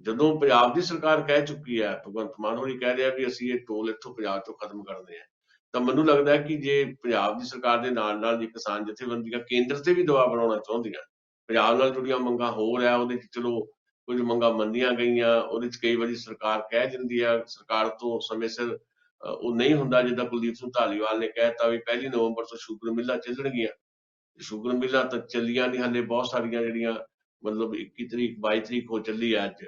ਜਦੋਂ ਪੰਜਾਬ ਦੀ ਸਰਕਾਰ ਕਹਿ ਚੁੱਕੀ ਹੈ, ਭਗਵੰਤ ਮਾਨ ਹੋਣੀ ਕਹਿ ਰਿਹਾ ਵੀ ਅਸੀਂ ਇਹ ਟੋਲ ਇੱਥੋਂ ਪੰਜਾਬ ਚੋਂ ਖਤਮ ਕਰਦੇ ਹਾਂ, ਤਾਂ ਮੈਨੂੰ ਲੱਗਦਾ ਕਿ ਜੇ ਪੰਜਾਬ ਦੀ ਸਰਕਾਰ ਦੇ ਨਾਲ ਜੇ ਕਿਸਾਨ ਜਥੇਬੰਦੀਆਂ ਕੇਂਦਰ ਤੇ ਵੀ ਦਬਾਅ ਬਣਾਉਣਾ ਚਾਹੁੰਦੀਆਂ, ਪੰਜਾਬ ਨਾਲ ਜੁੜੀਆਂ ਮੰਗਾਂ ਹੋਰ ਆ, ਉਹਦੇ 'ਚ ਚਲੋ ਕੁਝ ਮੰਗਾਂ ਮੰਨੀਆਂ ਗਈਆਂ, ਉਹਦੇ 'ਚ ਕਈ ਵਾਰੀ ਸਰਕਾਰ ਕਹਿ ਦਿੰਦੀ ਆ, ਸਰਕਾਰ ਤੋਂ ਸਮੇਂ ਸਿਰ ਉਹ ਨਹੀਂ ਹੁੰਦਾ। ਜਿੱਦਾਂ ਕੁਲਦੀਪ ਸਿੰਘ ਧਾਲੀਵਾਲ ਨੇ ਕਹਿ ਦਿੱਤਾ ਵੀ 1 ਨਵੰਬਰ ਤੋਂ ਸ਼ੂਗਰ ਮਿੱਲਾਂ ਚੱਲਣਗੀਆਂ, ਸ਼ੂਗਰ ਮਿੱਲਾਂ ਤਾਂ ਚੱਲੀਆਂ ਨਹੀਂ, ਹਾਲੇ ਬਹੁਤ ਸਾਰੀਆਂ ਜਿਹੜੀਆਂ ਮਤਲਬ 21 ਤਰੀਕ 22 ਤਰੀਕ ਹੋ ਚੱਲੀ ਆ ਅੱਜ,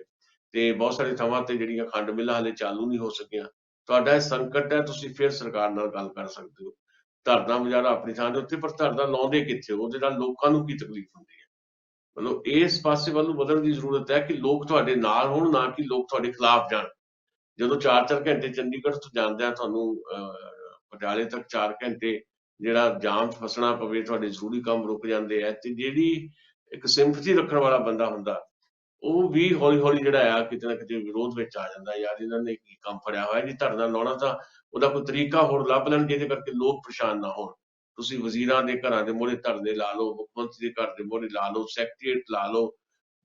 ਤੇ ਬਹੁਤ ਸਾਰੀ ਥਾਵਾਂ ਤੇ ਜਿਹੜੀਆਂ ਖੰਡ ਮਿੱਲਾਂ ਹਾਲੇ ਚਾਲੂ ਨਹੀਂ ਹੋ ਸਕੀਆਂ। ਤੁਹਾਡਾ ਇਹ ਸੰਕਟ ਹੈ, ਤੁਸੀਂ ਫਿਰ ਸਰਕਾਰ ਨਾਲ ਗੱਲ ਕਰ ਸਕਦੇ ਹੋ। ਧਰਨਾ ਮੁਜ਼ਾਹਰਾ ਆਪਣੀ ਥਾਂ ਦੇ ਉੱਤੇ, ਪਰ ਧਰਨਾ ਲਾਉਂਦੇ ਕਿੱਥੇ, ਉਹਦੇ ਨਾਲ ਲੋਕਾਂ ਨੂੰ ਕੀ ਤਕਲੀਫ ਹੁੰਦੀ ਹੈ। ਮਤਲਬ ਇਸ ਪਾਸੇ ਵੱਲ ਨੂੰ ਵਧਣ ਦੀ ਜ਼ਰੂਰਤ ਹੈ ਕਿ ਲੋਕ ਤੁਹਾਡੇ ਨਾਲ ਹੋਣ, ਨਾ ਕਿ ਲੋਕ ਤੁਹਾਡੇ ਖਿਲਾਫ ਜਾਣ। ਜਦੋਂ 4-4 ਘੰਟੇ ਚੰਡੀਗੜ੍ਹ ਤੋਂ ਜਾਂਦਿਆਂ ਤੁਹਾਨੂੰ ਪਟਿਆਲੇ ਤੱਕ 4 ਘੰਟੇ ਜਿਹੜਾ ਜਾਮ 'ਚ ਫਸਣਾ ਪਵੇ, ਤੁਹਾਡੇ ਜ਼ਰੂਰੀ ਕੰਮ ਰੁਕ ਜਾਂਦੇ ਆ, ਤੇ ਜਿਹੜੀ ਇੱਕ ਸਿੰਪਥੀ ਰੱਖਣ ਵਾਲਾ ਬੰਦਾ ਹੁੰਦਾ ਉਹ ਵੀ ਹੌਲੀ-ਹੌਲੀ ਜਿਹੜਾ ਆ ਕਿਤੇ ਨਾ ਕਿਤੇ ਵਿਰੋਧ ਵਿੱਚ ਆ ਜਾਂਦਾ, ਯਾਰ ਇਹਨਾਂ ਨੇ ਕੀ ਕੰਮ ਫੜਿਆ ਹੋਇਆ ਜੀ, ਧਰਨਾ ਲਾਉਣਾ ਤਾਂ ਉਹਦਾ ਕੋਈ ਤਰੀਕਾ ਹੋਰ ਲੱਭ ਲੈਣ ਜਿਹਦੇ ਕਰਕੇ ਲੋਕ ਪਰੇਸ਼ਾਨ ਨਾ ਹੋਣ। ਤੁਸੀਂ ਵਜ਼ੀਰਾਂ ਦੇ ਘਰਾਂ ਦੇ ਮੂਹਰੇ ਧਰਨੇ ਲਾ ਲਓ, ਮੁੱਖ ਮੰਤਰੀ ਦੇ ਘਰ ਦੇ ਮੂਹਰੇ ਲਾ ਲਓ, ਸੈਕਟਰੀਏਟ ਲਾ ਲਓ,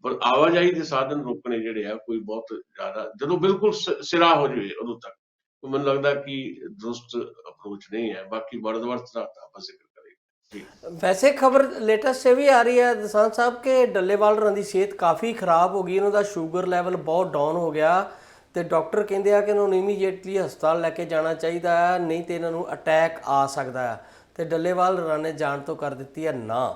ਪਰ ਆਵਾਜਾਈ ਦੇ ਸਾਧਨ ਰੋਕਣੇ ਜਿਹੜੇ ਆ ਕੋਈ ਬਹੁਤ ਜ਼ਿਆਦਾ ਜਦੋਂ ਬਿਲਕੁਲ ਸਿਰਾ ਹੋ ਜਾਵੇ ਉਦੋਂ ਤੱਕ ਮੈਨੂੰ ਲੱਗਦਾ ਕਿ ਦਰੁਸਤ ਅਪਰੋਚ ਨਹੀਂ ਹੈ। ਬਾਕੀ ਮਰਦ ਵਰਤ ਦਾ ਆਪਾਂ ਜ਼ਿਕਰ ਕਰੀਏ ਜੀ। ਵੈਸੇ ਖਬਰ ਲੇਟੈਸਟ ਇਹ ਵੀ ਆ ਰਹੀ ਹੈ ਦਸਾਂਝ ਸਾਹਿਬ ਕਿ ਡੱਲੇਵਾਲ ਹੋਰਾਂ ਦੀ ਸਿਹਤ ਕਾਫੀ ਖਰਾਬ ਹੋ ਗਈ, ਇਹਨਾਂ ਦਾ ਸ਼ੂਗਰ ਲੈਵਲ ਬਹੁਤ ਡਾਊਨ ਹੋ ਗਿਆ, ਤੇ ਡਾਕਟਰ ਕਹਿੰਦੇ ਆ ਕਿ ਇਹਨਾਂ ਨੂੰ ਇਮੀਡੀਏਟਲੀ ਹਸਪਤਾਲ ਲੈ ਕੇ ਜਾਣਾ ਚਾਹੀਦਾ ਹੈ, ਨਹੀਂ ਤੇ ਇਹਨਾਂ ਨੂੰ ਅਟੈਕ ਆ ਸਕਦਾ ਹੈ। ਤੇ ਡੱਲੇਵਾਲ ਹੋਰਾਂ ਨੇ ਜਾਣ ਤੋਂ ਕਰ ਦਿੱਤੀ ਹੈ ਨਾ।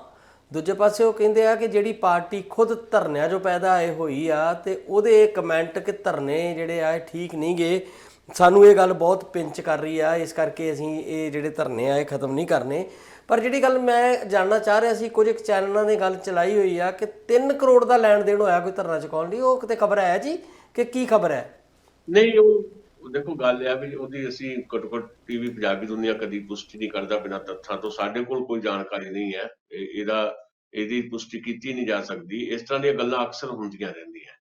ਦੂਜੇ ਪਾਸੇ ਉਹ ਕਹਿੰਦੇ ਆ ਕਿ ਜਿਹੜੀ ਪਾਰਟੀ ਖੁਦ ਧਰਨਿਆਂ 'ਚੋਂ ਪੈਦਾ ਹੋਈ ਆ, ਤੇ ਉਹਦੇ ਕਮੈਂਟ ਕਿ ਧਰਨੇ ਜਿਹੜੇ ਆ ਠੀਕ ਨਹੀਂ ਗਏ, ਸਾਨੂੰ ਇਹ ਗੱਲ ਬਹੁਤ ਪਿੰਚ ਕਰ ਰਹੀ ਆ, ਇਸ ਕਰਕੇ ਅਸੀਂ ਇਹ ਜਿਹੜੇ ਧਰਨੇ ਆ ਇਹ ਖਤਮ ਨਹੀਂ ਕਰਨੇ। ਪਰ ਜਿਹੜੀ ਗੱਲ ਮੈਂ ਜਾਣਨਾ ਚਾਹ ਰਿਹਾ ਸੀ, ਕੁਝ ਚੈਨਲਾਂ ਨੇ ਗੱਲ ਚਲਾਈ ਹੋਈ ਆ ਕਿ 3 ਕਰੋੜ ਦਾ ਲੈਣ ਦੇਣ ਹੋਇਆ ਕੋਈ ਧਰਨਾ ਚੁਕਾਉਣ ਲਈ, ਉਹ ਕਿਤੇ ਖਬਰ ਹੈ ਜੀ ਕਿ ਕੀ ਖਬਰ ਹੈ? ਨਹੀਂ, ਉਹ ਦੇਖੋ ਗੱਲ ਆ ਵੀ ਉਹਦੀ ਅਸੀਂ ਘੱਟੋ ਘੱਟ ਟੀਵੀ ਪੰਜਾਬੀ ਦੁਨੀਆ ਕਦੀ ਪੁਸ਼ਟੀ ਨਹੀਂ ਕਰਦਾ ਬਿਨਾਂ ਤੱਥਾਂ ਤੋਂ, ਸਾਡੇ ਕੋਲ ਕੋਈ ਜਾਣਕਾਰੀ ਨਹੀਂ ਹੈ, ਇਹਦੀ ਪੁਸ਼ਟੀ ਕੀਤੀ ਨਹੀਂ ਜਾ ਸਕਦੀ। ਇਸ ਤਰ੍ਹਾਂ ਦੀਆਂ ਗੱਲਾਂ ਅਕਸਰ ਹੁੰਦੀਆਂ ਰਹਿੰਦੀਆਂ,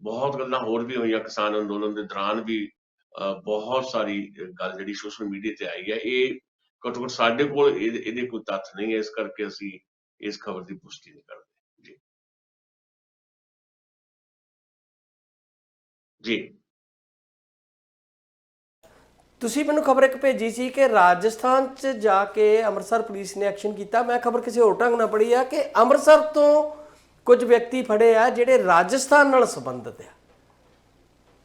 ਬਹੁਤ ਗੱਲਾਂ ਹੋਰ ਵੀ ਹੋਈਆਂ ਕਿਸਾਨ ਅੰਦੋਲਨ ਦੇ ਦੌਰਾਨ ਵੀ, ਬਹੁਤ ਸਾਰੀ ਗੱਲ ਜਿਹੜੀ ਸੋਸ਼ਲ ਮੀਡੀਆ ਤੇ ਆਈ ਹੈ, ਇਹ ਘੱਟੋ ਘੱਟ ਸਾਡੇ ਕੋਲ ਇਹਦੇ ਕੋਈ ਤੱਥ ਨਹੀਂ ਹੈ, ਇਸ ਕਰਕੇ ਅਸੀਂ ਇਸ ਖਬਰ ਦੀ ਪੁਸ਼ਟੀ ਨਹੀਂ ਕਰਦੇ ਜੀ। ਜੀ, ਤੁਸੀਂ ਮੈਨੂੰ ਖਬਰ ਇੱਕ ਭੇਜੀ ਸੀ ਕਿ ਰਾਜਸਥਾਨ 'ਚ ਜਾ ਕੇ ਅੰਮ੍ਰਿਤਸਰ ਪੁਲਿਸ ਨੇ ਐਕਸ਼ਨ ਕੀਤਾ। ਮੈਂ ਖਬਰ ਕਿਸੇ ਹੋਰ ਢੰਗ ਨਾਲ ਪੜ੍ਹੀ ਆ ਕਿ ਅੰਮ੍ਰਿਤਸਰ ਤੋਂ ਕੁਝ ਵਿਅਕਤੀ ਫੜੇ ਆ ਜਿਹੜੇ ਰਾਜਸਥਾਨ ਨਾਲ ਸੰਬੰਧਿਤ ਆ,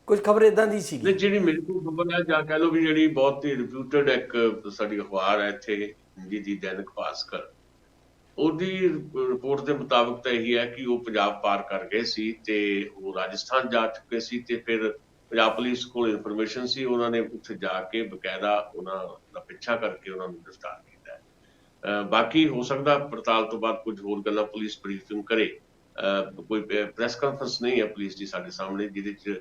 ਕੁਝ ਖਬਰ ਇਦਾਂ ਦੀ ਸੀ। ਜਿਹੜੀ ਮੇਰੇ ਕੋਲ ਖਬਰ ਹੈ, ਜਾਂ ਕਹਿ ਲਓ ਵੀ ਜਿਹੜੀ ਬਹੁਤ ਹੀ ਰਿਪਿਊਟਡ ਇੱਕ ਸਾਡੀ ਅਖਬਾਰ ਹੈ ਇੱਥੇ ਹਿੰਦੀ ਦੀ, ਦੈਨਿਕ ਭਾਸਕਰ, ਉਹਦੀ ਰਿਪੋਰਟ ਦੇ ਮੁਤਾਬਕ ਤਾਂ ਇਹੀ ਹੈ ਕਿ ਉਹ ਪੰਜਾਬ ਪਾਰ ਕਰ ਗਏ ਸੀ ਤੇ ਉਹ ਰਾਜਸਥਾਨ ਜਾ ਚੁੱਕੇ ਸੀ ਤੇ ਫਿਰ ਪੰਜਾਬ ਪੁਲਿਸ ਕੋਲ ਇਨਫੋਰਮੇਸ਼ਨ ਸੀ, ਉਹਨਾਂ ਨੇ ਉੱਥੇ ਜਾ ਕੇ ਬਕਾਇਦਾ ਉਹਨਾਂ ਦਾ ਪਿੱਛਾ ਕਰਕੇ ਉਹਨਾਂ ਨੂੰ ਗ੍ਰਿਫਤਾਰ ਕੀਤਾ ਹੈ। ਬਾਕੀ ਹੋ ਸਕਦਾ ਪੜਤਾਲ ਤੋਂ ਬਾਅਦ ਕੁਝ ਹੋਰ ਗੱਲਾਂ ਪੁਲਿਸ ਬਰੀਫਿੰਗ ਕਰੇ। ਕੋਈ ਪ੍ਰੈਸ ਕਾਨਫਰੰਸ ਨਹੀਂ ਹੈ ਪੁਲਿਸ ਦੀ ਸਾਡੇ ਸਾਹਮਣੇ ਜਿਹਦੇ 'ਚ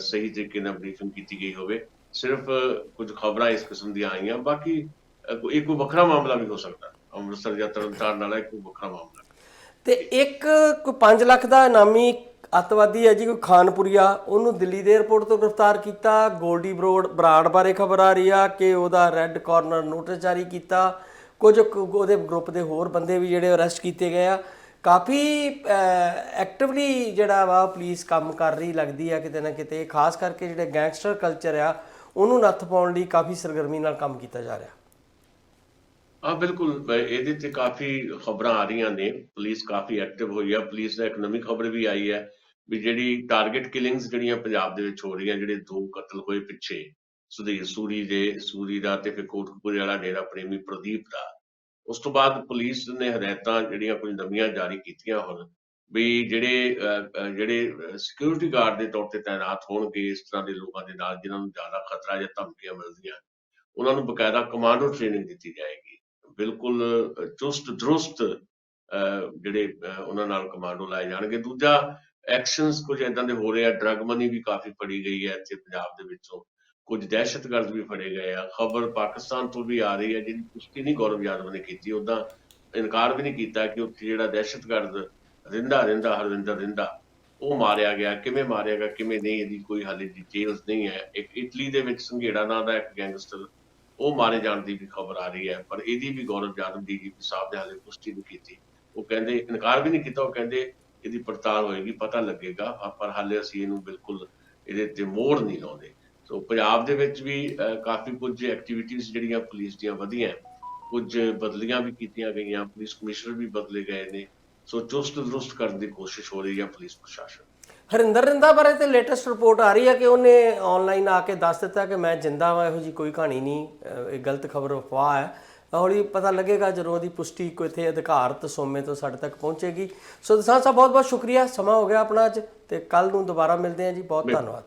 ਸਹੀ ਤਰੀਕੇ ਨਾਲ ਬਰੀਫਿੰਗ ਕੀਤੀ ਗਈ ਹੋਵੇ। ਸਿਰਫ ਕੁਝ ਖਬਰਾਂ ਇਸ ਕਿਸਮ ਦੀਆਂ ਆਈਆਂ, ਬਾਕੀ ਇਹ ਕੋਈ ਵੱਖਰਾ ਮਾਮਲਾ ਵੀ ਹੋ ਸਕਦਾ, ਅੰਮ੍ਰਿਤਸਰ ਜਾਂ ਤਰਨਤਾਰਨ ਵਾਲਾ ਕੋਈ ਵੱਖਰਾ ਮਾਮਲਾ। ਤੇ ਇੱਕ ਕੋਈ 5 ਲੱਖ ਦਾ ਇਨਾਮੀ ਅੱਤਵਾਦੀ ਹੈ ਜੀ, ਕੋਈ ਖਾਨਪੁਰੀਆ, ਉਹਨੂੰ ਦਿੱਲੀ ਦੇ 에ਅਰਪੋਰਟ ਤੋਂ ਗ੍ਰਿਫਤਾਰ ਕੀਤਾ। ਗੋਲਡੀ ਬਰਾੜ ਬਾਰੇ ਖਬਰ ਆ ਰਹੀ ਆ ਕਿ ਉਹਦਾ ਰੈੱਡ ਕਾਰਨਰ ਨੋਟਿਸ ਜਾਰੀ ਕੀਤਾ। ਕੁਝ ਉਹਦੇ ਗਰੁੱਪ ਦੇ ਹੋਰ ਬੰਦੇ ਵੀ ਜਿਹੜੇ ਅਰੈਸਟ ਕੀਤੇ ਗਏ ਆ। ਕਾਫੀ ਐਕਟਿਵਲੀ ਜਿਹੜਾ ਵਾ ਪੁਲਿਸ ਕੰਮ ਕਰ ਰਹੀ ਲੱਗਦੀ ਆ ਕਿਤੇ ਨਾ ਕਿਤੇ, ਖਾਸ ਕਰਕੇ ਜਿਹੜੇ ਗੈਂਗਸਟਰ ਕਲਚਰ ਆ ਉਹਨੂੰ ਨੱਥ ਪਾਉਣ ਲਈ ਕਾਫੀ ਸਰਗਰਮੀ ਨਾਲ ਕੰਮ ਕੀਤਾ ਜਾ ਰਿਹਾ। ਹਾਂ ਬਿਲਕੁਲ, ਇਹਦੇ ਤੇ ਕਾਫੀ ਖਬਰਾਂ ਆ ਰਹੀਆਂ ਨੇ, ਪੁਲਿਸ ਕਾਫੀ ਐਕਟਿਵ ਹੋਈ ਆ। ਪੁਲਿਸ ਦਾ ਇੱਕ ਨਵੀਂ ਖਬਰ ਵੀ ਆਈ ਹੈ ਵੀ ਜਿਹੜੀ ਟਾਰਗੇਟ ਕਿਲਿੰਗਸ ਜਿਹੜੀਆਂ ਪੰਜਾਬ ਦੇ ਵਿੱਚ ਹੋ ਰਹੀਆਂ, ਜਿਹੜੇ 2 ਕਤਲ ਹੋਏ ਪਿੱਛੇ, ਸੁਧੀਰ ਸੂਰੀ ਦਾ ਤੇ ਫਿਰ ਕੋਟਕਪੂਰੇ ਵਾਲਾ ਡੇਰਾ ਪ੍ਰੇਮੀ ਪ੍ਰਦੀਪ ਦਾ, ਉਸ ਤੋਂ ਬਾਅਦ ਪੁਲਿਸ ਨੇ ਹਦਾਇਤਾਂ ਜਿਹੜੀਆਂ ਕੁਝ ਨਵੀਆਂ ਜਾਰੀ ਕੀਤੀਆਂ ਹੁਣ ਵੀ ਜਿਹੜੇ ਸਿਕਿਉਰਿਟੀ ਗਾਰਡ ਦੇ ਤੌਰ ਤੇ ਤਾਇਨਾਤ ਹੋਣਗੇ ਇਸ ਤਰ੍ਹਾਂ ਦੇ ਲੋਕਾਂ ਦੇ ਨਾਲ ਜਿਨ੍ਹਾਂ ਨੂੰ ਜ਼ਿਆਦਾ ਖਤਰਾ ਜਾਂ ਧਮਕੀਆਂ ਮਿਲਦੀਆਂ, ਉਹਨਾਂ ਨੂੰ ਬਕਾਇਦਾ ਕਮਾਂਡੋ ਟ੍ਰੇਨਿੰਗ ਦਿੱਤੀ ਜਾਏਗੀ। ਬਿਲਕੁਲ ਚੁਸਤ ਦਰੁਸਤ ਜਿਹੜੇ ਉਹਨਾਂ ਨਾਲ ਕਮਾਂਡੋ ਲਾਏ ਜਾਣਗੇ। ਦੂਜਾ, ਐਕਸ਼ਨਸ ਕੁਝ ਏਦਾਂ ਦੇ ਹੋ ਰਹੇ ਆ, ਡਰੱਗ ਮਨੀ ਵੀ ਕਾਫੀ ਫੜੀ ਗਈ ਹੈ ਇੱਥੇ ਪੰਜਾਬ ਦੇ ਵਿੱਚੋਂ, ਕੁਝ ਦਹਿਸ਼ਤਗਰਦ ਵੀ ਫੜੇ ਗਏ ਆ। ਖਬਰ ਪਾਕਿਸਤਾਨ ਤੋਂ ਵੀ ਆ ਰਹੀ ਹੈ ਜਿਹਦੀ ਪੁਸ਼ਟੀ ਨਹੀਂ ਗੌਰਵ ਯਾਦਵ ਨੇ ਕੀਤੀ, ਉੱਦਾਂ ਇਨਕਾਰ ਵੀ ਨਹੀਂ ਕੀਤਾ ਕਿ ਉੱਥੇ ਜਿਹੜਾ ਦਹਿਸ਼ਤਗਰਦ ਹਰਵਿੰਦਰ ਰਿੰਦਾ ਉਹ ਮਾਰਿਆ ਗਿਆ। ਕਿਵੇਂ ਮਾਰਿਆ ਗਿਆ ਕਿਵੇਂ ਨਹੀਂ, ਇਹਦੀ ਕੋਈ ਹਾਲੇ ਡਿਟੇਲਸ ਨਹੀਂ ਹੈ। ਇੱਕ ਇਟਲੀ ਦੇ ਵਿੱਚ ਸੰਘੇੜਾ ਨਾਂ ਦਾ ਇੱਕ ਗੈਂਗਸਟਰ, ਉਹ ਮਾਰੇ ਜਾਣ ਦੀ ਵੀ ਖਬਰ ਆ ਰਹੀ ਹੈ, ਪਰ ਇਹਦੀ ਵੀ ਗੌਰਵ ਯਾਦਵ ਡੀਜੀਪੀ ਸਾਹਿਬ ਨੇ ਹਾਲੇ ਪੁਸ਼ਟੀ ਨਹੀਂ ਕੀਤੀ। ਉਹ ਕਹਿੰਦੇ, ਇਨਕਾਰ ਵੀ ਨਹੀਂ ਕੀਤਾ, ਉਹ ਕਹਿੰਦੇ ਇਹਦੀ ਪੜਤਾਲ ਹੋਏਗੀ, ਪਤਾ ਲੱਗੇਗਾ, ਪਰ ਹਾਲੇ ਅਸੀਂ ਇਹਨੂੰ ਬਿਲਕੁਲ ਇਹਦੇ ਤੇ ਮੋਹਰ ਨਹੀਂ ਲਾਉਂਦੇ। ਸੋ ਪੰਜਾਬ ਦੇ ਵਿੱਚ ਵੀ ਕਾਫੀ ਕੁਝ ਐਕਟੀਵਿਟੀਜ਼ ਜਿਹੜੀਆਂ ਪੁਲਿਸ ਦੀਆਂ ਵਧੀਆਂ, ਕੁਝ ਬਦਲੀਆਂ ਵੀ ਕੀਤੀਆਂ ਗਈਆਂ, ਪੁਲਿਸ ਕਮਿਸ਼ਨਰ ਵੀ ਬਦਲੇ ਗਏ ਨੇ। ਸੋ ਚੁਸਤ ਦਰੁਸਤ ਕਰਨ ਦੀ ਕੋਸ਼ਿਸ਼ ਹੋ ਰਹੀ ਹੈ ਪੁਲਿਸ ਪ੍ਰਸ਼ਾਸਨ। ਹਰਿੰਦਰ ਰਿੰਦਾ ਬਾਰੇ ਤੇ ਲੇਟੈਸਟ ਰਿਪੋਰਟ ਆ ਰਹੀ ਹੈ ਕਿ ਉਹਨੇ ਆਨਲਾਈਨ ਆ ਕੇ ਦੱਸ ਦਿੱਤਾ ਕਿ ਮੈਂ ਜਿੰਦਾ ਵਾਂ, ਇਹੋ ਜਿਹੀ ਕੋਈ ਕਹਾਣੀ ਨਹੀਂ, ਇਹ ਗਲਤ ਖਬਰ ਅਫਵਾਹ ਹੈ। ਹੌਲੀ ਪਤਾ ਲੱਗੇਗਾ ਜਦੋਂ ਉਹਦੀ ਪੁਸ਼ਟੀ ਕੋਈ ਇੱਥੇ ਅਧਿਕਾਰਤ ਸੋਮੇ ਤੋਂ ਸਾਡੇ ਤੱਕ ਪਹੁੰਚੇਗੀ। ਸੋ ਦਸਾਂਝ ਸਾਹਿਬ ਬਹੁਤ ਬਹੁਤ ਸ਼ੁਕਰੀਆ, ਸਮਾਂ ਹੋ ਗਿਆ ਆਪਣਾ ਅੱਜ, ਤੇ ਕੱਲ ਨੂੰ ਦੁਬਾਰਾ ਮਿਲਦੇ ਹਾਂ ਜੀ। ਬਹੁਤ ਧੰਨਵਾਦ।